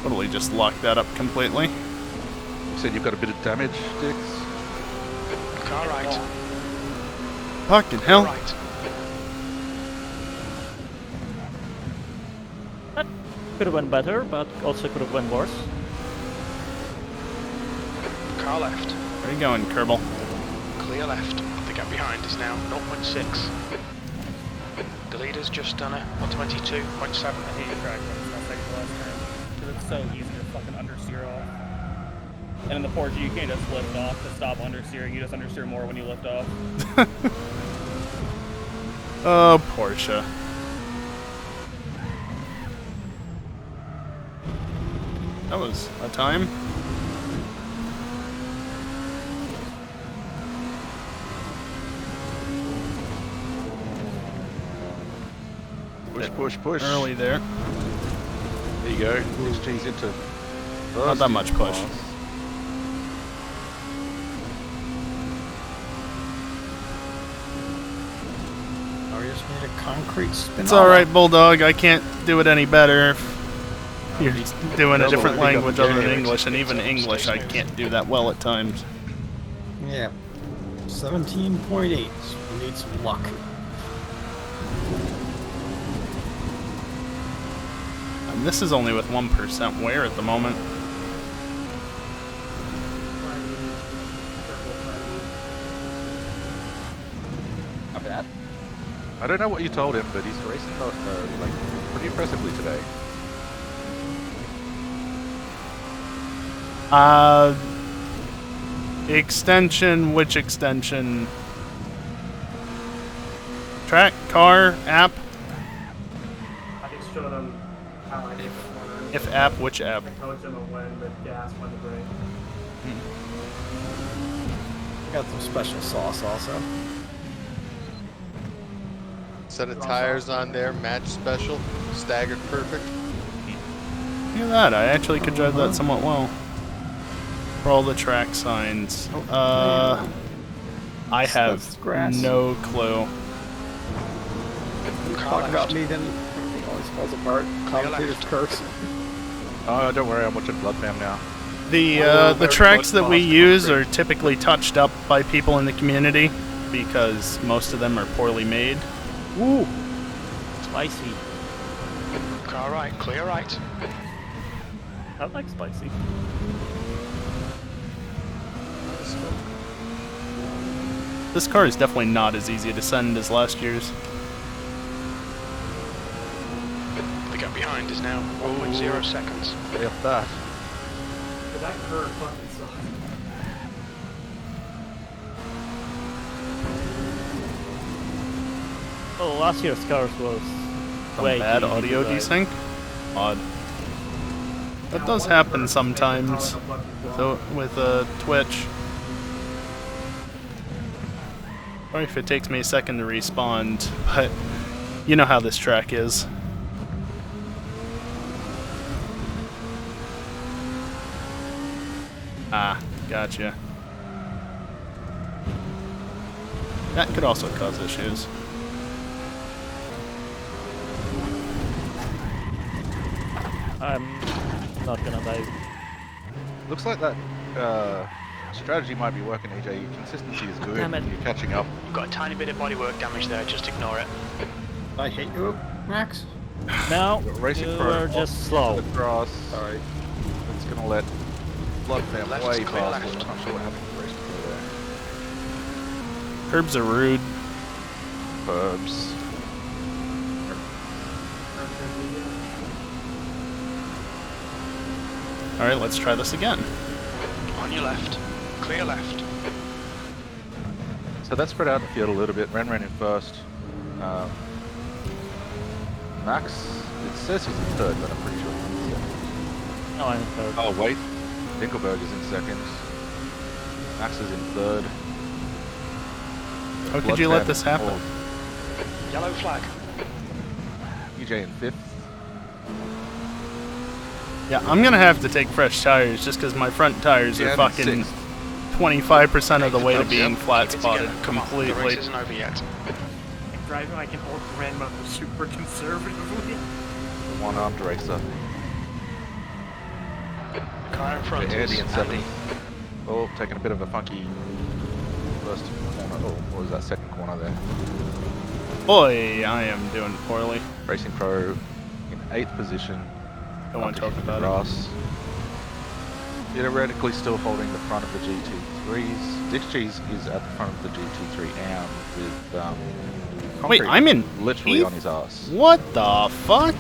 Totally just locked that up completely. You said you've got a bit of damage, Dix? Car right. Fucking hell. Right. That could have went better, but also could have went worse. Car left. Where are you going, Kerbal? Clear left. The gap behind is now 0.6. The leader's just done a 122.7. I hate your track runs. That's like the last turn. Because it's so easy to fucking understeer off. And in the Porsche, you can't just lift off to stop understeering. You just understeer more when you lift off. Oh, Porsche. That was a time. Push, push, push. Early there. There you go. XG's into Not that much push. Oh, you just need a concrete spin. It's alright, Bulldog. I can't do it any better if you're doing a different language other than English, and even English I can't do that well at times. Yeah. 17.8. We need some luck. And this is only with 1% wear at the moment. Not bad. I don't know what you told him, but he's racing like pretty impressively today. Extension, which extension? Track, car, app? I just showed them how I did the corner. If app, which app? I coached them on when the gas, when to brake. Got some special sauce also. Set of tires on there, match special, staggered perfect. Look at that, I actually could drive that somewhat well. For all the track signs. I have no clue. You talk about me, then it always falls apart. Commentators curse. Oh, don't worry, I'm watching Blood Fam now. The tracks that we use are typically touched up by people in the community because most of them are poorly made. Ooh, spicy. Car right, clear right. I like spicy. This car is definitely not as easy to send as last year's. The gap behind is now 1.0 seconds. If that. But that curve fucking sucks. Oh, last year's cars was Some way bad too easy audio to drive. desync? Odd. That does happen sometimes with Twitch. Sorry if it takes me a second to respond, but you know how this track is. Ah, gotcha. That could also cause issues. I'm not gonna dive. Looks like that strategy might be working, EJ. Your consistency is good. Damn it. You're catching up. You've got a tiny bit of bodywork damage there, just ignore it. I hate you, Max. No, Racing you Pro are just slow. The cross. Sorry. It's gonna let Blood Fam Left way is clear past left. it. I'm not sure what happened to Racing Pro there. Curbs are rude. Curbs. Alright, let's try this again. On your left, clear left. So that's spread out in the field a little bit. Ren in first. Max, it says he's in third, but I'm pretty sure he's in second. No, I'm in third. Oh, wait. Dinkelberg is in second. Max is in third. How could you let this happen? Yellow flag. EJ in fifth. Yeah, I'm gonna have to take fresh tires just because my front tires are Yeah, fucking sixth. 25% of the way to Yep. being flat Keep it spotted together. Come on, the race completely. isn't over yet. I'm driving like an old grandmother super conservatively. The one-armed racer. Car in front Andy is in Andy. seventh. Oh, taking a bit of a funky first corner. Oh, what was that second corner there? Boy, I am doing poorly. Racing Pro in 8th position. Don't want to talk about it. grass. Theoretically still holding the front of the GT3s. Dick Cheese is at the front of the GT3 AM with Wait, concrete I'm in literally eighth? on his ass. What the fuck?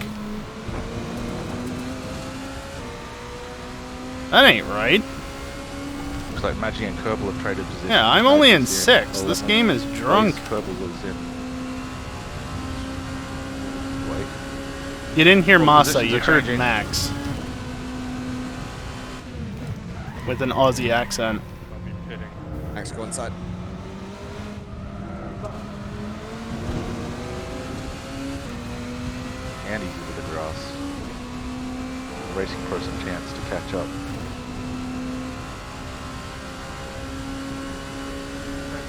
That ain't right. Looks like Maggie and Kerbal have traded positions. Yeah, I'm only in Maggie's 6th. This 11th. game is drunk. Kerbal was in. Wait. You didn't hear Well, Masa, positions you are heard changing. Max. With an Aussie accent. Don't be kidding. Max, go inside. Andy's into the grass. Racing Pro some chance to catch up.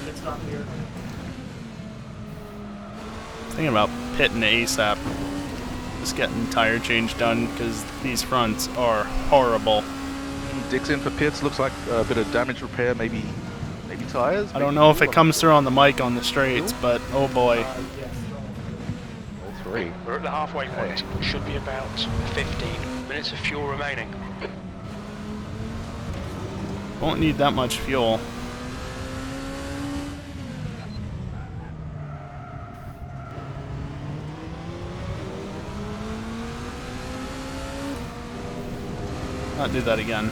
It's not here. Thinking about pitting ASAP. Just getting tire change done because these fronts are horrible. Dick's in for pits. Looks like a bit of damage repair, maybe tires. I don't know if it comes through on the mic on the straights, but oh boy. All three. We're at the halfway point. Should be about 15 minutes of fuel remaining. Won't need that much fuel. Not do that again.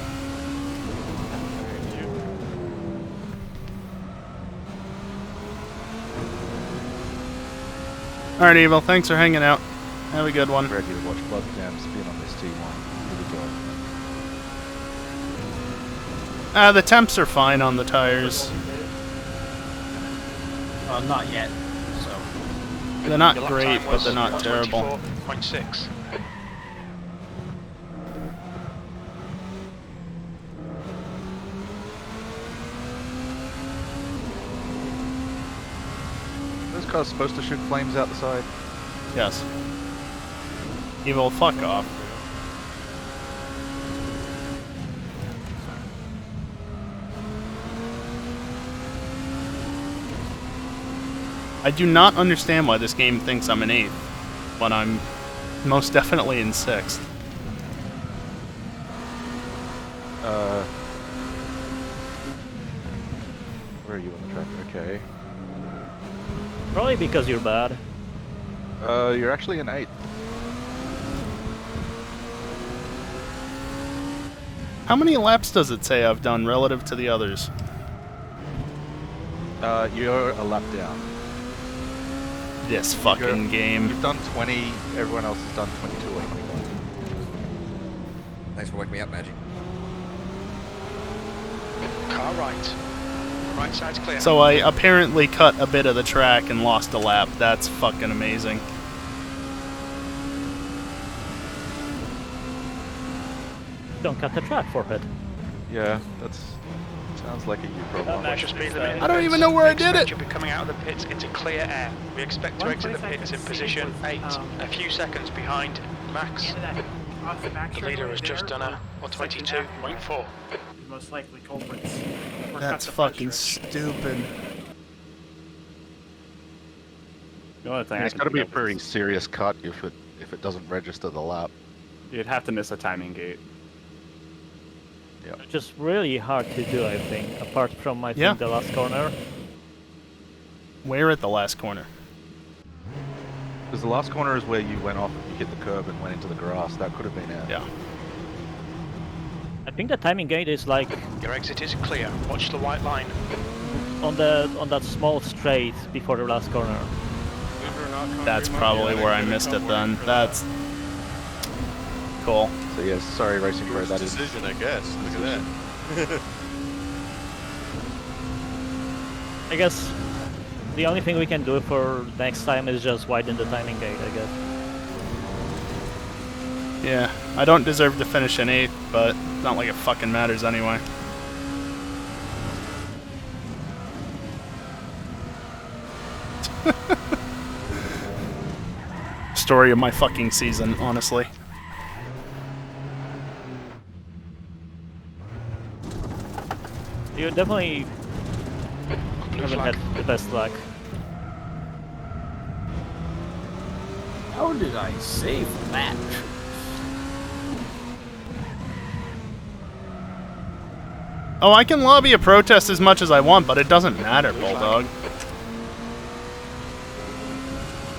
Alright, Evil, thanks for hanging out. Have a good one. Ready to watch Blood Jam spin on this T1. Here we go. The temps are fine on the tires. Not yet. So They're not Your lap great, time but was they're not terrible. 24.6. Those cars supposed to shoot flames out the side? Yes. Evil, fuck off. I do not understand why this game thinks I'm in 8th, when I'm most definitely in 6th. Where are you on the track? Okay. Probably because you're bad. You're actually in 8th. How many laps does it say I've done relative to the others? You're a lap down. This fucking game. You've done 20, everyone else has done 22 or 21. Thanks for waking me up, Magic. Car right. Right side's clear. So I apparently cut a bit of the track and lost a lap. That's fucking amazing. Don't cut the track for it. Yeah, that's sounds like a you problem. Watch your speed limit. I don't even know where I did it. You'll be coming out of the pits into clear air. We expect to exit the pits in position 8, a few seconds behind Max. The leader has just done a 122.4. Most likely culprits. Or That's cut the fucking front stupid. The only thing I It's can got to be a think of pretty is serious cut if it doesn't register the lap. you'd have to miss a timing gate. Yeah. Just really hard to do, I think. Apart from, I think, the last corner. Where at the last corner? Because the last corner is where you went off, you hit the curb and went into the grass. That could have been it. Yeah. I think the timing gate is like Your exit is clear. Watch the white line. on that small straight before the last corner. That's probably where I missed it then. That's cool. So yes, sorry Racing Pro, that is decision, I guess. Look at that. I guess the only thing we can do for next time is just widen the timing gate, I guess. Yeah, I don't deserve to finish in 8th, but not like it fucking matters anyway. Story of my fucking season, honestly. You definitely haven't had the best luck. how did I save that? Oh, I can lobby a protest as much as I want, but it doesn't matter, Bulldog.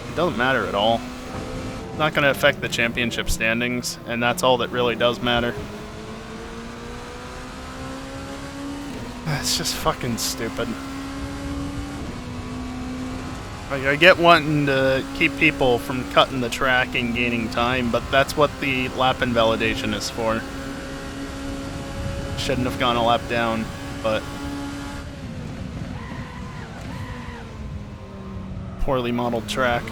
It doesn't matter at all. It's not going to affect the championship standings, and that's all that really does matter. It's just fucking stupid. Like, I get wanting to keep people from cutting the track and gaining time, but that's what the lap invalidation is for. Shouldn't have gone a lap down, but poorly modeled track.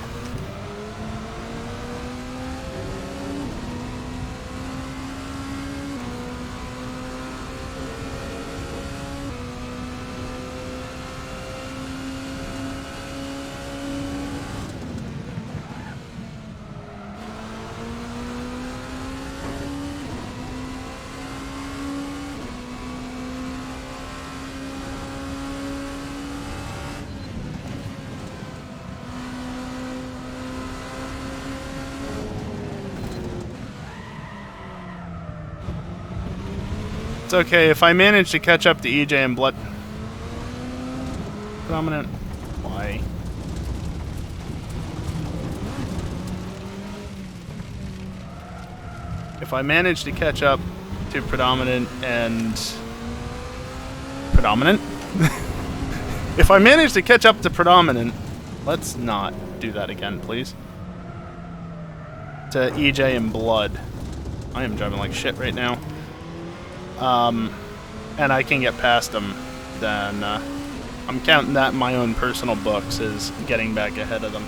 It's okay, if I manage to catch up to EJ and Blood... Dominant... Why? If I manage to catch up to Predominant and... Predominant? If I manage to catch up to Predominant Let's not do that again, please. To EJ and Blood. I am driving like shit right now. And I can get past them, then I'm counting that in my own personal books as getting back ahead of them.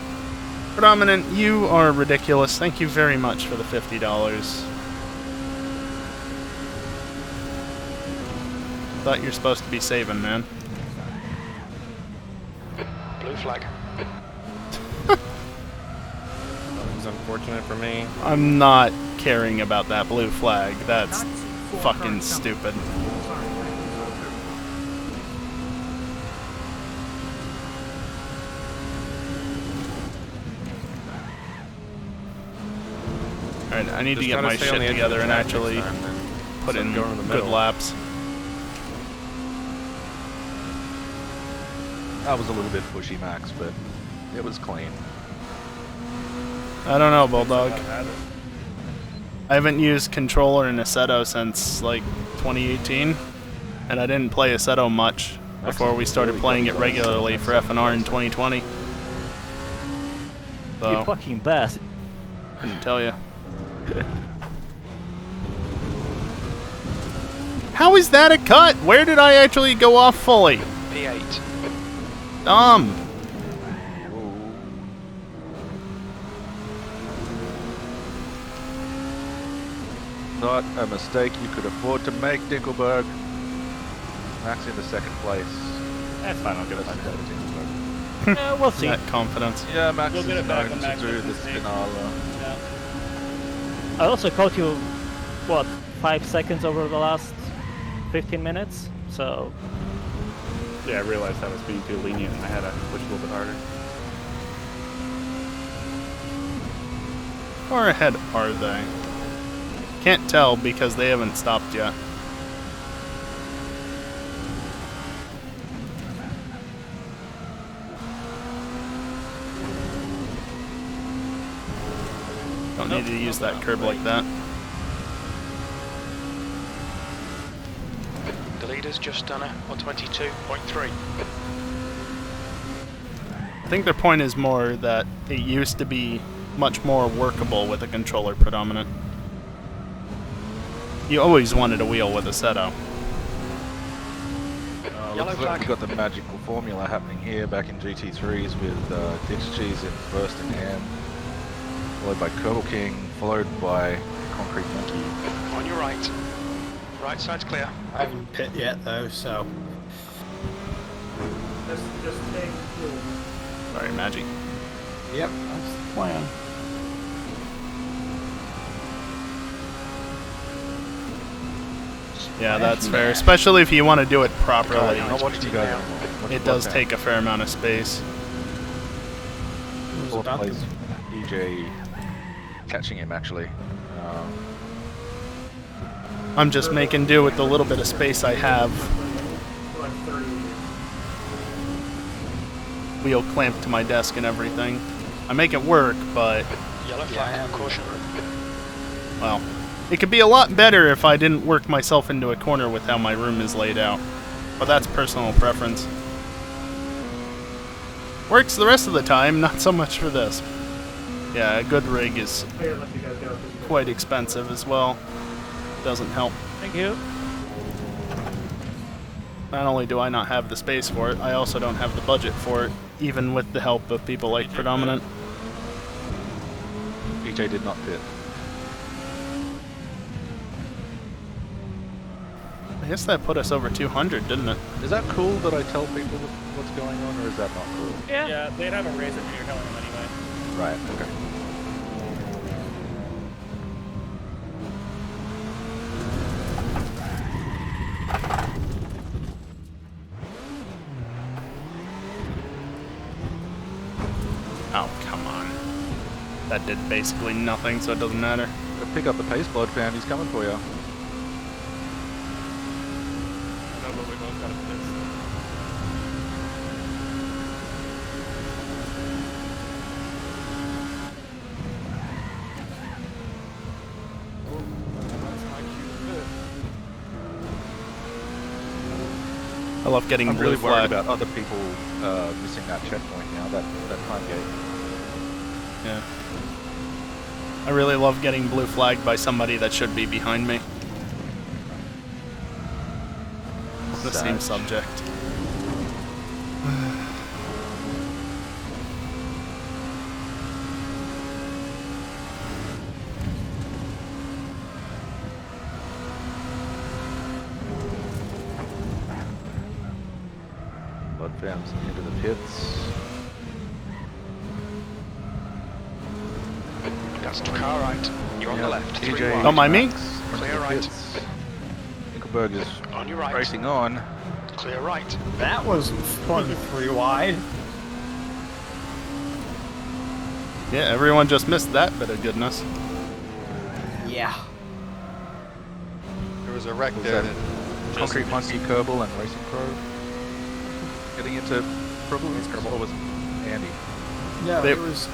Predominant, you are ridiculous. Thank you very much for the $50. Thought you're supposed to be saving, man. Blue flag. That was unfortunate for me. I'm not caring about that blue flag. That's fucking stupid. Alright, I need to get my shit together and actually put in good laps. That was a little bit pushy, Max, but it was clean. I don't know, Bulldog. I haven't used controller in Assetto since, like, 2018, and I didn't play Assetto much before we started playing it regularly for FNR in 2020. So, You fucking bastard. Couldn't tell you. How is that a cut? Where did I actually go off fully? P8. Not a mistake you could afford to make, Dinkelberg. Max in the second place. That's fine, I'll get it back. Yeah, we'll see. That confidence. Yeah, Max You'll is get it back known when Max to do makes a this mistake. finale. Yeah. I also caught you, what, 5 seconds over the last 15 minutes? So... Yeah, I realized I was being too lenient and I had to push a little bit harder. How far ahead are they? Can't tell because they haven't stopped yet. Don't need to use that curb like that. The leader's just done it on 22.3. I think their point is more that it used to be much more workable with a controller predominant. You always wanted a wheel with a Assetto. Looks like we've got the magical formula happening here back in GT3s with Ditch Cheese in first and hand, followed by Kerbal King, followed by Concrete Monkey. On your right. Right side's clear. I haven't pit yet though, so. Just take fuel. Sorry, Magic. Yep, that's the plan. Yeah, that's fair, especially if you want to do it properly. I'm not watching you guys anymore. It does take a fair amount of space. Fourth place, EJ catching him actually. I'm just making do with the little bit of space I have. Wheel clamped to my desk and everything. I make it work, but... Yellow flag, caution. Well, it could be a lot better if I didn't work myself into a corner with how my room is laid out. But that's personal preference. Works the rest of the time, not so much for this. Yeah, a good rig is quite expensive as well. Doesn't help. Thank you. Not only do I not have the space for it, I also don't have the budget for it, even with the help of people like Predominant. EJ did not pit. I guess that put us over 200, didn't it? Is that cool that I tell people what's going on, or is that not cool? Yeah, they'd have a race if you're telling them anyway. Right, okay. Oh, come on. That did basically nothing, so it doesn't matter. Pick up the pace, Blood fan, he's coming for you. I love getting I'm blue really worried flag. about other people missing that checkpoint now, that time gate. Yeah. I really love getting blue flagged by somebody that should be behind me. The same subject. Blood fams into the pits. That's car right. You're on the left. EJ, 3 wide. Don't mind me. Clear right. Nickelberg is On your right. racing on. Clear right. That was fun. 3 wide. Yeah, everyone just missed that bit of goodness. Yeah. There was a wreck Was there. that Concrete Monkey, Kerbal, and Racing Crow getting into problems? Or was it Andy? No, it was.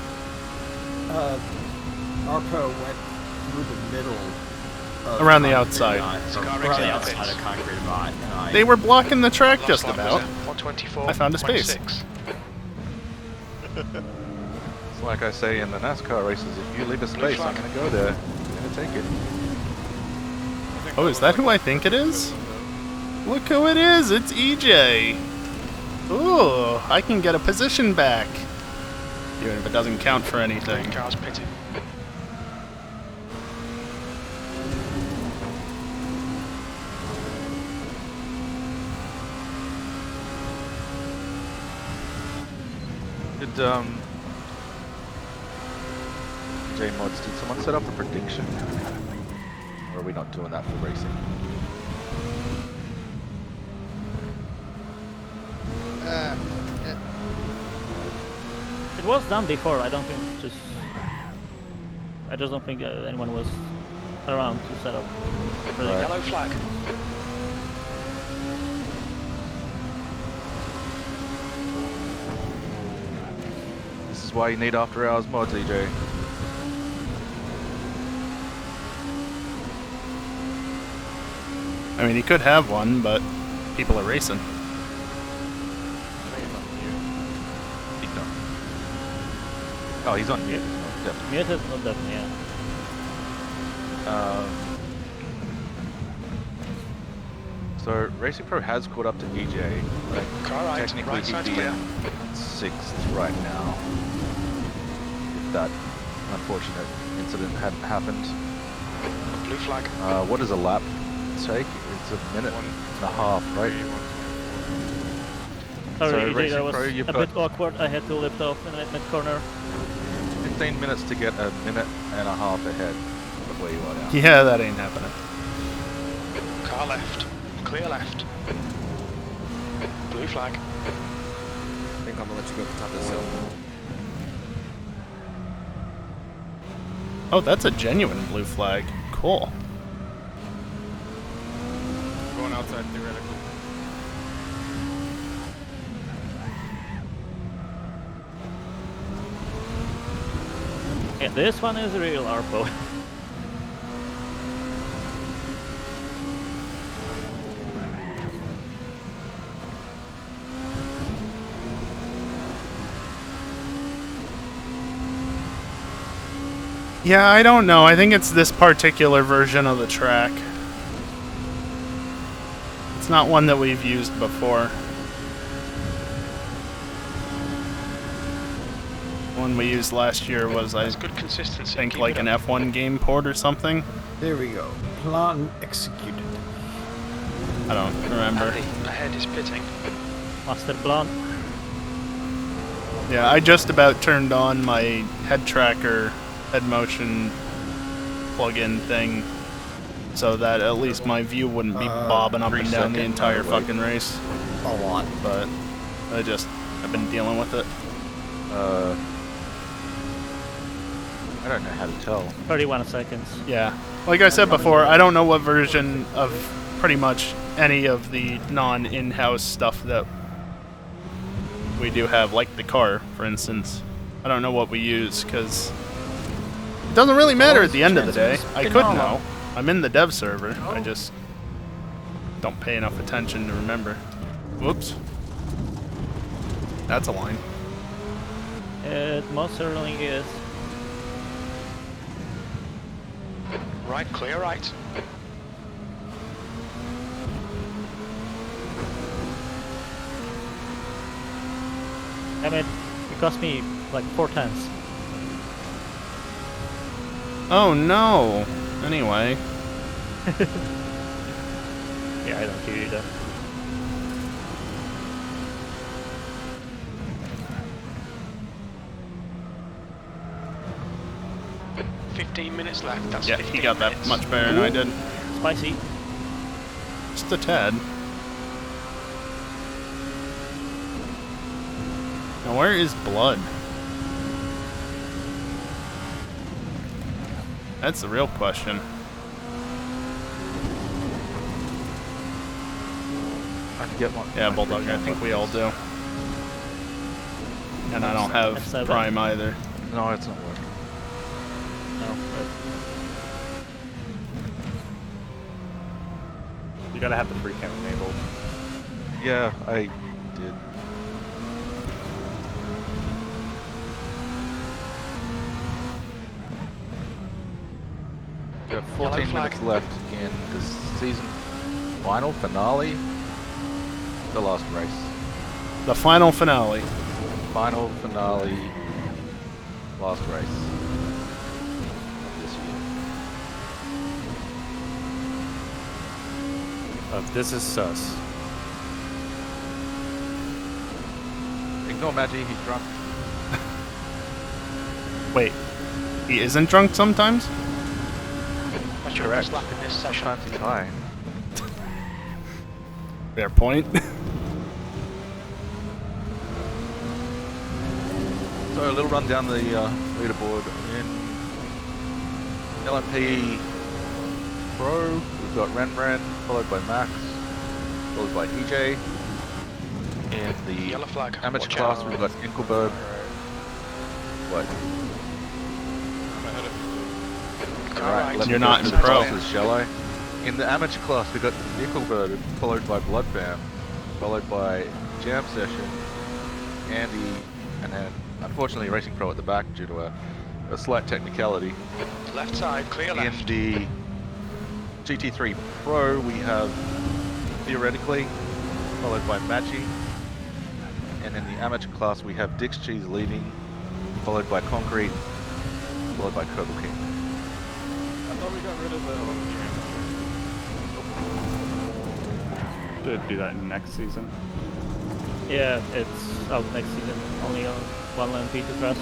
Arpo went through the middle. Of Around the outside. Around the outside of Concrete Bot. They were blocking the track just about. 124. I found a space. It's like I say in the NASCAR races, if you leave a space, I'm going to go there. I'm going to take it. Oh, is that who I think it is? Look who it is! It's EJ! Ooh, I can get a position back. Even if it doesn't count for anything. Cars pitting. Did, J-Mods, did someone set up a prediction? Or are we not doing that for racing? It was done before. I don't think I just don't think anyone was around to set up. For the Yellow flag. This is why you need after hours mods, EJ. I mean, he could have one, but people are racing. Oh, he's on mute. Mute is not definitely, yeah. So Racing Pro has caught up to EJ. Like, Car right, technically right side's he'd be clear. in 6th right now. If that unfortunate incident hadn't happened. Blue flag. What does a lap take? It's a minute and a half, right? Sorry, EJ, Racing that was Pro, you've a got bit awkward. I had to lift off in the mid-corner. 15 minutes to get a minute and a half ahead of where you are now. Yeah, that ain't happening. Car left. Clear left. Blue flag. I think I'm gonna let you go to the top of this hill. Oh, that's a genuine blue flag. Cool. Going outside theoretical. Yeah, this one is a real ARPO. Yeah, I don't know. I think it's this particular version of the track. It's not one that we've used before. One we used last year was, I Good consistency. think, Keep like it an up. F1 game port or something. There we go. Plan executed. I don't remember. Andy, ahead is pitting. Master Plan. Yeah, I just about turned on my head tracker, head motion plug-in thing, so that at least my view wouldn't be bobbing up and down the entire fucking race. A lot. But I've been dealing with it. I don't know how to tell. 31 seconds. Yeah. Like I said before, I don't know what version of pretty much any of the non-in-house stuff that we do have, like the car, for instance. I don't know what we use, because it doesn't really matter at the end of the day. I could know. I'm in the dev server. I just don't pay enough attention to remember. Whoops. That's a line. It most certainly is. Right, clear right. I mean, it cost me like 4 tenths. Oh no! Anyway. Yeah, I don't care either. Minutes left. That's yeah, 15 he got minutes. that much better than I did. Spicy. Just a tad. Now where is blood? That's the real question. I can get one. Yeah, Bulldog, I think we all do. And I don't have F7. Prime either. No, it's not working. No. You gotta have the free cam enabled. Yeah, I did. We have 14 minutes left in the season final finale. The last race. The final finale. Final finale. Last race. This year. This is sus. Ignore Maggie, he's drunk. Wait, he isn't drunk sometimes? That's your Correct. first lap in this session. Sometimes he's high. Fair point. So a little run down the leaderboard. In LMP Pro, we've got Renbran, followed by Max, followed by EJ. In the Yellow flag. amateur Watch class, out. we've got Inkelberg. What? Alright, let me You're go not through in the pro. classes, shall I? In the amateur class, we've got Nickelberg, followed by Bloodbam, followed by Jam Session, Andy, and then unfortunately Racing Pro at the back due to a slight technicality. Left side, clear left. In the GT3 Pro, we have Theoretically, followed by Maggi, and in the amateur class, we have Dick's Cheese leading, followed by Concrete, followed by Kerbal King. I thought we got rid of the Should do that next season. Yeah, it's out next season. Only on one LMP to cross.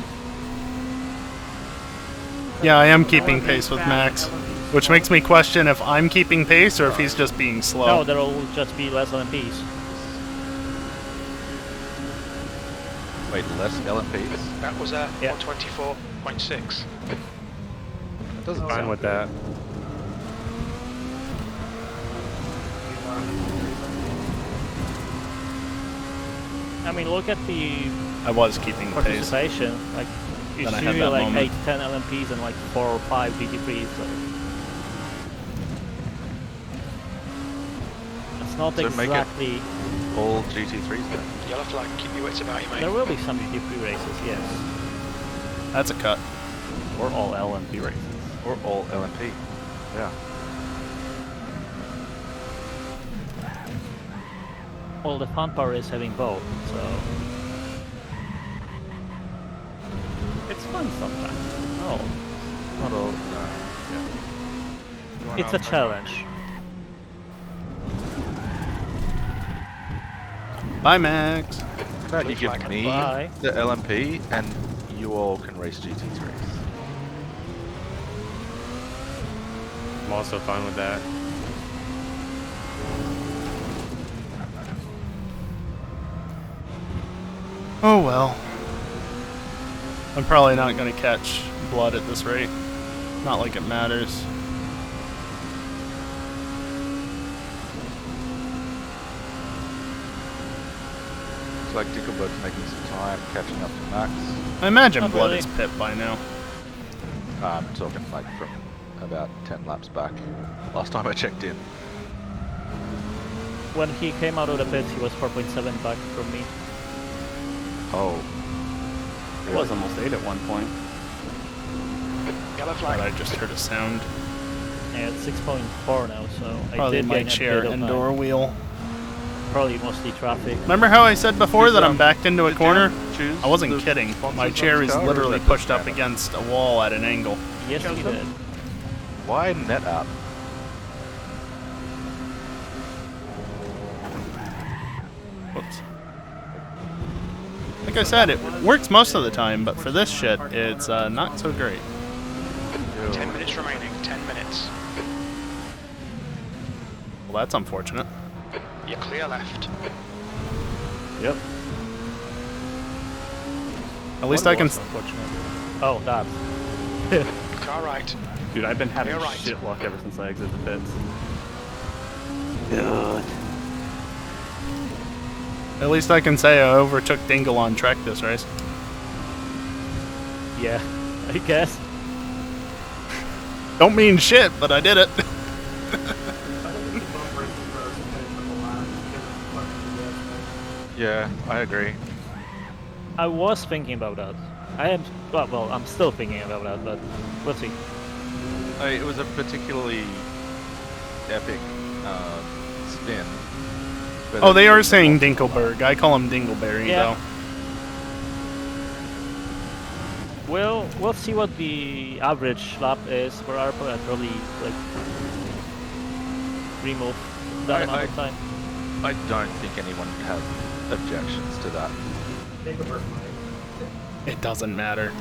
Yeah, I am keeping pace with Max, which makes me question if I'm keeping pace or if he's just being slow. No, there will just be less LMPs. Wait, less LMPs? That was 124.6. That doesn't Fine sound with that. I mean, look at the I was keeping pace. participation. Like, it's Then I had usually that like moment. 8 to 10 LMPs and like 4 or 5 GT3s. So it's not So make it exactly. all GT3s then. Yellow flag, keep your wits about you, mate. There will be some GT3 races, yes. That's a cut. Or all LMP races. Or all LMP. Yeah. Well, the fun part is having both, so It's fun sometimes. oh, Not all. Yeah. it's a challenge. Bye, Max. How about you give me Bye. the LMP and you all can race GT3s? I'm also fine with that. Oh well. I'm probably not going to catch blood at this rate. Not like it matters. It's like Dickelberg's making some time, catching up to Max. I imagine Not blood really. is pit by now. I'm talking like from about 10 laps back. Last time I checked in. when he came out of the pits, he was 4.7 back from me. Oh. It was almost 8 at one point. Yellow flag. I just heard a sound. Yeah, it's 6.4 now, so I Probably did my gain a chair bit of and time. door wheel. Probably mostly traffic. Remember how I said before Did, that I'm backed into a did corner? Jam choose I wasn't the kidding. sponsors My on chair his is car, or literally that doesn't pushed up matter? against a wall at an angle. Yes, he did. Why NetApp? Whoops. Like I said, it works most of the time, but for this shit, it's not so great. 10 minutes remaining. 10 minutes. Well, that's unfortunate. You're clear left. Yep. At least I can. Oh, that. Car right. Dude, I've been having Clear right. shit luck ever since I exited the pits. Good. At least I can say I overtook Dingle on track this race. Yeah, I guess. Don't mean shit, but I did it. Yeah, I agree. I was thinking about that. I am. Well, I'm still thinking about that, but we'll see. It was a particularly epic spin. but Oh, they it- are saying Dinkelberg. I call him Dingleberry, Yeah. though. We'll see what the average lap is for our and probably like remove that amount of time. I don't think anyone would have objections to that. It doesn't matter.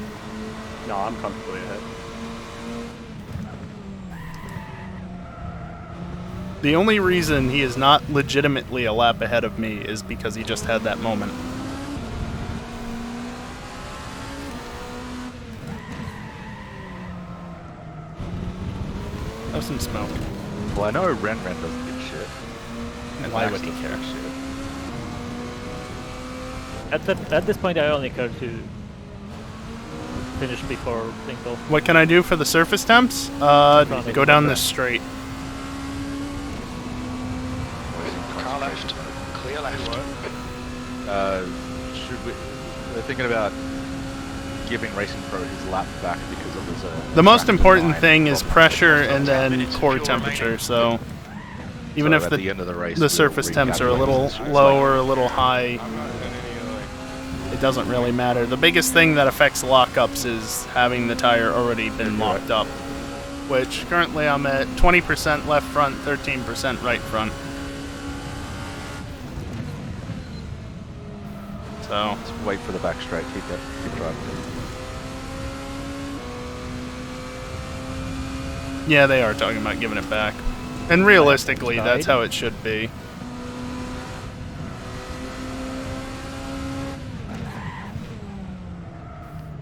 No, I'm comfortably ahead. The only reason he is not legitimately a lap ahead of me is because he just had that moment. Have some smoke. Well, I know Ren doesn't give a shit. And Why Max would he doesn't care? give a shit. At this point, I only care to finish before Dingle. What can I do for the surface temps? Go down this straight. Car left. Clear left. Should we? We're thinking about giving Racing Pro his lap back because of his. The most track important design thing is problem. pressure and then core temperature, so even So if at the end of the race, the we'll surface temps are a recalculate little this. It's low like- or a little high, it doesn't really matter. The biggest thing that affects lockups is having the tire already been locked up, which currently I'm at 20% left front, 13% right front. So Let's wait for the back straight. Keep driving. yeah, they are talking about giving it back, and realistically, that's Side. how it should be.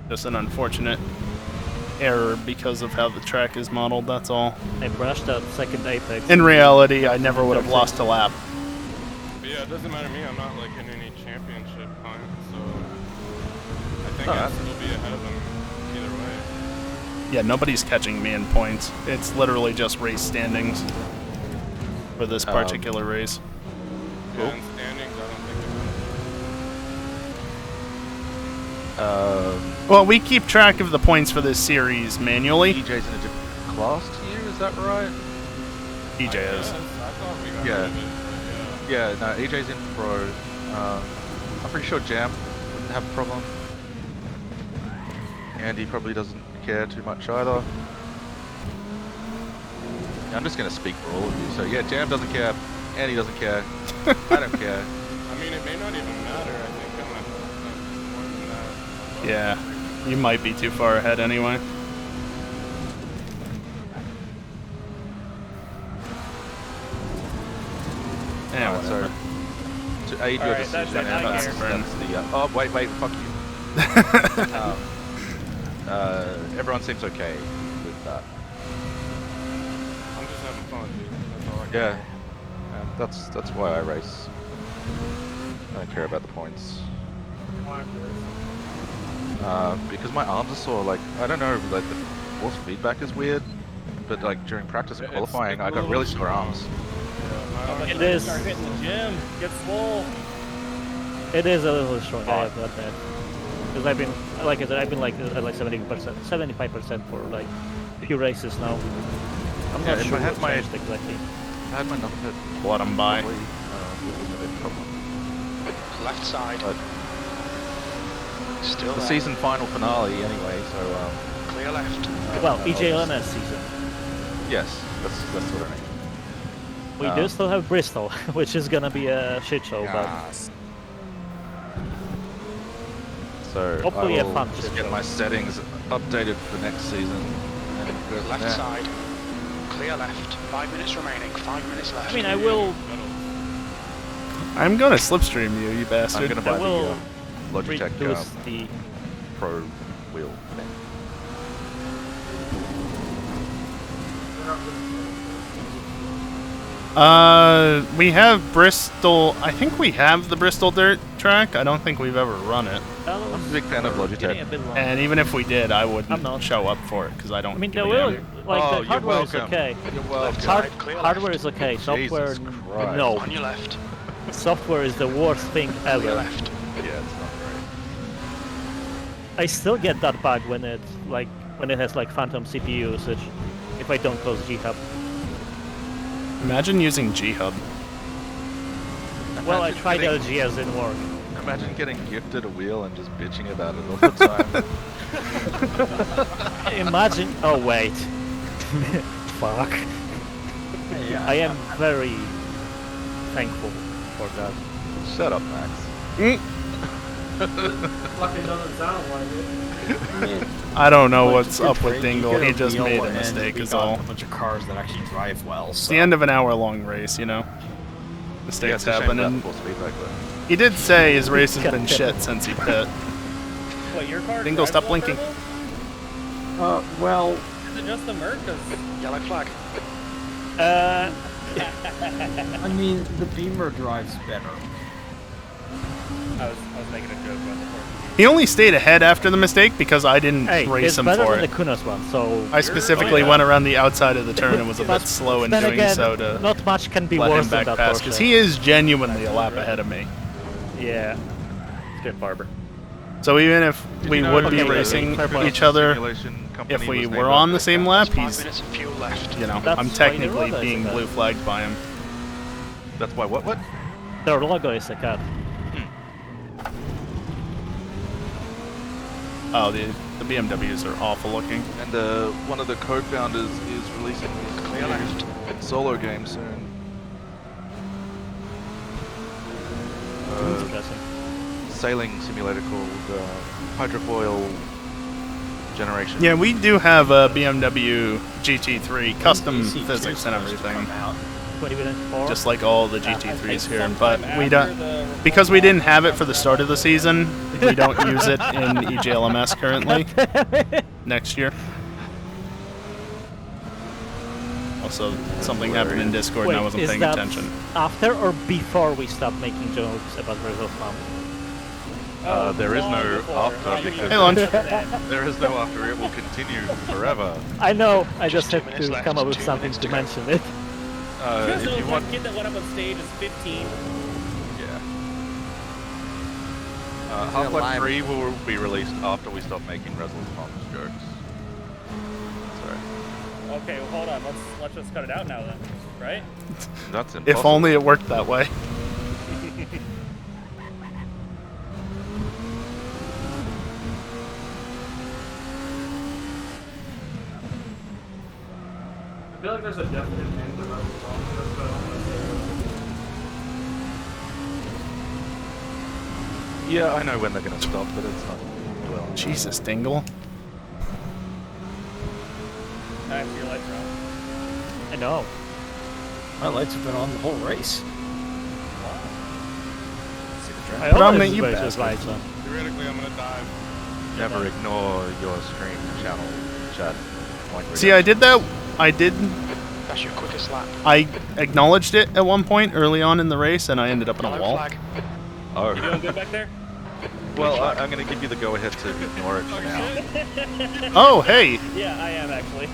Just an unfortunate error because of how the track is modeled, that's all. I brushed that second apex. In reality, I never would have lost a lap. But yeah, it doesn't matter to me. I'm not like in any championship hunt, so I think Oh, I'd that's- still be ahead of them either way. Yeah, nobody's catching me in points. It's literally just race standings for this particular race. Yeah, in standings, I don't think Well, we keep track of the points for this series manually. EJ's in a different class to you, is that right? EJ is. I thought we got Yeah. rid of it, but Yeah, no, EJ's in pro. I'm pretty sure Jam wouldn't have a problem. Andy probably doesn't care too much either. I'm just going to speak for all of you. So yeah, Jam doesn't care. Andy doesn't care. I don't care. I mean, it may not even matter. I think I'm not more than that. Yeah, you might be too far ahead anyway. Yeah, Alright, whatever. to aid your Alright, decision, that's and not that's the. Oh wait, fuck you. Everyone seems okay with that. I'm just having fun, dude. That's all I Yeah, that's why I race. I don't care about the points. Because my arms are sore. Like I don't know, like the force feedback is weird, but like during practice and It's qualifying, a I got little really sore arms. Yeah, It is. Start hitting the gym. Get swole. It is a little strong, I have to admit. Because I've been, like I said, I've been like at like 70%, 75% for like few races now. I'm not sure what changed exactly. I had my number Let him by. Left side. But Still the there. season final finale anyway, so Clear left. Well, EJLMS season. yes, that's what I mean. We do still have Bristol, which is gonna be a shit show, Yes. So Hopefully I a will fun just shit get show. my settings updated for next season and go from Left there. side. Clear left. 5 minutes remaining. 5 minutes left. I mean, I will I'm gonna slipstream you, you bastard. I'm gonna buy I will the Logitech reduce the Pro wheel thing. We have Bristol. I think we have the Bristol dirt track. I don't think we've ever run it. I'm a big fan of Logitech. And even if we did, I wouldn't show up for it because I don't. I mean, give the a wheel, damn. like Oh, the you're hardware is welcome. okay. You're welcome. Hardware is okay. Software, Jesus Christ. no. On your left. Software is the worst thing Clear ever. left. Yeah, it's not great. I still get that bug when it has like phantom CPU usage. If I don't close G-Hub. Imagine using G-Hub. Well, I Imagine tried getting- LGS, didn't work. Imagine getting gifted a wheel and just bitching about it all the time. Imagine. Oh wait. Fuck. I am very thankful for that. Shut up, Max. Lucky it doesn't sound like it. I don't know Like, what's you up could with trade- Dingle. you He get just wheel made a and mistake, we is got all. a bunch of cars that actually drive well. It's So. the end of an hour-long race, you know. Mistakes it's a shame happen, about and full speed back then. he did say his race has been shit since he pit. What, your car Dingle, drives stop well, blinking. Turbo? Well, Is it just the Merc? 'Cause Yellow flag. I mean, the Beamer drives better. I was making a joke about the Porsche. He only stayed ahead after the mistake because I didn't Hey, race it's him better for than it. the Kunos one, so. I specifically went around the outside of the turn and was a bit But slow in then doing again, so to not much can be let worse him than back that pass Porsche. because he is genuinely a lap ahead of me. Yeah. Skip Barber. So even if we you know would be the racing fair point. each other, Simulation company if we was named were on after the same Cat? lap, 5 he's, minutes of fuel left. you know, That's I'm why technically the being Rolex blue flagged by him. That's why what? Their logo is a cat. Oh, the BMWs are awful looking. And one of the co-founders is releasing his Clear left. solo game soon. Interesting. Sailing simulator called Hydrofoil Generation. Yeah, we do have a BMW GT3 custom DC physics and supposed to come everything, out. 2024. just like all the GT3s here. Sometime But we after don't, the because we didn't have it for the start of the season. We don't use it in EJLMS currently. Next year. Also, something happened in Discord and I wasn't is paying that attention. after or before we stop making jokes about Brazil Farm? There is long no before. after Now you because Hey, Lunch. there is no after. It will continue forever. I know, I just Just 2 had minutes to left, come up with 2 something minutes to to go. mention it. You If know, you that want, kid that went up on stage is 15. yeah. live. Half-Life 3 will be released after we stop making Resol's Moms jokes. Sorry. Okay, well, hold on. Let's just cut it out now then, right? That's impossible. If only it worked that way. I feel like there's a definite end to that song, but I don't want to say it. Yeah, I know when they're gonna stop, but it's not. Well, Jesus, Dingle. Nice, your lights are on. I know. My lights have been on the whole race. I Put on always the- you raise bastard. his lights on. Theoretically, I'm gonna dive. never ignore your stream channel chat. See, I did that. I did. That's your quickest lap. I acknowledged it at one point early on in the race, and I ended up in a Yellow wall. flag. Oh. You doing good back there? Well, I'm going to give you the go-ahead to ignore it for now. Oh, hey! Yeah, I am actually.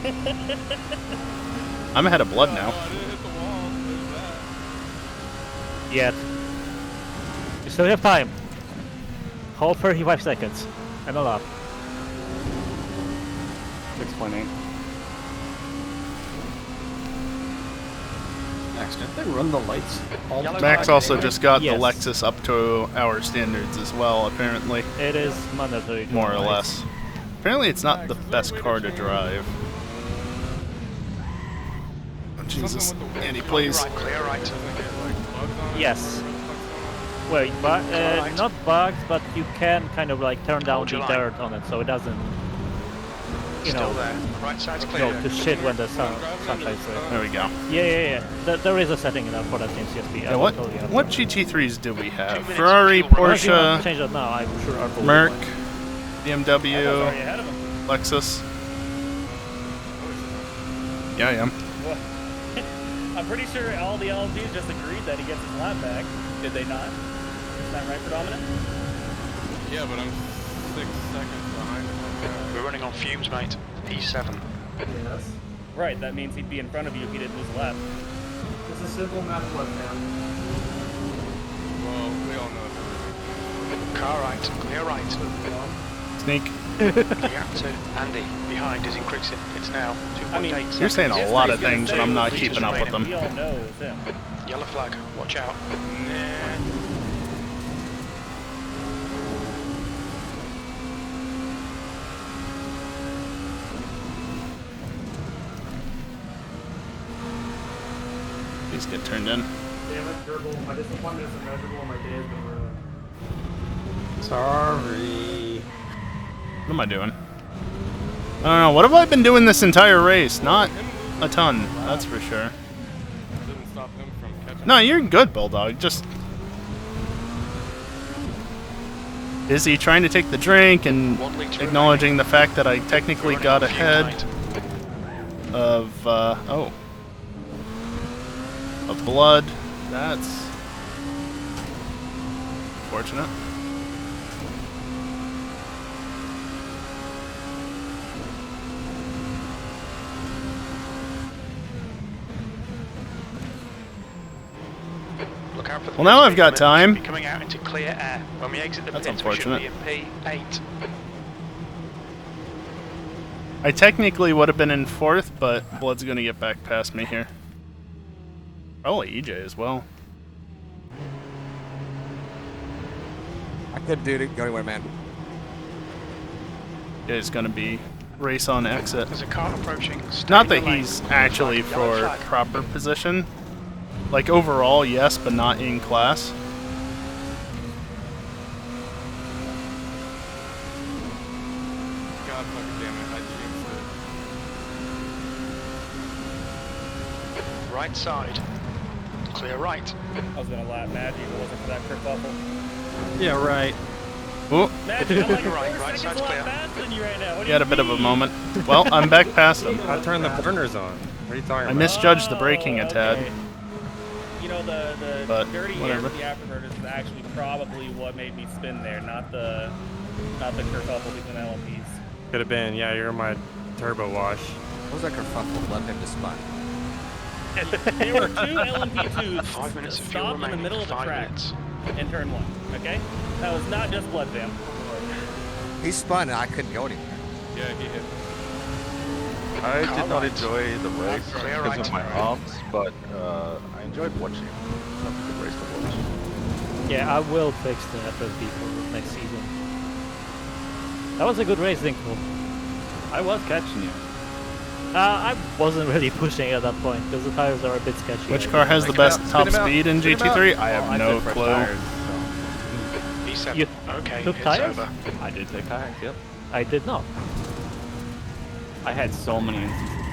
I'm ahead of blood now. yet. You still have time. Hold 35 seconds. And a lap. 6.8. Max, didn't they run the lights all the time? Max also just got Yes. the Lexus up to our standards as well, apparently. It is mandatory. to More or run lights. less. Apparently it's not the best car to drive. Oh, Jesus. Andy, please. Right, clear right. Yes. Wait, but not bugs, but you can kind of like turn down Hold the your dirt on it, so it doesn't, you Still know, there. Right side's clear. go to shit when the sun shines through. There we go. Yeah. There is a setting in that for that in CSP. Yeah, what GT3s do we have? 2 minutes Ferrari, of fuel Unless you want Porsche, to change that now, I'm sure Arthur will Merc, want. BMW, already ahead of him. Lexus. Yeah, I am. I'm pretty sure all the LMPs just agreed that he gets his lap back. Did they not? Isn't that right, Predominant? Yeah, but I'm 6 seconds behind him. We're running on fumes, mate. E7. Yes. Right, that means he'd be in front of you if he didn't lose a lap. This is simple math, man. Well, we all know. Car right, clear right. Sneak. Gap to Andy. Behind is increasing. It's now 2.8. You're saying a lot of things, and I'm not keeping up with them. We all know it's him. Yellow flag. Watch out. Please get turned in. Damn it, Gerbil. My disappointment is immeasurable and my day has been ruined. Sorry. What am I doing? I don't know. What have I been doing this entire race? Not a ton, that's for sure. Didn't stop him from catching. No, you're good, Bulldog. Just busy trying to take the drink and acknowledging the fact that I technically got ahead of of blood. That's fortunate. Look out for the Well, now I've got pit. time. Should be coming out into clear air. When we exit the That's pits, we should be unfortunate. in P8. I technically would have been in fourth, but Blood's gonna get back past me here. Probably EJ as well. I couldn't do it. Go anywhere, man. EJ's gonna be race on exit. There's a car approaching. Stay Not in the that lane. he's actually Yellow for flag. proper position. Like overall, yes, but not in class. God fucking damn it, I jinxed it. Right side. Clear right. I was gonna lap Magic if it wasn't for that kerfuffle. Yeah, right. Oh, Magic, I'm like Right, 4 right seconds side's lap clear. faster than you right now. What he do had you a bit of a mean? moment. Well, I'm back past him. I turned the burners on. What are you talking I about? misjudged the braking a tad. Okay. You know, the But dirty whatever. air of the afterburners is actually probably what made me spin there, not the kerfuffle between LMPs. Could have been. Yeah, you're my turbo wash. What was that kerfuffle? Left him to spot. There were two LMP2s 5 minutes of fuel stopped in the remaining. middle of the 5 track minutes. in turn 1, okay? That was not just blood fam. He spun and I couldn't go anywhere. Yeah, he hit. I Car did not right. enjoy the race Clear because right. of my arms, but I enjoyed watching. That was a good race to watch. Yeah, I will fix the FSD for next season. That was a good race, Dinkle. I was catching you. I wasn't really pushing at that point because the tires are a bit sketchy. Which car has the best top speed in GT3? I have no said fresh clue. tires, so. E7. You Okay, took it's tires? over. I did take tires, yep. I did not. I had so many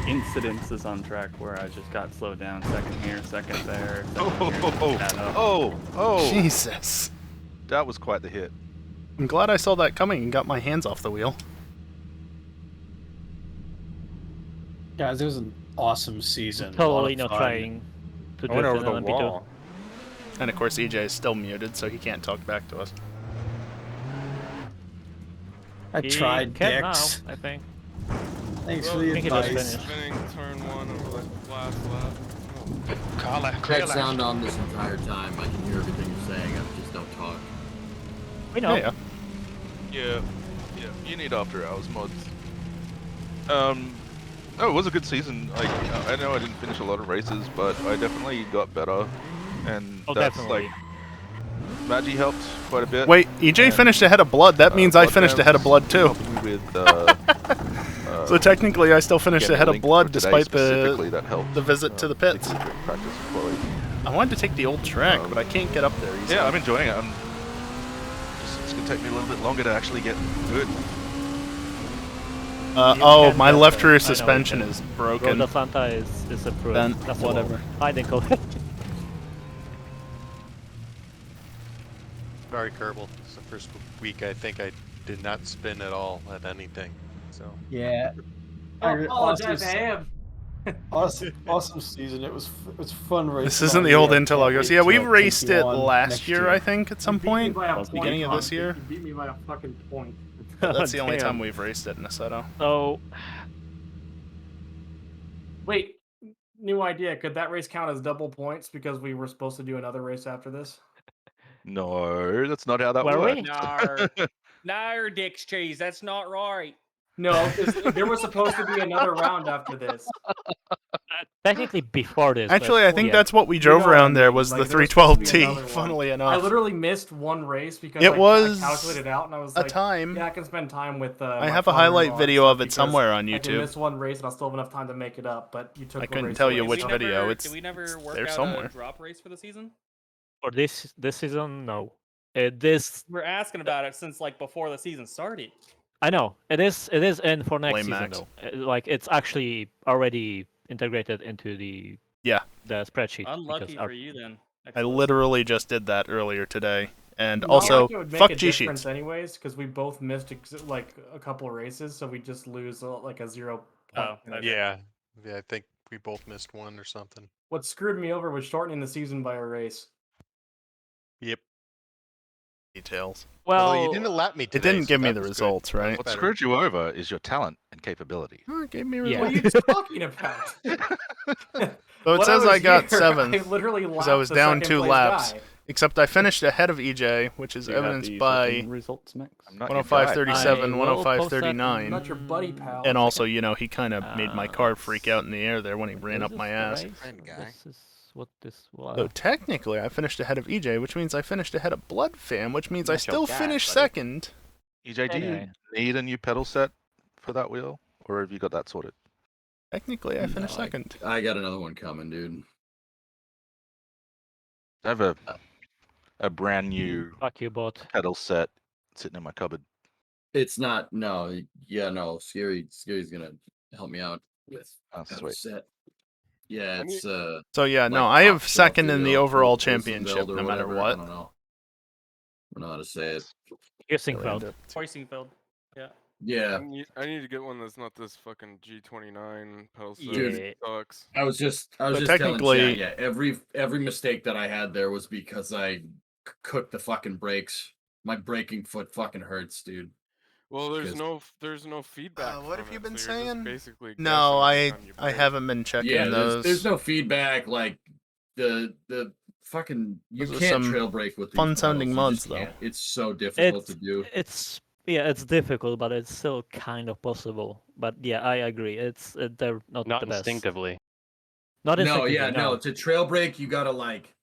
incidences on track where I just got slowed down. Second here, second there. Oh! Jesus. That was quite the hit. I'm glad I saw that coming and got my hands off the wheel. Guys, it was an awesome season. Totally A lot not of fun. trying to I went drift over in the LMP2. wall. And of course, EJ is still muted, so he can't talk back to us. I He tried, can Dix. now, I think. Thanks Well, for the I think he just advice. finished. Spinning turn 1 over the last lap. Oh, Car left, I've clear had left. sound on this entire time. I can hear everything you're saying. I just don't talk. We know. Yeah, you need after hours mods. Oh, it was a good season. Like, I know I didn't finish a lot of races, but I definitely got better, and that's definitely. like, Maggie helped quite a bit. Wait, EJ and, finished ahead of Blood. That means I Blood finished ahead of Fams Blood too. helped me with, So technically, I still finished getting a ahead of link Blood for today despite specifically that helped, the visit to the pits. particularly during practice quality. I wanted to take the old track, but I can't get up there easily. Yeah, I'm enjoying it. It's gonna take me a little bit longer to actually get good. Oh, my left rear suspension is broken. Road Atlanta is approved. Then, That's whatever. Hi, Nicole. Sorry, Kerbal. It's the first week I think I did not spin at all at anything. So. Yeah. I apologize, Ham. Awesome season. It was fun racing. This isn't on the old Can't Interlagos. wait Yeah, we to raced it TT1 last next year, I think, at some You beat me point. by a point, Beginning of this Tom. year. You beat me by a fucking point. That's the only Damn. time we've raced it in Assetto. So, Wait, new idea. Could that race count as double points because we were supposed to do another race after this? No, that's not how that Were we? works. No, Dick's cheese. That's not right. No, because there was supposed to be another round after this. technically before this. Actually, but I think yeah. that's what we You drove know what I around there mean, was like, the there was supposed to be 312T, another one. funnily I enough. literally missed one race because It I was calculated out and I was a like, time. yeah, I can spend time with I my have a father-in-law highlight and video stuff of it because somewhere on I can YouTube. miss one race and I'll still have enough time to make it up, but you took I the couldn't race tell away, you Did which we so- video. never, It's did we never work there out somewhere. a drop race for the season? For this season, no. This We're asking about it since like before the season started. I know it is in for next Blame season Max. though. Like it's actually already integrated into the spreadsheet. Unlucky because for you then. I literally just did that earlier today. And Not also, like it would make fuck a G difference sheets. anyways, because we both missed like a couple of races, so we just lose like a 0 point. Yeah. Yeah, I think we both missed one or something. What screwed me over was shortening the season by a race. Yep. Details. Although you didn't let me It today, didn't so give me that the was good. results, right? What Better. screwed you over is your talent and capability. Oh, it gave me Yeah. What are results. you talking about? So it When says was I got here, 7th. I literally Because I lapped was the down second 2 place laps. guy. Except I finished ahead of EJ, which is Do you have evidenced the by fucking results, Max? I'm not your guy. 105.37, I will post that 105.39. Not your buddy, pal. And also, you know, he kind of made my car freak let's- out in the air there when he ran Is up this my the ass. race? Friend guy. This is what this was. So technically, I finished ahead of EJ, which means I finished ahead of Blood Fam, which means I That's your still guy, finished buddy. second. EJ, do you Anyway. need a new pedal set for that wheel, or have you got that sorted? Technically, I finished No, second. I got another one coming, dude. I have a brand new Fuck you, bot. pedal set sitting in my cupboard. It's not. No. Yeah. No. Scary's gonna help me out with Oh, pedal sweet. set. Yeah. It's So yeah, like no, I have top shelf second in the deal, overall Wilsonveld championship, or no matter whatever, I what. don't know. I don't know how to say it. Kissingfeld. Hoisingfeld. Yeah. Yeah. I need to get one that's not this fucking G29 pedal set. Dude, It sucks. I was just But telling technically- Chad, yeah, every mistake that I had there was because I cooked the fucking brakes. My braking foot fucking hurts, dude. Well, there's Because- no feedback. What from have you it, been so you're just saying? basically No, guessing every time you I brake. haven't been checking Yeah, those. there's no feedback. Like the fucking you Those are can't some trail brake with these fun-sounding pedals. You mods, just though. can't. It's so difficult to do. It's difficult, but it's still kind of possible. But yeah, I agree. They're not the best. instinctively. Not No, instinctively. yeah, no. To trail brake, you gotta like.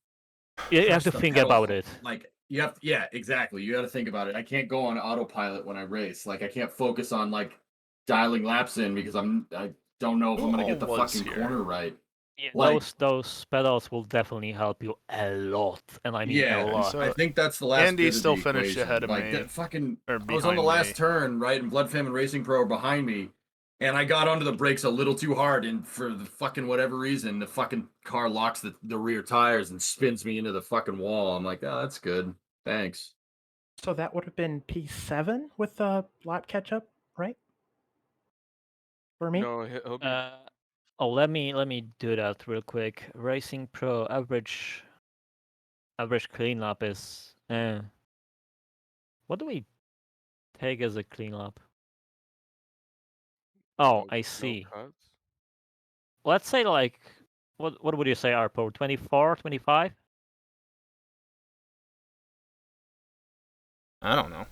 You have press to the think pedal about hard. it. Like you have, yeah, exactly. You got to think about it. I can't go on autopilot when I race. Like I can't focus on like dialing laps in because I don't know if I'm gonna get the was fucking here? corner right. Yeah, Like, those pedals will definitely help you a lot, and I mean yeah, a lot. So I think that's the last. Andy bit of still the finished equation. ahead of like, me, That fucking, or I was on the behind last me. turn, right, and Blood Famine Racing Pro are behind me, and I got onto the brakes a little too hard, and for the fucking whatever reason, the fucking car locks the rear tires and spins me into the fucking wall. I'm like, oh, that's good, thanks. So that would have been P7 with the lap catch up, right? For me? No, he'll be Let me do that real quick. Racing Pro average clean lap is. What do we take as a clean lap? Oh, I see. cuts. Let's say like What would you say, Arpo? 24, 25? I don't know.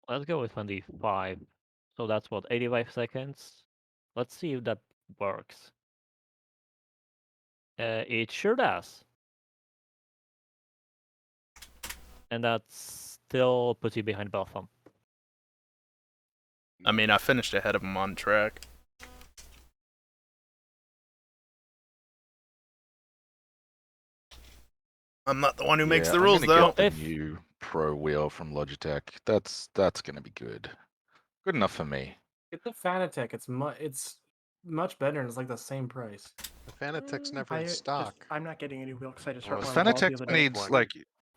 Let's go with 25. So that's what, 85 seconds? Let's see if that works. It sure does. And that still puts you behind both of them. I mean, I finished ahead of him on track. I'm not the one who makes the rules, I'm gonna though. get the new Pro wheel from Logitech. That's gonna be good. Good enough for me. Get the Fanatec. It's much better and it's like the same price. The Fanatec's never in stock. I'm not getting a new wheel because I just Well, hurt my ball the Fanatec other day. needs like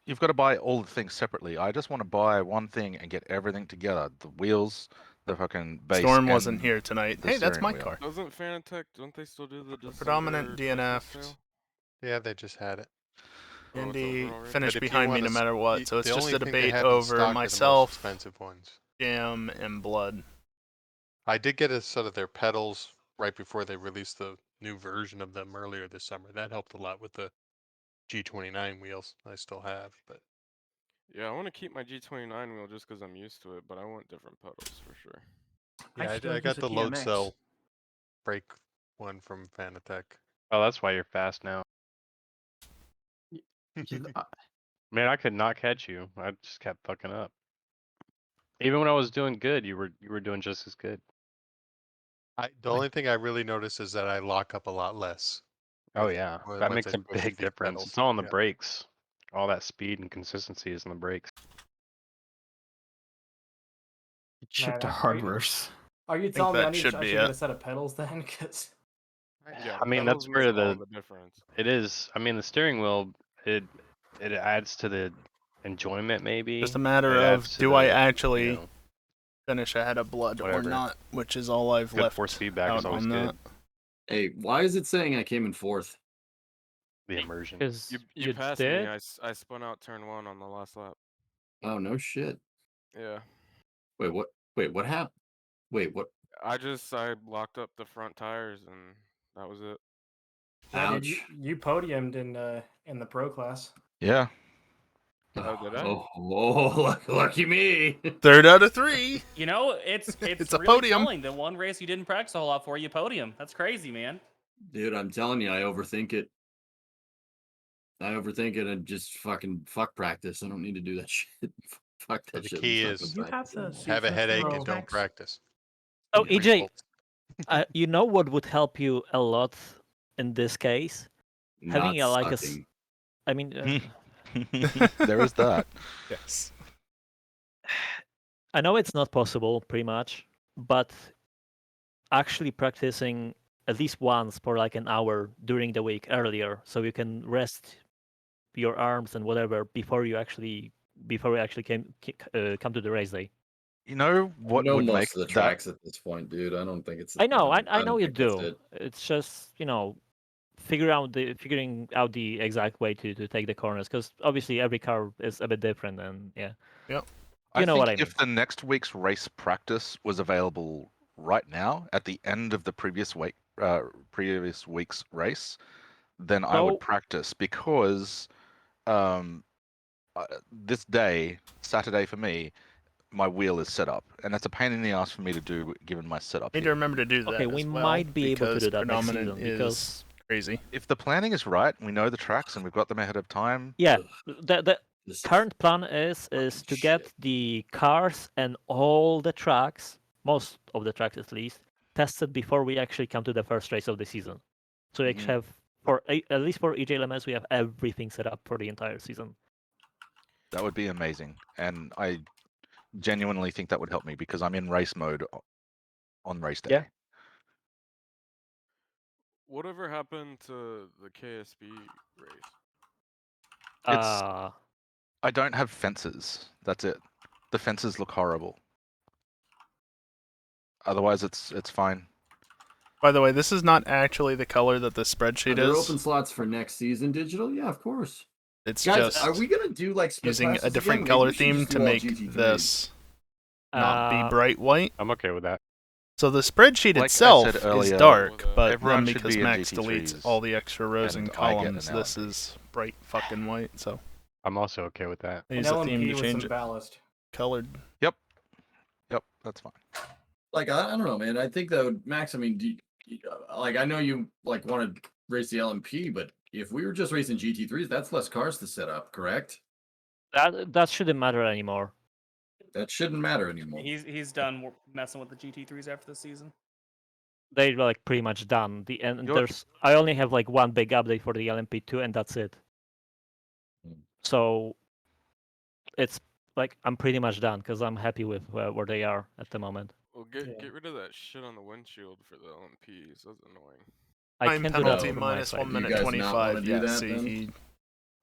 you've got to buy all the things separately. I just want to buy one thing and get everything together. The wheels, the fucking base. Storm wasn't and here tonight. the Hey, that's steering my wheel. car. Doesn't Fanatec, don't they still do the December Predominant Christmas DNF. sale? Yeah, they just had it. Andy already? finished But if you behind me wanna no matter what, so it's the just only a thing they debate have in over stock are the most myself, expensive ones. Jam, and Blood. I did get a set of their pedals right before they released the new version of them earlier this summer. That helped a lot with the G29 wheels I still have, but Yeah, I want to keep my G29 wheel just because I'm used to it, but I want different pedals for sure. yeah, I still I use got a the load DMX. cell brake one from Fanatec. Oh, that's why you're fast now. Man, I could not catch you. I just kept fucking up. Even when I was doing good, you were doing just as good. The only thing I really notice is that I lock up a lot less. Oh yeah, that once makes I a switch to big these difference. pedals. It's all in the Yeah. brakes. All that speed and consistency is in the brakes. Chip to Are you- hardwares. Are you think telling me that I should should be get it. a set of pedals then? Because Yeah, I mean, that's pedals where make all the difference. it is. I mean, the steering wheel it adds to the enjoyment maybe. Just a matter It of adds to do I the, actually you know, finish ahead of Blood or whatever. not, which is all I've Good left force feedback out is always on good. that. Hey, why is it saying I came in fourth? The immersion. Because You passed me. I spun out turn 1 on the last lap. Oh no shit. Yeah. Wait, what? Wait, what happened? Wait, what? I locked up the front tires and that was it. yeah, dude, you podiumed in the pro class. Yeah. Oh, did I? Oh, lucky me. 3rd out of 3. You know, it's It's a really podium. telling. The one race you didn't practice a whole lot for, you podium. That's crazy, man. Dude, I'm telling you, I overthink it. And just fuck practice. I don't need to do that shit. Fuck So that the shit. key Let's is fucking practice. have a headache and don't practice. Oh, Free EJ, bolts. you know what would help you a lot in this case? Having Not like sucking. I mean, There is that. Yes. I know it's not possible, pretty much, but actually practicing at least once for like an hour during the week earlier, so you can rest your arms and whatever before you actually come to the race day. You know what know would most make of the that? tracks at this point, dude. I don't think it's. I know, I don't know you think that's do. it. It's just figuring out the exact way to take the corners, because obviously every car is a bit different, and yeah. Yep. You know what I think mean. if the next week's race practice was available right now at the end of the previous week's race, then I would practice because this day, Saturday for me, my wheel is set up, and that's a pain in the ass for me to do given my setup. Need to remember to do that. Okay, we as well, might be able to do that next Predominant season, is because crazy. If the planning is right, we know the tracks and we've got them ahead of time. yeah, the current plan is to get the cars and all the tracks, most of the tracks at least, tested before we actually come to the first race of the season. So we actually have, at least for EJLMS, we have everything set up for the entire season. That would be amazing, and I genuinely think that would help me because I'm in race mode on race day. Yeah. Whatever happened to the KSB race? I don't have fences. That's it. The fences look horrible. Otherwise, it's fine. By the way, this is not actually the color that the spreadsheet Are there is. open slots for next season digital? Yeah, of course. It's Guys, just are we gonna do like split using a classes different again? color Maybe we should theme just to do all make GT3s. this not be bright white. I'm okay with that. So the spreadsheed Like I itself said earlier, is dark, but everyone then should because be in Max deletes GT3s, all the extra rows and and I get an columns, this LMP. is bright fucking white. So I'm also okay with that. I An use the theme LMP to with change some it. ballast. Colored. Yep, that's fine. Like I don't know, man. I think that would, Max. I mean, like I know you like want to race the LMP, but if we were just racing GT3s, that's less cars to set up, correct? That shouldn't matter anymore. That shouldn't matter anymore. He's done messing with the GT3s after the season. They're like pretty much done. You're- There's I only have like one big update for the LMP2, and that's it. So it's like I'm pretty much done because I'm happy with where they are at the moment. Well, get rid of that shit on the windshield for the LMPs. That's annoying. I Time can do penalty that from my minus side. 1 minute You guys not wanna 25. do Yeah, that, see, then? he.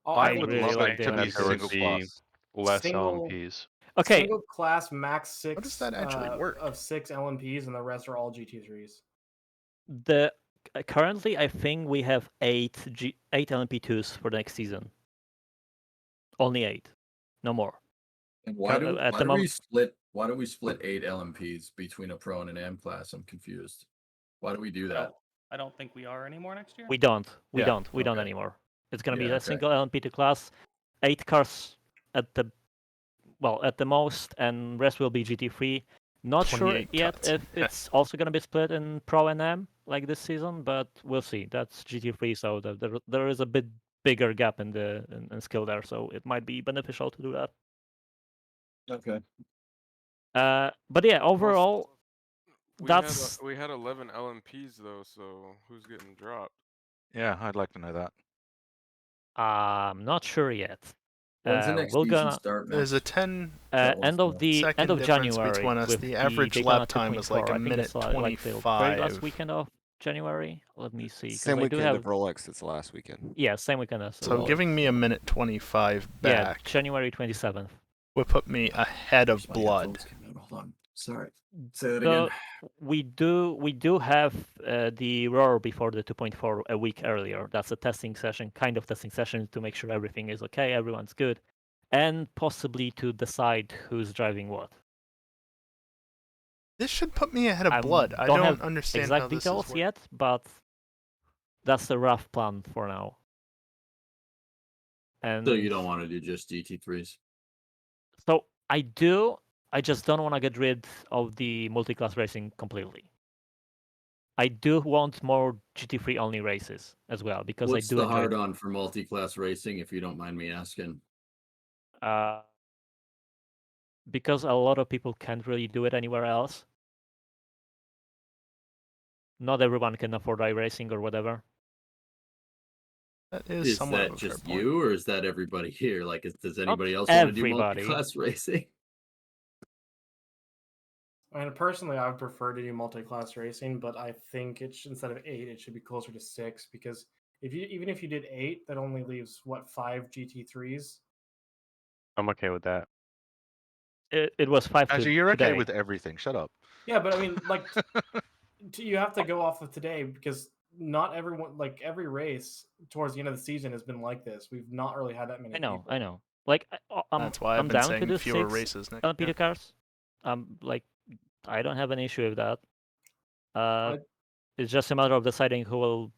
I would would really love like it the to be that there would single be class. less Single- LMPs. Okay. Single class max 6. How does that actually work? Of 6 LMPs, and the rest are all GT3s. Currently, I think we have 8 LMP2s for next season. Only 8, no more. And why do At why the do we moment, split? Why do we split 8 LMPs between a pro and an AM class? I'm confused. Why do we do that? I don't think we are anymore next year. we don't. We Yeah, don't. We don't okay. anymore. It's gonna be Yeah, a okay. single LMP2 class, 8 cars at the at the most, and rest will be GT3. Not sure 28 yet cuts. if it's also gonna be split in Pro and M like this season, but we'll see. That's GT3, so there is a bit bigger gap in the in skill there, so it might be beneficial to do that. Okay. But yeah, overall, that's we had 11 LMPs though, so who's getting dropped? Yeah, I'd like to know that. I'm not sure yet. When's the next We're season gonna start, Max? There's a 10 end of second difference January between us. with The average Daytona lap time is 2.4. like a I think minute it's like the very 25. last weekend of January. Let me see. 'cause Same I do weekend have of Rolex. It's the last weekend. yeah, same weekend as So Rolex. giving me a minute 25 Yeah, back January 27th. would put me ahead of Blood. Hold on. Sorry. Say that So again. we do have the roar before the 2.4 a week earlier. That's a testing session, kind of testing session to make sure everything is okay, everyone's good, and possibly to decide who's driving what. This should put me ahead of Blood. I don't don't have understand exact how this details is yet, but that's the rough plan for now. And So you don't want to do just GT3s? so I do. I just don't want to get rid of the multi-class racing completely. I do want more GT3 only races as well because What's I do the enjoy hard it. on for multi-class racing, if you don't mind me asking? Because a lot of people can't really do it anywhere else. Not everyone can afford iRacing or whatever. That Is somewhat that of a fair just point. you, or is that everybody here? Like, does anybody else Not want to do everybody. multi-class racing? I mean, personally, I would prefer to do multi-class racing, but I think instead of 8, it should be closer to 6 because even if you did 8, that only leaves what 5 GT3s. I'm okay with that. It was 5 Actually, you're today. okay with everything. Shut up. Yeah, but I mean, like, you have to go off of today because not everyone, like, every race towards the end of the season has been like this. We've not really had that many. I know. Like, That's why I've I'm been down to saying do fewer 6 races next LMP2 year. cars. Like, I don't have an issue with that. It's just a matter of deciding who will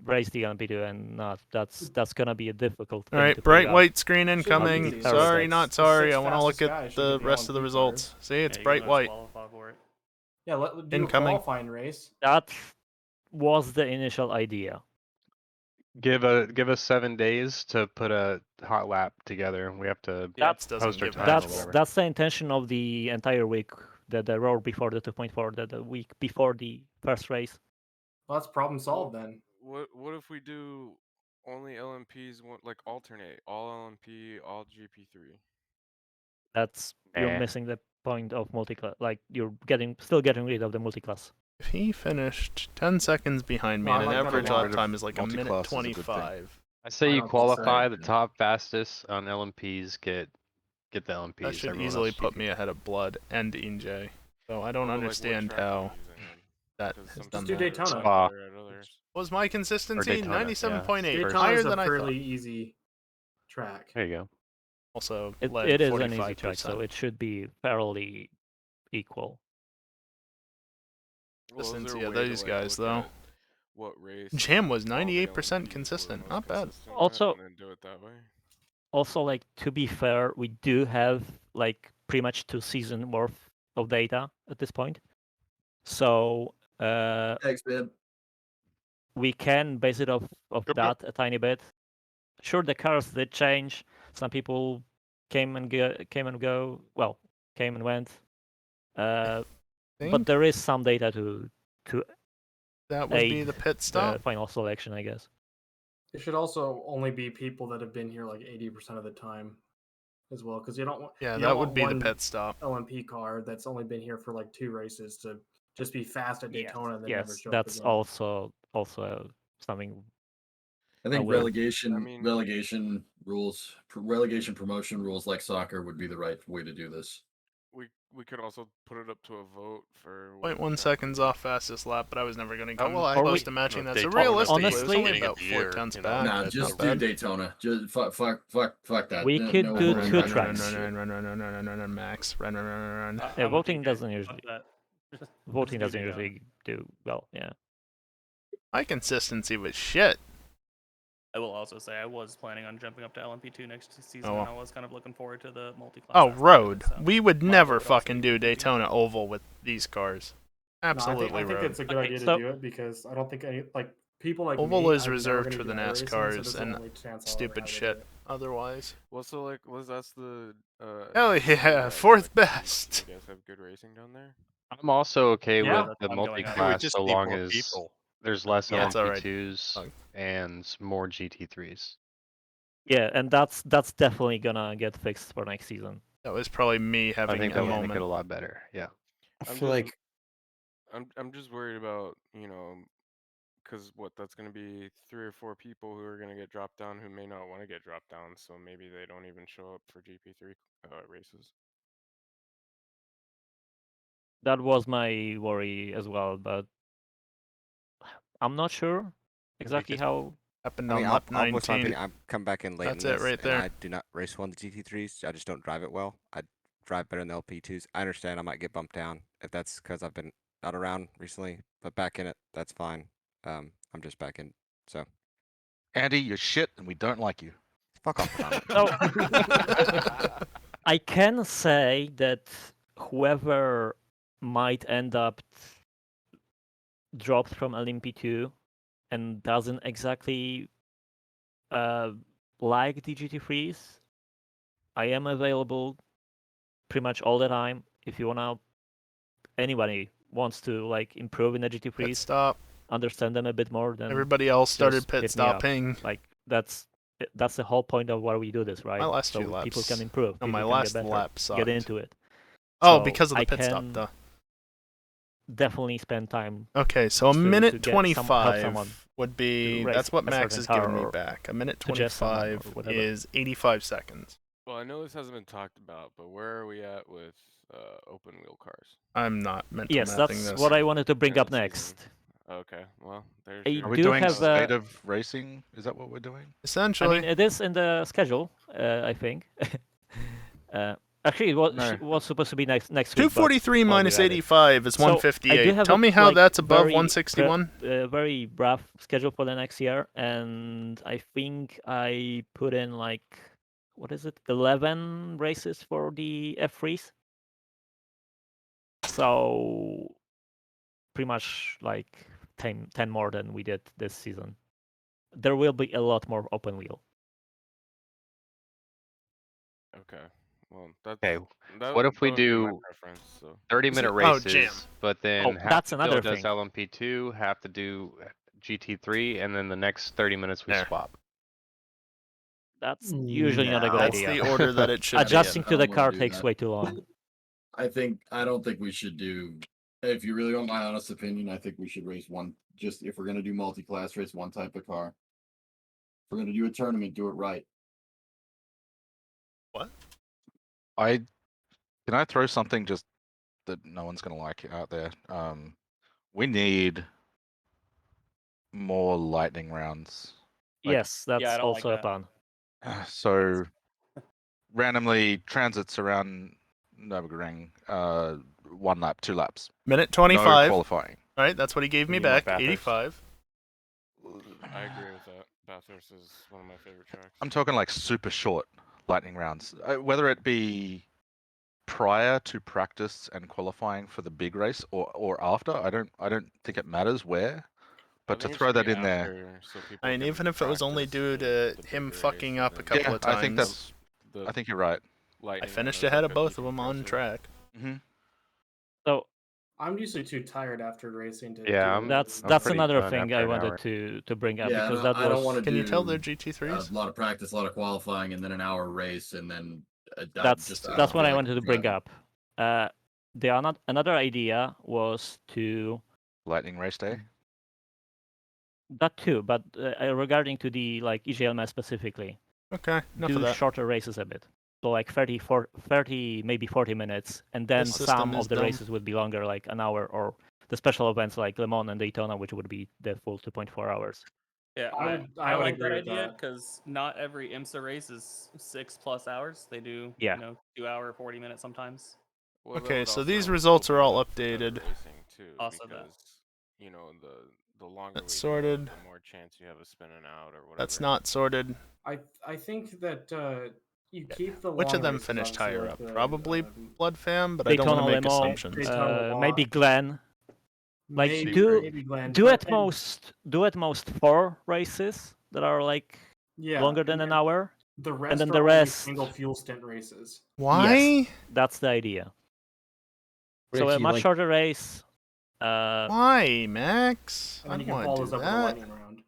race the LMP2 and not. That's gonna be a difficult thing All right, to bright figure out. white screen incoming. Sorry, not sorry. I want to look at the rest of the results. See, it's bright white. Yeah, do a Incoming. qualifying race. That was the initial idea. Give us 7 days to put a hot lap together. We have to post our time or whatever. That's the intention of the entire week. The roar before the 2.4, the week before the first race. Well, that's problem solved then. What if we do only LMPs, like alternate all LMP, all GP3? That's you're missing the point of multi-class. Like you're still getting rid of the multi-class. If he finished 10 seconds behind me, and an average lap time is like a minute Multi-class is a good thing. 25. I say you qualify the top fastest on LMPs, get the LMPs. That should Everyone easily else put me ahead of Blood and EJ. So I don't understand how that has done do that. Daytona. Spa. What was my consistency? Daytona, 97.8, Daytona's higher a than I thought. fairly easy track. There you go. Also, It led is 45%. an easy track, so it should be fairly equal. Well, is there a Consistency of way to, these like, guys, look though. at what race Jam was all the 98% LMPs were the consistent. most Not bad. consistent at, Also- and then do it that way? Also, like, to be fair, we do have like pretty much 2 season worth of data at this point. So Thanks, man. we can base it off of that a tiny bit. Sure, the cars did change. Some people came and go. Well, came and went. But Think there is some data to that would be aid the pit stop. the final selection, I guess. It should also only be people that have been here like 80% of the time as well, because you don't want Yeah, you that don't would want be the one pit stop. LMP car that's only been here for like 2 races to just be fast at Daytona and then never Yes, show up that's again. also something. I think will- relegation rules, relegation promotion rules like soccer would be the right way to do this. We could also put it up to a vote for. 0.1 seconds off fastest lap, but I was never going to come well, I- close we- to matching no, that. So Daytona, realistically, it was honestly- only beginning of about the 4 year, tenths you know, back. Nah, That's just not do bad. Daytona. Just fuck that. We No- could no do voting two on tracks. that shit. Run, Max. Run. Yeah, I'm a voting PJ. doesn't Fuck usually that. voting Let's do doesn't Daytona. usually do well. Yeah. My consistency was shit. I will also say I was planning on jumping up to LMP2 next season, Oh, well. and I was kind of looking forward to the multi-class. Oh, aspect of road. it, so We would my never vote would also fucking be do PG. Daytona Oval with these cars. No, Absolutely I think road. it's a good Okay, idea so- to do it because I don't think any like people like Oval me, is I'm never reserved gonna for do the iRacing, so NASCARs this is the and only chance I'll ever stupid have to do shit. it. Otherwise, Well, so like, that's the. hell city yeah, that, fourth like, best. You guys have good racing down there. I'm also okay Yeah, with that's the what I'm going at. It would multi-class just so need long more as people. there's less Yeah, it's all right. LMP2s and more GT3s. Yeah, and that's definitely gonna get fixed for next season. That was probably me I having think a that would moment. make it a lot better. Yeah. I I'm feel just- like I'm just worried about, because that's going to be 3 or 4 people who are going to get dropped down who may not want to get dropped down, so maybe they don't even show up for GP3 races. That was my worry as well, but I'm not sure exactly just- how. Happened I mean, on lap I'll voice my 19. opinion. I come back in late That's in it this, right there. and I do not race one of the GT3s. I just don't drive it well. I drive better than the LP2s. I understand I might get bumped down if that's because I've been not around recently, but back in it, that's fine. I'm just back in, so Andy, you're shit, and we don't like you. fuck off. Tom. So I can say that whoever might end up dropped from LMP2 and doesn't exactly like the GT3s, I am available pretty much all the time. If you wanna, anybody wants to like improve in the Pit GT3s, stop. understand them a bit more, then Everybody else started just pit hit me up. stopping. Like that's the whole point of why we do this, right? My last so few laps. people can improve. No, people my can last get better, lap sucked. get into it. Oh, So because of the I pit stop, can though. Definitely spend time. Okay, so a to minute get help 25 someone would be. race That's what a Max certain is giving car me or back. A minute suggest someone or 25 whatever. is 85 seconds. Well, I know this hasn't been talked about, but where are we at with open wheel cars? I'm not mental Yes, mapping that's this. what I wanted to bring End up of season. next. Okay, well, there's I your. Are we do doing have a- state of racing? Is that what we're doing? I Essentially. mean, it is in the schedule, I think. Actually, it was supposed to be next week. 243 but minus we're at it. 85 is So, I do 158. have Tell a, me how like, that's above very 161. Very rough schedule for the next year, and I think I put in like, what is it, 11 races for the F3s. So pretty much like 10 more than we did this season. There will be a lot more open wheel. Okay, well, that's. Okay. That, What if we that would be my do preference, so. 30-minute Oh, jam. races, but then Oh, half that's the another field does thing. LMP2, half to do GT3, and then the next 30 minutes we There. swap. That's usually not a good That's idea. the order that it should be in. Adjusting to I the don't wanna car do takes that. way too long. I don't think we should do. If you really want my honest opinion, I think we should race one. Just if we're gonna do multi-class, race one type of car. If we're gonna do a tournament, do it right. What? Can I throw something just that no one's gonna like out there? We need more lightning rounds. Like, Yes, that's I don't like also a that. plan. So randomly transits around Nürburgring, 1 lap, 2 laps. Minute No 25. qualifying. Right, that's what he gave We me need more back. Bathurst. 85. I agree with that. Bathurst is one of my favorite tracks. I'm talking like super short lightning rounds, whether it be prior to practice and qualifying for the big race or after. I don't think it matters where, but I to think it throw should be that in there. after, so people I mean, can even if it was only practice due the to big him race, fucking and up a then couple Yeah, of times. I think that's. the I think you're right. I lightning finished round is ahead like of a both huge of them on impressive. track. Mm-hmm. So I'm usually too tired after racing to. Yeah, do I'm that's pretty another done thing after I an wanted hour. to bring up Yeah, because that I don't was. want to Can do you tell they're a GT3s? lot of practice, a lot of qualifying, and then an hour race, and then I That's don't what feel I like wanted to I'm bring driving. up. Another idea was to Lightning race day. that too, but regarding to the like EJLMS specifically, Okay, enough of do that. shorter races a bit. So like 30, maybe 40 minutes, and then This system some is of the dumb. races would be longer, like an hour, or the special events like Le Mans and Daytona, which would be the full 2.4 hours. Yeah, I would like agree that with idea that. because not every IMSA race is 6+ hours. They do, Yeah. 2-hour, 40-minute sometimes. Well, that Okay, would so also these results are open it all up for better updated. racing too, Also that. because the longer That's we sorted. go, the more chance you have of spinning out or whatever. That's not sorted. I think that you keep the Which long of them races, finished obviously, higher like up? the, Probably Blood Fam, but I don't Daytona want to Le make Mans, assumptions. Daytona Le maybe Mans. Glen. Like maybe do maybe Glenn, do but at most 4 races that are like yeah, longer than an hour, The rest and then are the only rest. single fuel stint races. Why? Yes, that's the idea. So a Ricky, much like- shorter race. Why, Max? And I then you don't can want follow to this do up with a that. lightning round.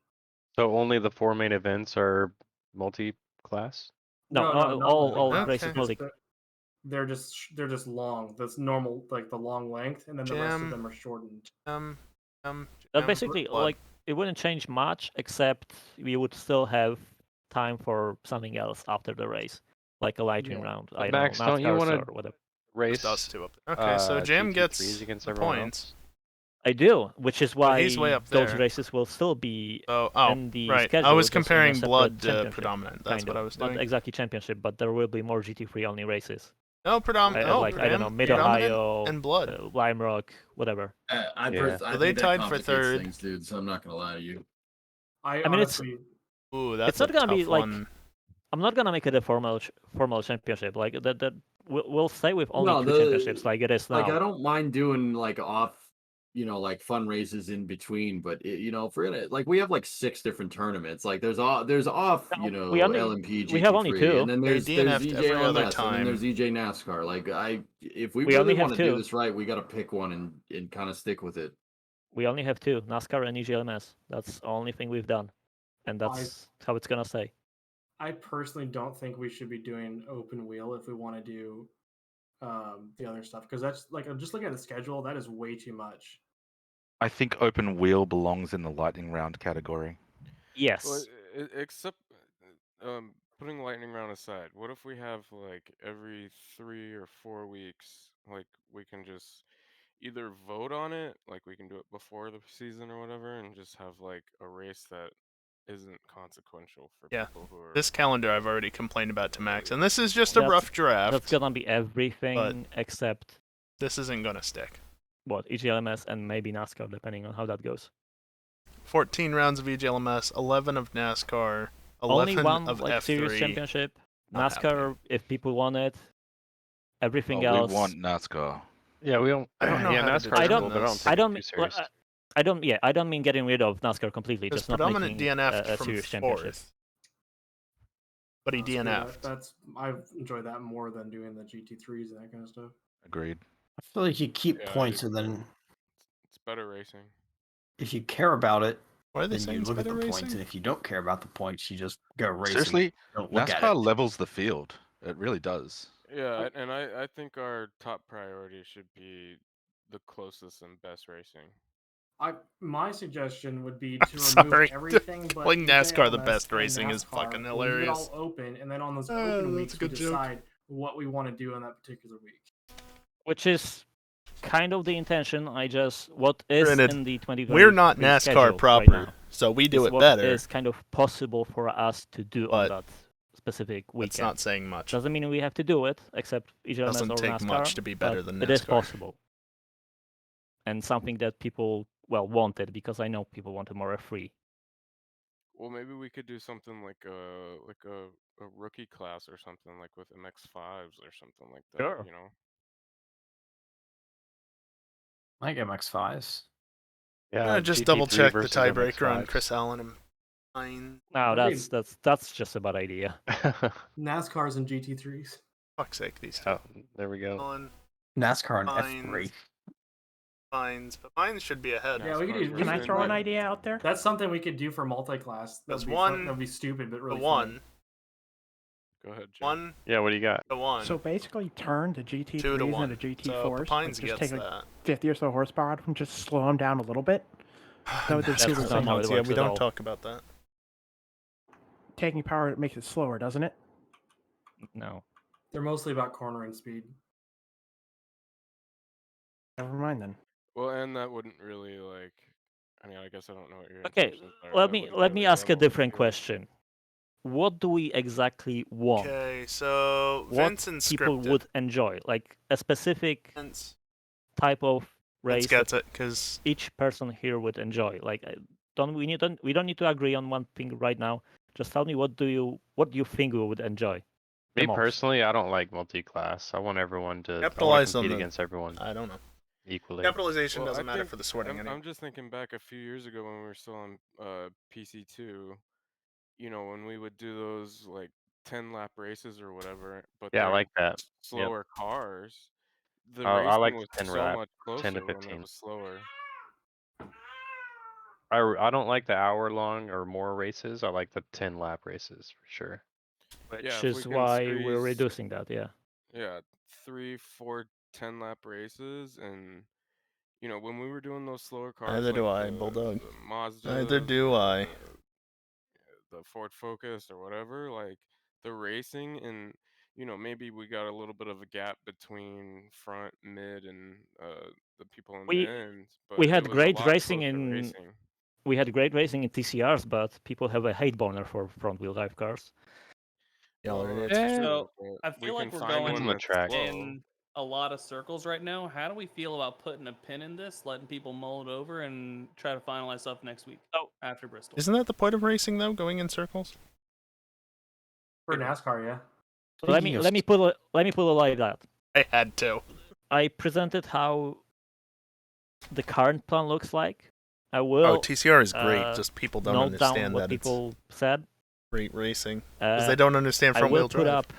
So only the 4 main events are multi-class? No, not all multi-class, races multi. They're just long. That's normal, like the long length, and then the rest of them are shortened. That's basically like it wouldn't change much, except we would still have time for something else after the race, like a lightning round. But I Max, don't know, don't you NASCARs want or to whatever. race? us two up there. Okay, so Jam GT3s gets against the everyone points. else? I do, which is why he's way up those there. races will still be Oh, in the right. schedule. I was just in a comparing separate blood to championship, predominant. That's kind what of. I was doing. Not exactly championship, but there will be more GT3 only races. No, predominant. Like I don't know, Mid predominant Ohio and blood. Lime Rock, whatever. I So think they that tied for complicates third. things, dude. So I'm not gonna lie to you. I mean, honestly, Ooh, that's it's not a gonna be tough like. one. I'm not gonna make it a formal championship. Like that we'll stay with only No, 2 championships, like it is now. Like I don't mind doing like off, like fun races in between, but if we're gonna like we have like 6 different tournaments. Like there's off, we only- LMP, we have only GT3, 2. and then They there's DNF'd every other EJLMS, and then there's time. EJ NASCAR. Like if we We really only have want to do 2. this right, we got to pick one and kind of stick with it. We only have 2, NASCAR and EJLMS. That's the only thing we've done, and that's how it's gonna stay. I personally don't think we should be doing open wheel if we want to do the other stuff, because that's like just looking at the schedule, that is way too much. I think open wheel belongs in the lightning round category. Yes. Well, except putting lightning round aside, what if we have like every 3 or 4 weeks, like we can just either vote on it, like we can do it before the season or whatever, and just have like a race that isn't consequential for people who are. This calendar I've already complained about to Max, and this is just a rough draft. That's gonna be everything except this isn't gonna stick. What, EJLMS and maybe NASCAR, depending on how that goes. 14 rounds of EJLMS, 11 of NASCAR, 11 Only one of like F3. series championship. Not NASCAR, if people want it. Everything Oh, else. we want NASCAR. Yeah, we don't. I don't know yeah, how to NASCAR's I don't. cool, but I don't take I it don't. too serious. I don't mean getting rid of NASCAR completely. Because Just not predominant making DNF'd a from series championship. fourth. But he DNF'd. I enjoy that more than doing the GT3s and that kind of stuff. Agreed. I feel like you keep Yeah, I points, do and too. then It's better racing. if you care about it, Why are they then saying you it's look at the better points, racing? and if you don't care about the points, you just go racing. Seriously, Don't look at NASCAR it. levels the field. It really does. Yeah, and I think our top priority should be the closest and best racing. My suggestion would be I'm to remove sorry. everything but Calling NASCAR the EJLMS best and racing is NASCAR, fucking we'll leave it hilarious. all open, and then on those open that's weeks a we good joke. decide what we want to do in that particular week. Which is kind of the intention. What is Granted, in the 2023 we're not schedule NASCAR proper, right now so we do is it what better. is kind of possible for us to do on that specific weekend. That's not saying much. Doesn't mean we have to do it, except EJLMS Doesn't or take NASCAR, much to be better but than it is NASCAR. possible. And something that people wanted, because I know people want a more free. Well, maybe we could do something like a rookie class or something, like with MX5s or something like that. Sure. You know. I like MX5s. Yeah, just GT3 double check the versus tiebreaker on MX5s. Chris Allen and mine. No, I mean- that's just a bad idea. NASCARs and GT3s. Fuck's sake, these two. Oh, there we go. Allen, NASCAR and Fines. F3. Mines, but mine should be ahead. Yeah, we could do. Can I throw an idea out there? That's something we could do for multi-class. That's That'd be stupid, but really the fun. one. Go ahead, Jim. One. Yeah, what do you got? The one. So basically, turn the GT3s 2 to 1. into GT4s. So Pines just gets take like that. 50 or so horsepower out of them, just slow them down a little bit. So they're That's two the not same. how it works. We at don't all. talk about that. Taking power makes it slower, doesn't it? No. They're mostly about cornering speed. Never mind then. Well, and that wouldn't really like. I mean, I guess I don't know what your Okay, intentions are. let That me wouldn't let me really ask a level the different field. question. What do we exactly want? Okay, so What Vince and people scripted. would enjoy, like a specific Vince type of race gets that it, 'cause each person here would enjoy. Like, we don't need to agree on one thing right now. Just tell me what do you think we would enjoy? Me the most? personally, I don't like multi-class. I want everyone to Capitalize on compete the- against everyone. I don't know. Equally. Capitalization Well, doesn't I matter think for the sorting anyway. I'm just thinking back a few years ago when we were still on PC2. You know, when we would do those like 10-lap races or whatever, but Yeah, I they're like that. Yep. slower cars. The I racing like was 10 so lap, much 10 to closer when it 15. was slower. I don't like the hour-long or more races. I like the 10-lap races for sure. Which Yeah, if we is can why we're squeeze- reducing that. Yeah. Yeah, 3, 4, 10-lap races, and you know when we were doing those slower cars, Neither do like I, Bulldog. the Mazdas, Neither do I. the Ford Focus or whatever, like the racing, and you know maybe we got a little bit of a gap between front, mid, and the people in We the end. But we it had was a great lot racing closer in racing. we had great racing in TCRs, but people have a hate boner for front-wheel drive cars. Y'all are idiots. So but I we feel like can we're find going one on the that's track. slow. in a lot of circles right now. How do we feel about putting a pin in this, letting people mull it over, and try to finalize stuff next week after Bristol? Isn't that the point of racing though? Going in circles? For NASCAR, yeah. So let me put it like that. I had to. I presented how the current plan looks like. I will. Oh, TCR is great. Just people don't note understand down what that people said. Great racing because they don't understand I front will wheel put drive. up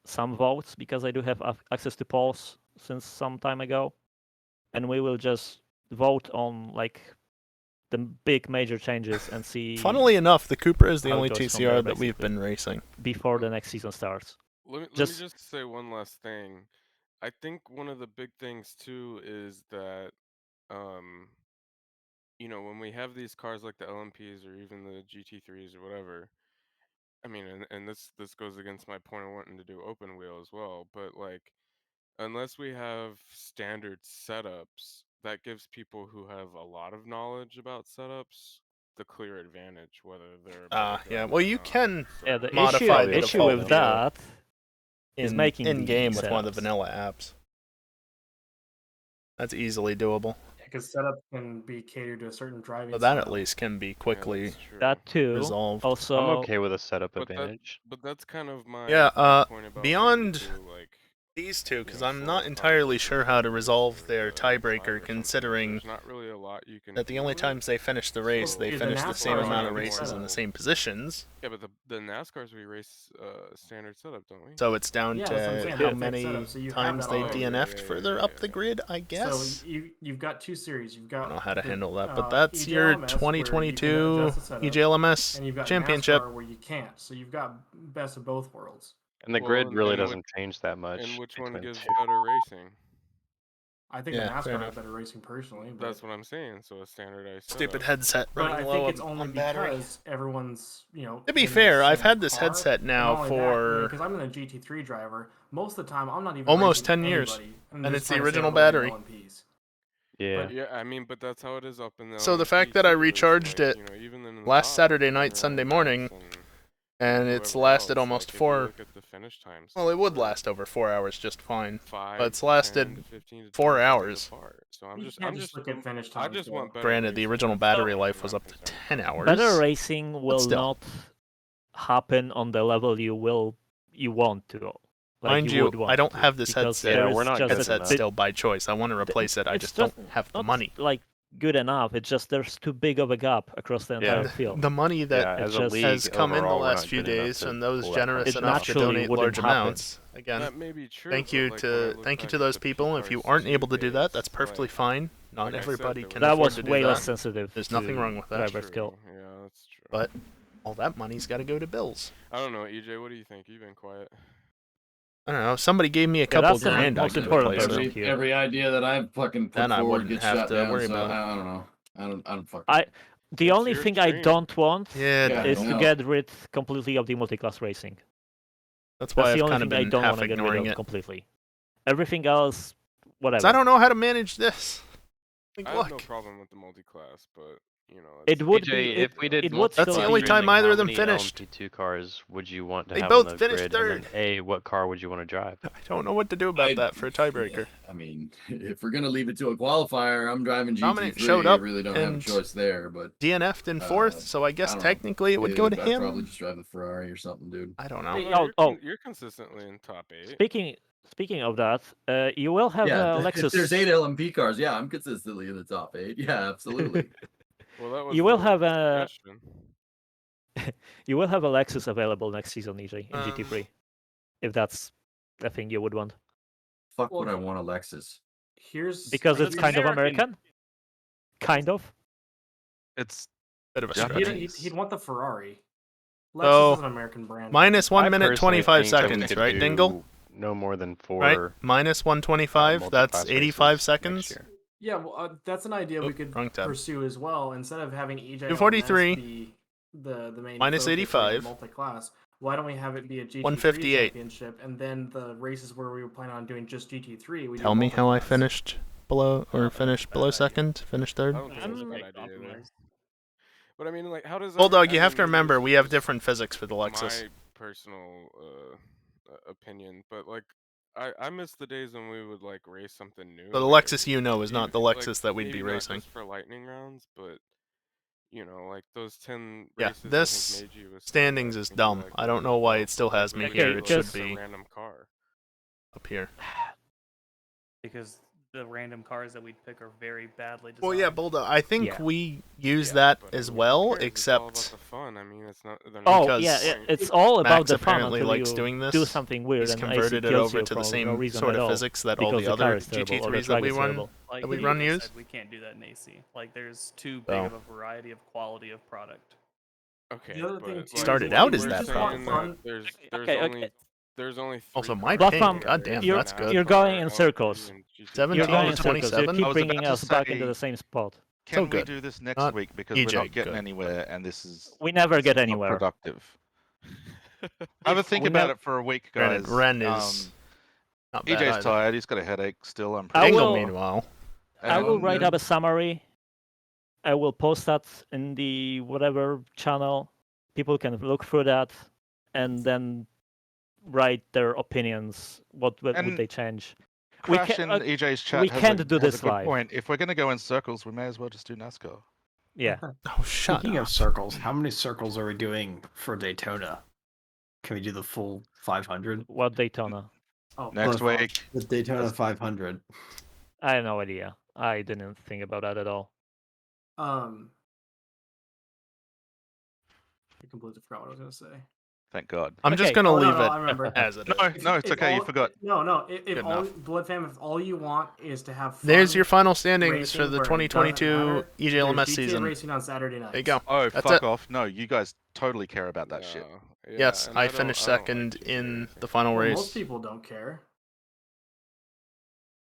some votes because I do have access to polls since some time ago, and we will just vote on like the big major changes and see. Funnily enough, the Cooper is the how it only goes from TCR there, that we've basically, been racing. before the next season starts. Let me just say one last thing. I think one of the big things too is that, you know, when we have these cars like the LMPs or even the GT3s or whatever, I mean, and this goes against my point of wanting to do open wheel as well, but like, unless we have standard setups, that gives people who have a lot of knowledge about setups the clear advantage, whether they're a better Yeah. driver Well, or you not. can Yeah, the modify the issue default with that is in making in the game with one of the setups. vanilla apps. That's easily doable. Because setup can be catered to a certain driving So that style. at least can be quickly That too. resolved. Also, I'm okay with a setup But advantage. that's kind of my Yeah, my point about beyond wanting to, like, these two, because you know, I'm slower not cars entirely versus sure how to GT3s resolve or their the MX-5 tiebreaker, or something. considering There's not really a lot you can that the do only with times they finish the race, So- they the finish the same NASCARs amount are of more races in setup. the same positions. Yeah, but the NASCARs we race standard setup, don't we? So it's down Yeah, that's what I'm to saying, how that's many setup, so you have times that they already. DNF'd Yeah, further yeah, up the grid, I guess. So you've got two series. You've I got don't know how to the, handle that, but that's your EJLMS, where you can 2022 adjust the setup, EJLMS and you've got championship. NASCAR where you can't. So you've got best of both worlds. And the Well, grid and- really and which- doesn't change that much. And which one between the gives two. better racing? I think Yeah, the fair NASCAR enough. has better racing personally. But, That's what I'm saying. So a standardized Stupid setup. headset but running I low think it's on, only on battery. because everyone's, you know. To be in the fair, I've same had this car, headset and now not only for because I'm in a GT3 driver. Most of the time, I'm not even almost racing 10 years, anybody, and I'm it's just the trying to stay original on the lane battery. LMPs. Yeah. Yeah, I mean, but that's how it is up in the So the LMP fact that I too, is recharged like, it you know, even in the last box, Saturday when night, you're Sunday on morning, laps and, And it's whoever lasted else, almost like, if you 4. look at the finish times Well, it would for last over 4 hours just fine. 5 But it's to 10 lasted to 15 to 4 20 seconds hours. apart. So You can't just look at finish I times. just want better Granted, the racing, original that's battery all life I'm was up to concerned 10 about. hours. Better racing will still. not happen on the level you want to. Like Mind you you, would want I don't to, have this because headset. there is we're not just getting Headset that. still by choice. I want to replace it. I it's just don't have the not, money. like good enough. It's just there's too big of a gap across the entire field. The money that Yeah, as a just league, has come in the overall, we're last not few good enough days, to and those pull that generous cost It enough to naturally donate wouldn't large happen. amounts. Again, That may be true, thank but, you like, when I to look thank you back to at those the people. If you P-Cars aren't able to do that, Tuesdays, that's perfectly like- fine. Not like I said, everybody there can That afford was to do way that. less sensitive. There's nothing to wrong with that. driver True. skill. Yeah, that's true. But all that money's got to go to bills. I don't know, EJ. What do you think? You've been quiet. I don't know. If somebody gave me a couple that's the grand, I most could important replace person it. here. Every idea that I fucking put Then I forward wouldn't gets have shot to down. worry So about it. I don't know. I don't fucking. The It's only your thing I stream. don't want Yeah, is I to know. get rid completely of the multi-class racing. that's why That's I've the only kind of thing I been don't half want to get rid ignoring of it. completely. Everything else, 'Cause whatever. I don't know how to manage this. Like, I have no look, problem with the multi-class, but you know, It would EJ, be. if we did it would That's still the only be- time multi-class either of racing, them how many finished. LMP2 cars would you want to They have both on the finished grid? And third. then what car would you want to drive? I don't know what to do about that for a tiebreaker. I mean, if we're gonna leave it to a qualifier, I'm driving Dominant GT3. showed I up really don't have a and choice there, but DNF'd in fourth, so I guess don't know. technically it would go to I'd probably him. just drive the Ferrari or something, dude. I don't know. Hey, you're consistently in top 8. Speaking of that, you will have Yeah, a if Lexus. there's 8 LMP cars, yeah, I'm consistently in the top 8. Yeah, absolutely. Well, that was You will the have a suggestion. you will have a Lexus available next season, EJ, in Um, GT3, if that's a thing you would want. Fuck would I want a Lexus? Here's Because it's kind of American. American. Kind of. It's Bit of a Japanese. stretch. he'd want the Ferrari. Lexus So, is an American brand. Minus 1 I minute personally 25 think that we seconds, could right, do Dingle? No more than 4. Right? Minus 125, that's multi-class 85 races seconds. next year. Yeah, well, that's an idea we could wrong tab. pursue as well. Instead of having EJLMS 243. be the main Minus focus of the 85. multi-class, why don't we have it be a GT3 158. championship, and then the races where we were planning on doing just GT3, we do Tell me how I multi-class. finished below, or finished below second, finished third. I don't think that's a bad idea either. But I mean, like, how does Bulldog, you I have mean, to maybe remember, this we is have just different physics for the Lexus. My personal opinion, but like, I miss the days when we would like race something new. So the like, Lexus you know is not the like, Lexus that we'd maybe be not racing. just for lightning rounds, but you know, like those 10 Yeah, races. this I think Meiji was standings is dumb. I don't know why it still has me here. It should be random car. up here. Because the random cars that we'd pick are very badly designed. Well, yeah, Bulldog. I think Yeah. we use that as well, It's all about except the fun. I mean, it's not. Oh yeah, it's all about Max the fun apparently until likes you doing this. do something weird He's and converted AC it kills over you to the for same no reason sort at of all, physics that all because the car other is terrible or the GT3s that track we is run terrible. Like, that we you run just use. said we can't do that in AC. Like, there's too big So. of a variety of quality of product. Okay. The other but, thing like, too, Started out as we're that saying problem. that There's only 3 Also, my cars ping. that are Goddamn, in that's good. You're going in NASCAR, circles. LMP, and GT3. 17 You're going to in circles. You 27. keep I was bringing about to us back into say, the same spot. Can So we good. do this next Not week because EJ we're not getting good. anywhere and this is We never get not anywhere. productive. Have a think We about nev- it for a week, Granted, guys. Ren is not bad EJ's either. tired. He's got a headache still. I'm I pretty Dingle, will- sure. meanwhile. I will write And- up a summary. I will post that in the whatever channel. People can look through that and then write their opinions. What would And they change? Crash in EJ's chat we has can't a, do has this a good live. point. If we're going to go in circles, we may as well just do NASCAR. Yeah. Oh, shut Speaking up. of circles, how many circles are we doing for Daytona? Can we do the full 500? What Daytona? Oh, Next week. The Daytona 500. I have no idea. I didn't think about that at all. I completely forgot what I was gonna say. Thank God. I'm just Okay. going to Oh, no, leave no, it I remember. as it is. No, it's okay. You all- forgot. No, if Good all enough. Blood Fam, if all you want is to have fun, There's your final standings racing for the where it doesn't 2022 matter, EJLMS there's GTA season. racing on Saturday nights. There you go. Oh, That's fuck it. off. No, you guys totally care about that shit. Yeah, Yes, and I don't- finished I don't like second GTA in racing. the final Well, race most people don't care.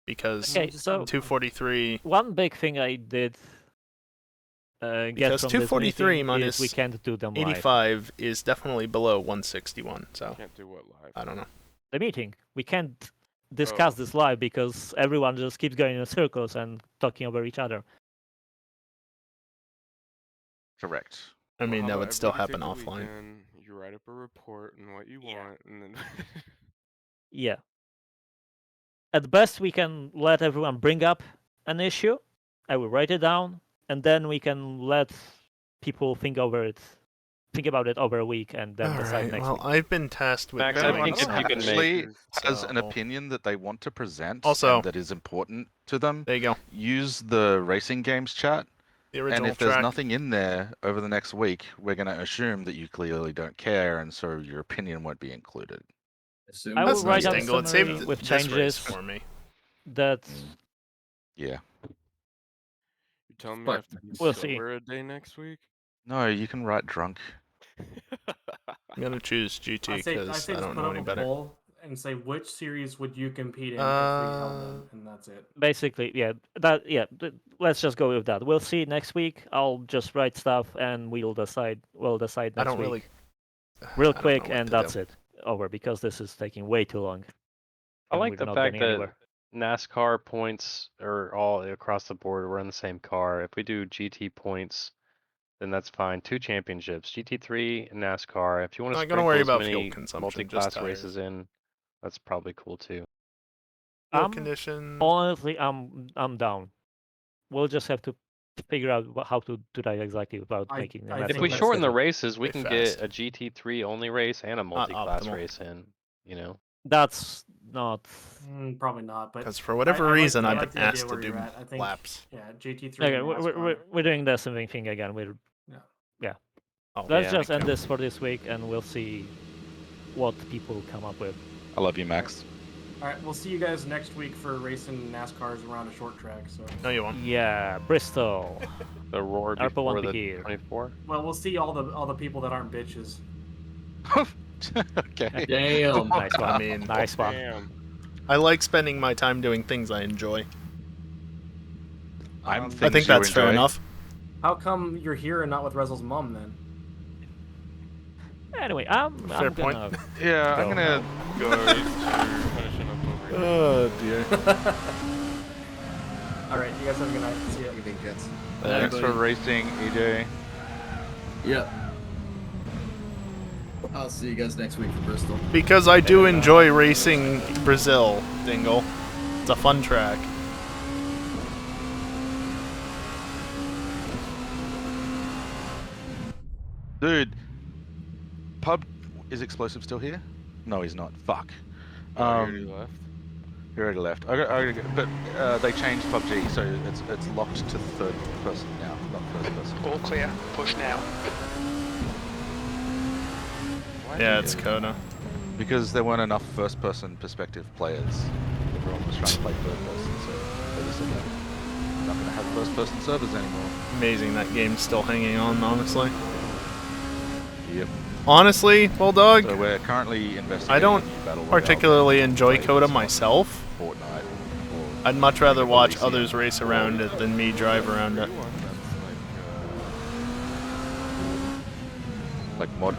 because Okay, so 243. one big thing I did get Because from 243 this meeting minus is we can't do them live. 85 is definitely below 161. So Can't do what live? I don't know. The meeting. We can't discuss this live because everyone just keeps going in circles and talking over each other. Correct. I mean, Well, that how would about still everybody happen take a offline. weekend, you write up a report and what you want, and then. Yeah. At best, we can let everyone bring up an issue. I will write it down, and then we can let people think about it over a week, and then decide next well, week. I've been tasked with If Max, I doing think if you can actually make has an so- opinion that they want to present Also- and that is important to them, There you go. use the racing games chat. The And original if there's track. nothing in there over the next week, we're going to assume that you clearly don't care, and so your opinion won't be included. I will That's write nice, down a Dingle. It summary saved with this race changes for me. that Yeah. You telling me I have to be We'll sober a day next week? No, you can write drunk. I'm gonna choose GT I say because I, just don't put know up any a better. poll and say which series would you compete in if we held them, and that's it. basically, let's just go with that. We'll see next week. I'll just write stuff, and we'll decide next I don't week. really. Real I don't quick, know what and to that's do. it. Over, because this is taking way too long. I and like we're the not fact getting that anywhere. NASCAR points are all across the board. We're in the same car. If we do GT points, then that's fine. 2 championships, GT3 and NASCAR. If you want to Not gonna sprinkle worry as about fuel many consumption, just multi-class tires. races in, that's probably cool too. Fuel condition. Honestly, I'm down. We'll just have to figure out how to do that exactly without making a mess. If we shorten the races, we can get a GT3 only race and a multi-class optimal. race in. You know. That's not. Probably not, but 'Cause for whatever I reason, like I've the been idea asked to where you're do at. I think, laps. Yeah, GT3. Okay, and we're NASCAR. doing the same thing again. Yeah. Oh, Let's yeah, just me end too. this for this week, and we'll see what people come up with. I love you, Max. All right, we'll see you guys next week for racing NASCARs around a short track. So. No, you won't. Yeah, Bristol. The roar ARPA before won't the be here. 24. Well, we'll see all the people that aren't bitches. Okay. Damn. Nice one. I mean, nice one. Damn. I like spending my time doing things I enjoy. I'm I things think you that's fair enjoy. enough. How come you're here and not with Rezel's mom then? Anyway, I'm Fair point. gonna Yeah, I'm go gonna now. Go finishing up over here. Oh dear. All right, you guys have a good night. See ya. Evening, gents. Thanks for racing, EJ. Yep. I'll see you guys next week for Bristol. Because I do enjoy racing Brazil, Dingle. It's a fun track. Dude, Pub is Explosive still here? No, he's not. Fuck. Oh, you already left. He already left. I gotta go. But they changed PUBG, so it's locked to third person now, not first person. All clear. Push now. Yeah, it's Coda. Because there weren't enough first-person perspective players. Everyone was trying to play third person, so they just said we're not gonna have first-person servers anymore. Amazing that game's still hanging on, honestly. Yep. Honestly, Bulldog, So we're currently investigating I don't a new battle royale particularly enjoy play Coda this myself. Fortnite. Or I'd much rather watch Elysium. others race around it than me drive around it. like mod.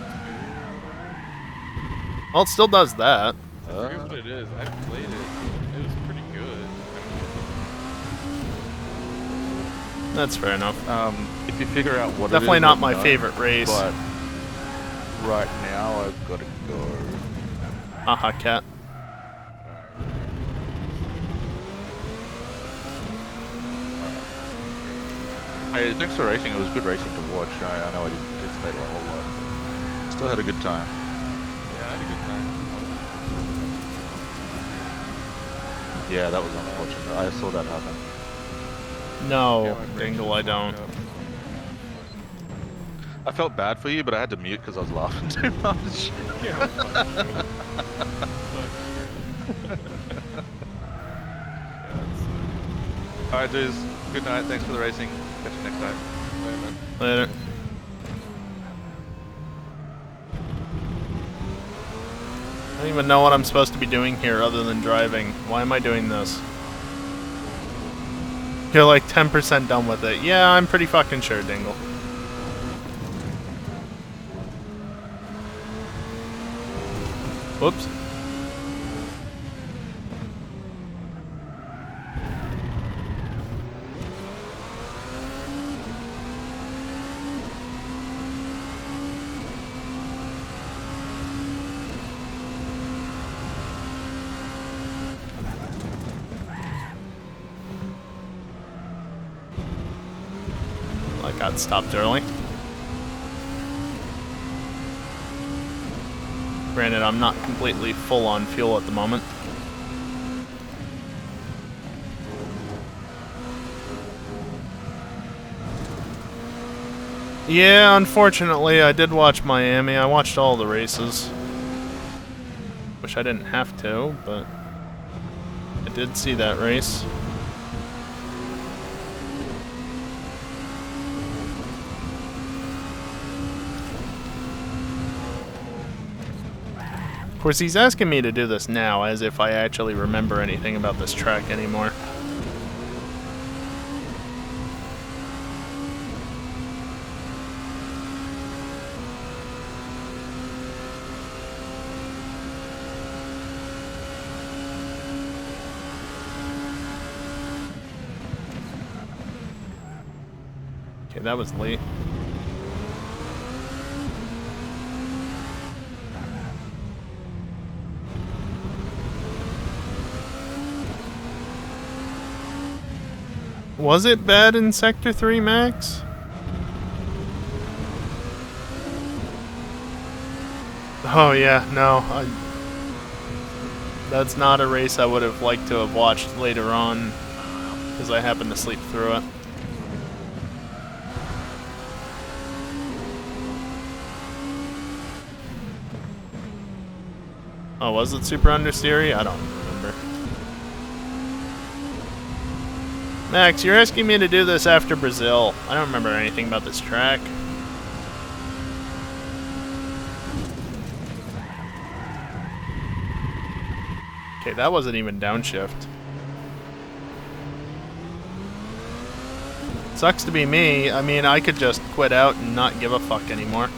Well, it still does that. I forget what it is. I played it. It was pretty good. That's fair enough. If you figure out what Definitely it is, not let my me know, favorite race. But right now, I've got to go. Haha, cat. Hey, thanks for racing. It was good racing to watch. I know I didn't participate a whole lot. Still had a good time. Yeah, I had a good time. Yeah, that was unfortunate. I saw that happen. No, Dingle, I don't. I felt bad for you, but I had to mute because I was laughing too much. Alright, dudes. Good night. Thanks for the racing. Catch you next time. Later. I don't even know what I'm supposed to be doing here other than driving. Why am I doing this? You're like 10% done with it. Yeah, I'm pretty fucking sure, Dingle. Whoops. got stopped early. Granted, I'm not completely full on fuel at the moment. Yeah, unfortunately, I did watch Miami. I watched all the races. Wish I didn't have to, but I did see that race. Of course, he's asking me to do this now, as if I actually remember anything about this track anymore. Okay, that was late. Was it bad in Sector 3, Max? Oh yeah, no. That's not a race I would have liked to have watched later on, because I happened to sleep through it. Oh, was it super understeery? I don't remember. Max, you're asking me to do this after Brazil. I don't remember anything about this track. Okay, that wasn't even downshift. Sucks to be me. I mean, I could just quit out and not give a fuck anymore.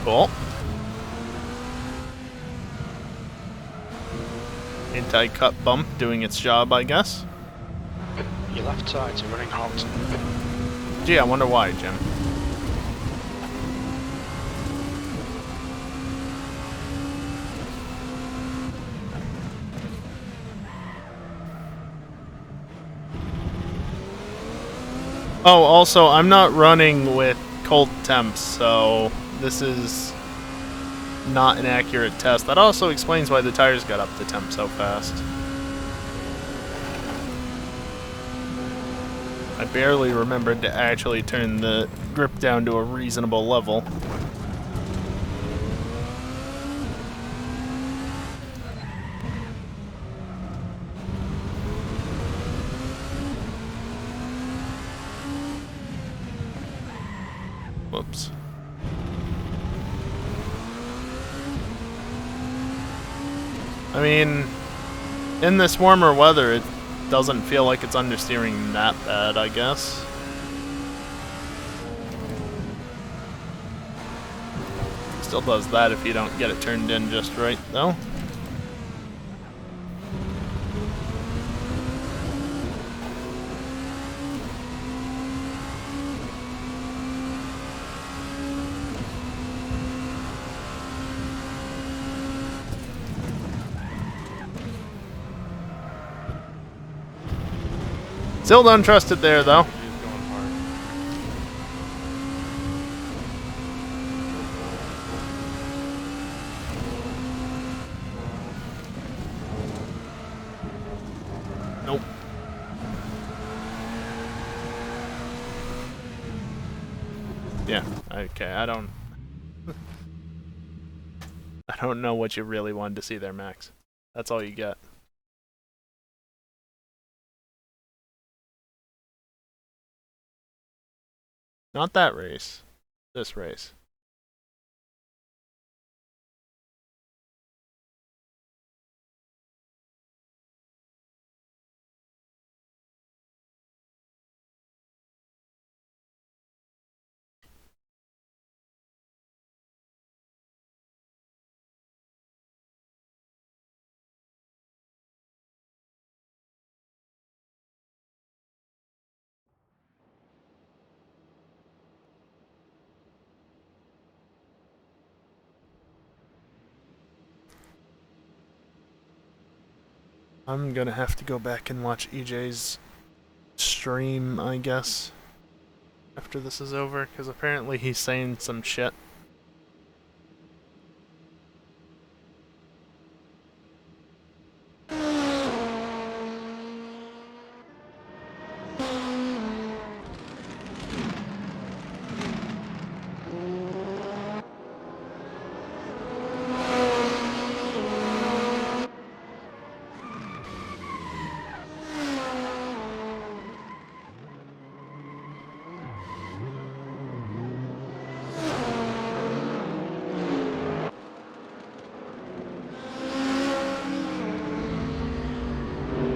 Cool. Anti-cut bump doing its job, I guess. Your left sides are running hot. Gee, I wonder why, Jim. Oh, also, I'm not running with cold temps, so this is not an accurate test. That also explains why the tires got up to temp so fast. I barely remembered to actually turn the grip down to a reasonable level. Whoops. I mean, in this warmer weather, it doesn't feel like it's understeering that bad, I guess. Still does that if you don't get it turned in just right, though. Still don't trust it there, though. Nope. Yeah, okay, I don't know what you really wanted to see there, Max. That's all you get. Not that race. This race. I'm gonna have to go back and watch EJ's stream, I guess, after this is over, because apparently he's saying some shit.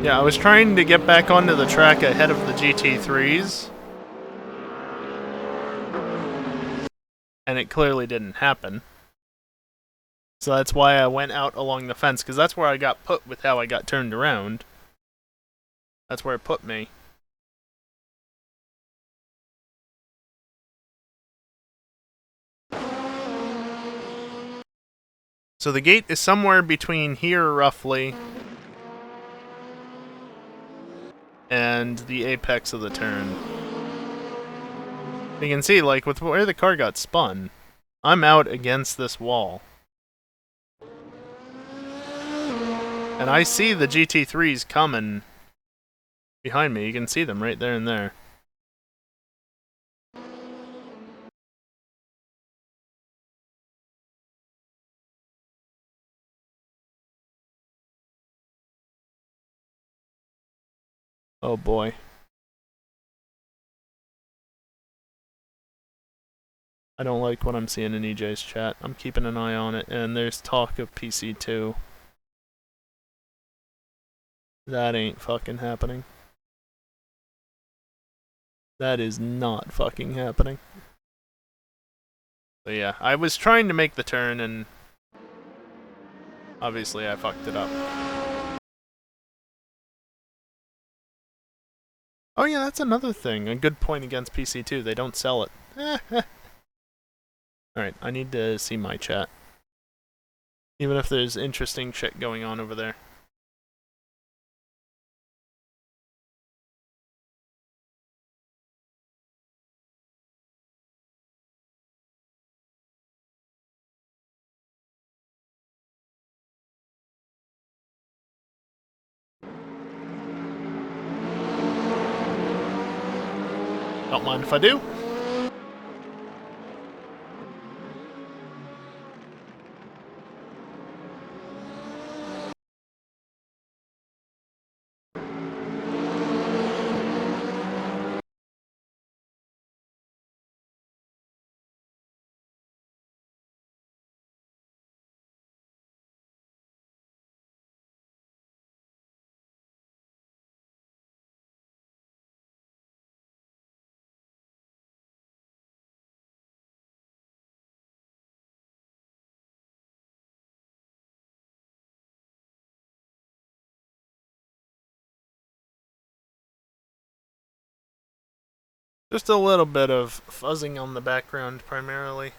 Yeah, I was trying to get back onto the track ahead of the GT3s, and it clearly didn't happen. So that's why I went out along the fence, because that's where I got put with how I got turned around. That's where it put me. So the gate is somewhere between here, roughly, and the apex of the turn. You can see, like, with where the car got spun, I'm out against this wall. And I see the GT3s coming behind me. You can see them right there and there. Oh boy. I don't like what I'm seeing in EJ's chat. I'm keeping an eye on it, and there's talk of PC2. That ain't fucking happening. That is not fucking happening. But yeah, I was trying to make the turn, and obviously I fucked it up. Oh yeah, that's another thing. A good point against PC2. They don't sell it. Alright, I need to see my chat. Even if there's interesting shit going on over there. Don't mind if I do. Just a little bit of fuzzing on the background, primarily.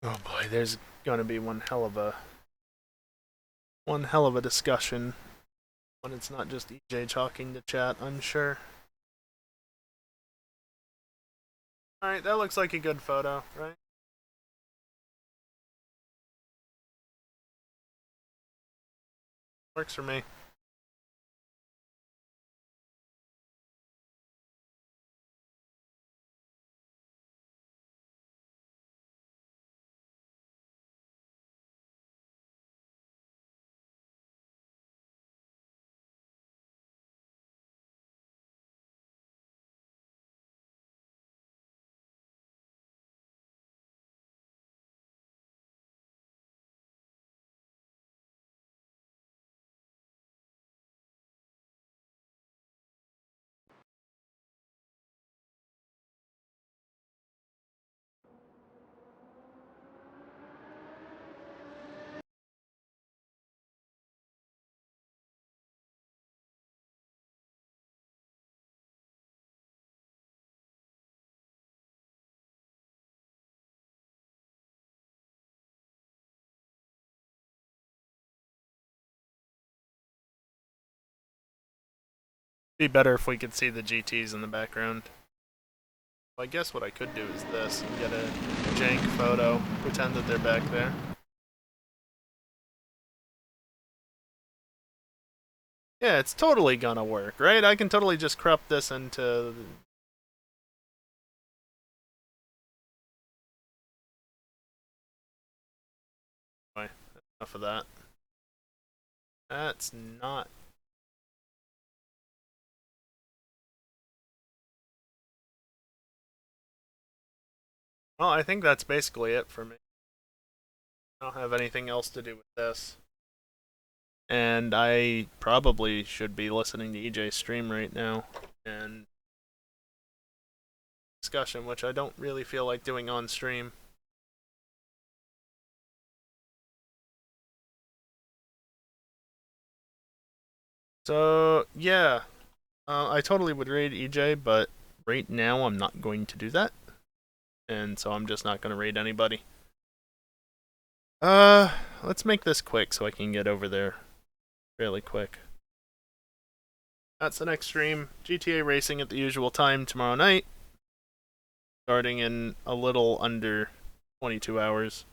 Oh boy, there's gonna be one hell of a discussion when it's not just EJ talking to chat, I'm sure. Alright, that looks like a good photo, right? Works for me. Be better if we could see the GTs in the background. Well, I guess what I could do is this and get a jank photo, pretend that they're back there. Yeah, it's totally gonna work, right? I can totally just crop this into... Anyway, enough of that. That's not... Well, I think that's basically it for me. I don't have anything else to do with this. And I probably should be listening to EJ's stream right now. And discussion, which I don't really feel like doing on stream. So, yeah. I totally would raid EJ, but right now I'm not going to do that. And so I'm just not going to raid anybody. Let's make this quick so I can get over there really quick. That's the next stream. GTA racing at the usual time tomorrow night. Starting in a little under 22 hours.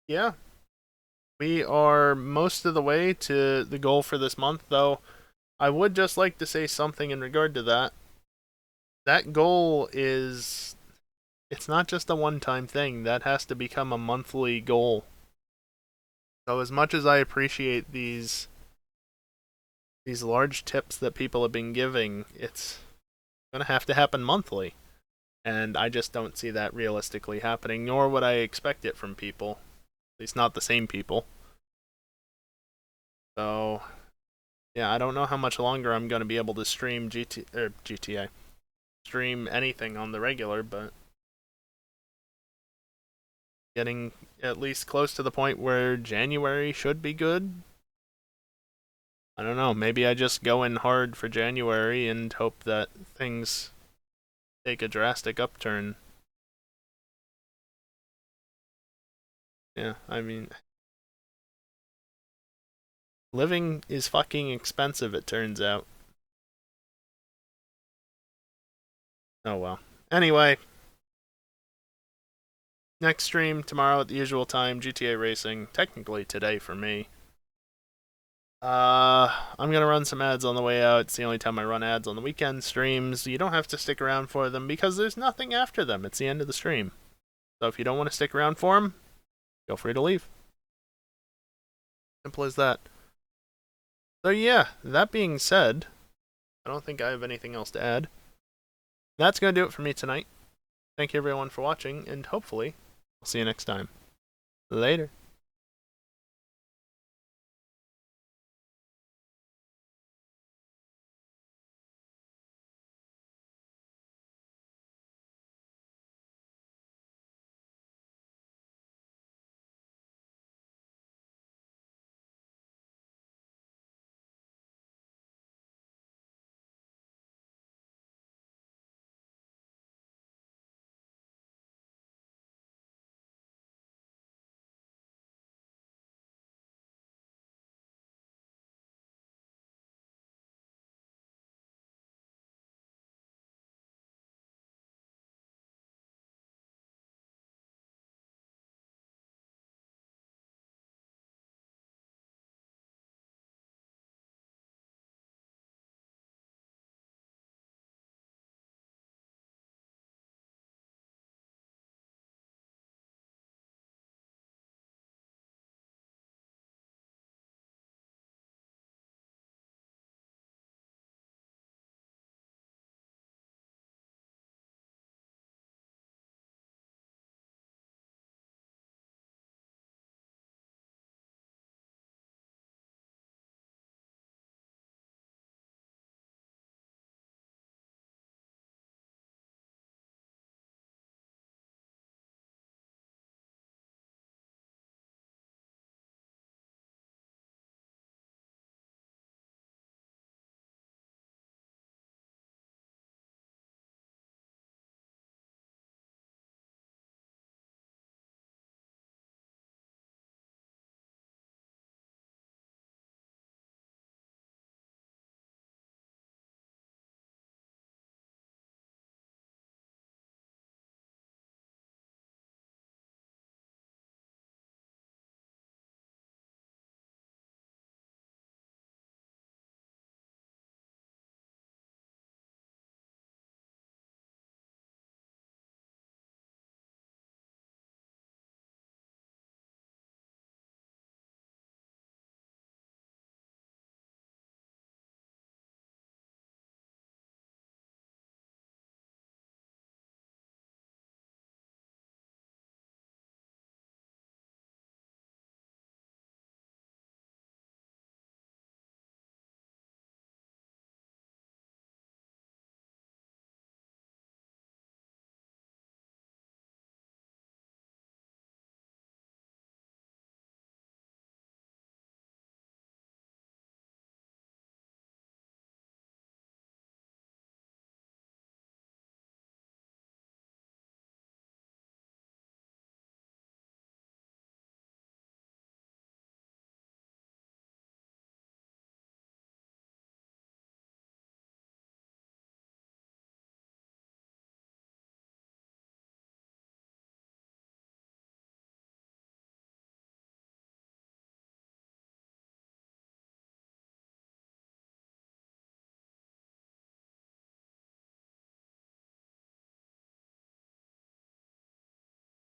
Yeah. We are most of the way to the goal for this month, though. I would just like to say something in regard to that. That goal is... It's not just a one-time thing. That has to become a monthly goal. So as much as I appreciate these large tips that people have been giving, it's going to have to happen monthly. And I just don't see that realistically happening, nor would I expect it from people. At least not the same people. So, yeah, I don't know how much longer I'm going to be able to stream GTA. Stream anything on the regular, but getting at least close to the point where January should be good. I don't know, maybe I just go in hard for January and hope that things take a drastic upturn. Yeah, I mean... Living is fucking expensive, it turns out. Oh well. Anyway. Next stream tomorrow at the usual time, GTA Racing. Technically today for me. I'm gonna run some ads on the way out. It's the only time I run ads on the weekend streams. You don't have to stick around for them because there's nothing after them. It's the end of the stream. So if you don't want to stick around for them, feel free to leave. Simple as that. So yeah, that being said, I don't think I have anything else to add. That's gonna do it for me tonight. Thank you everyone for watching, and hopefully, I'll see you next time. Later.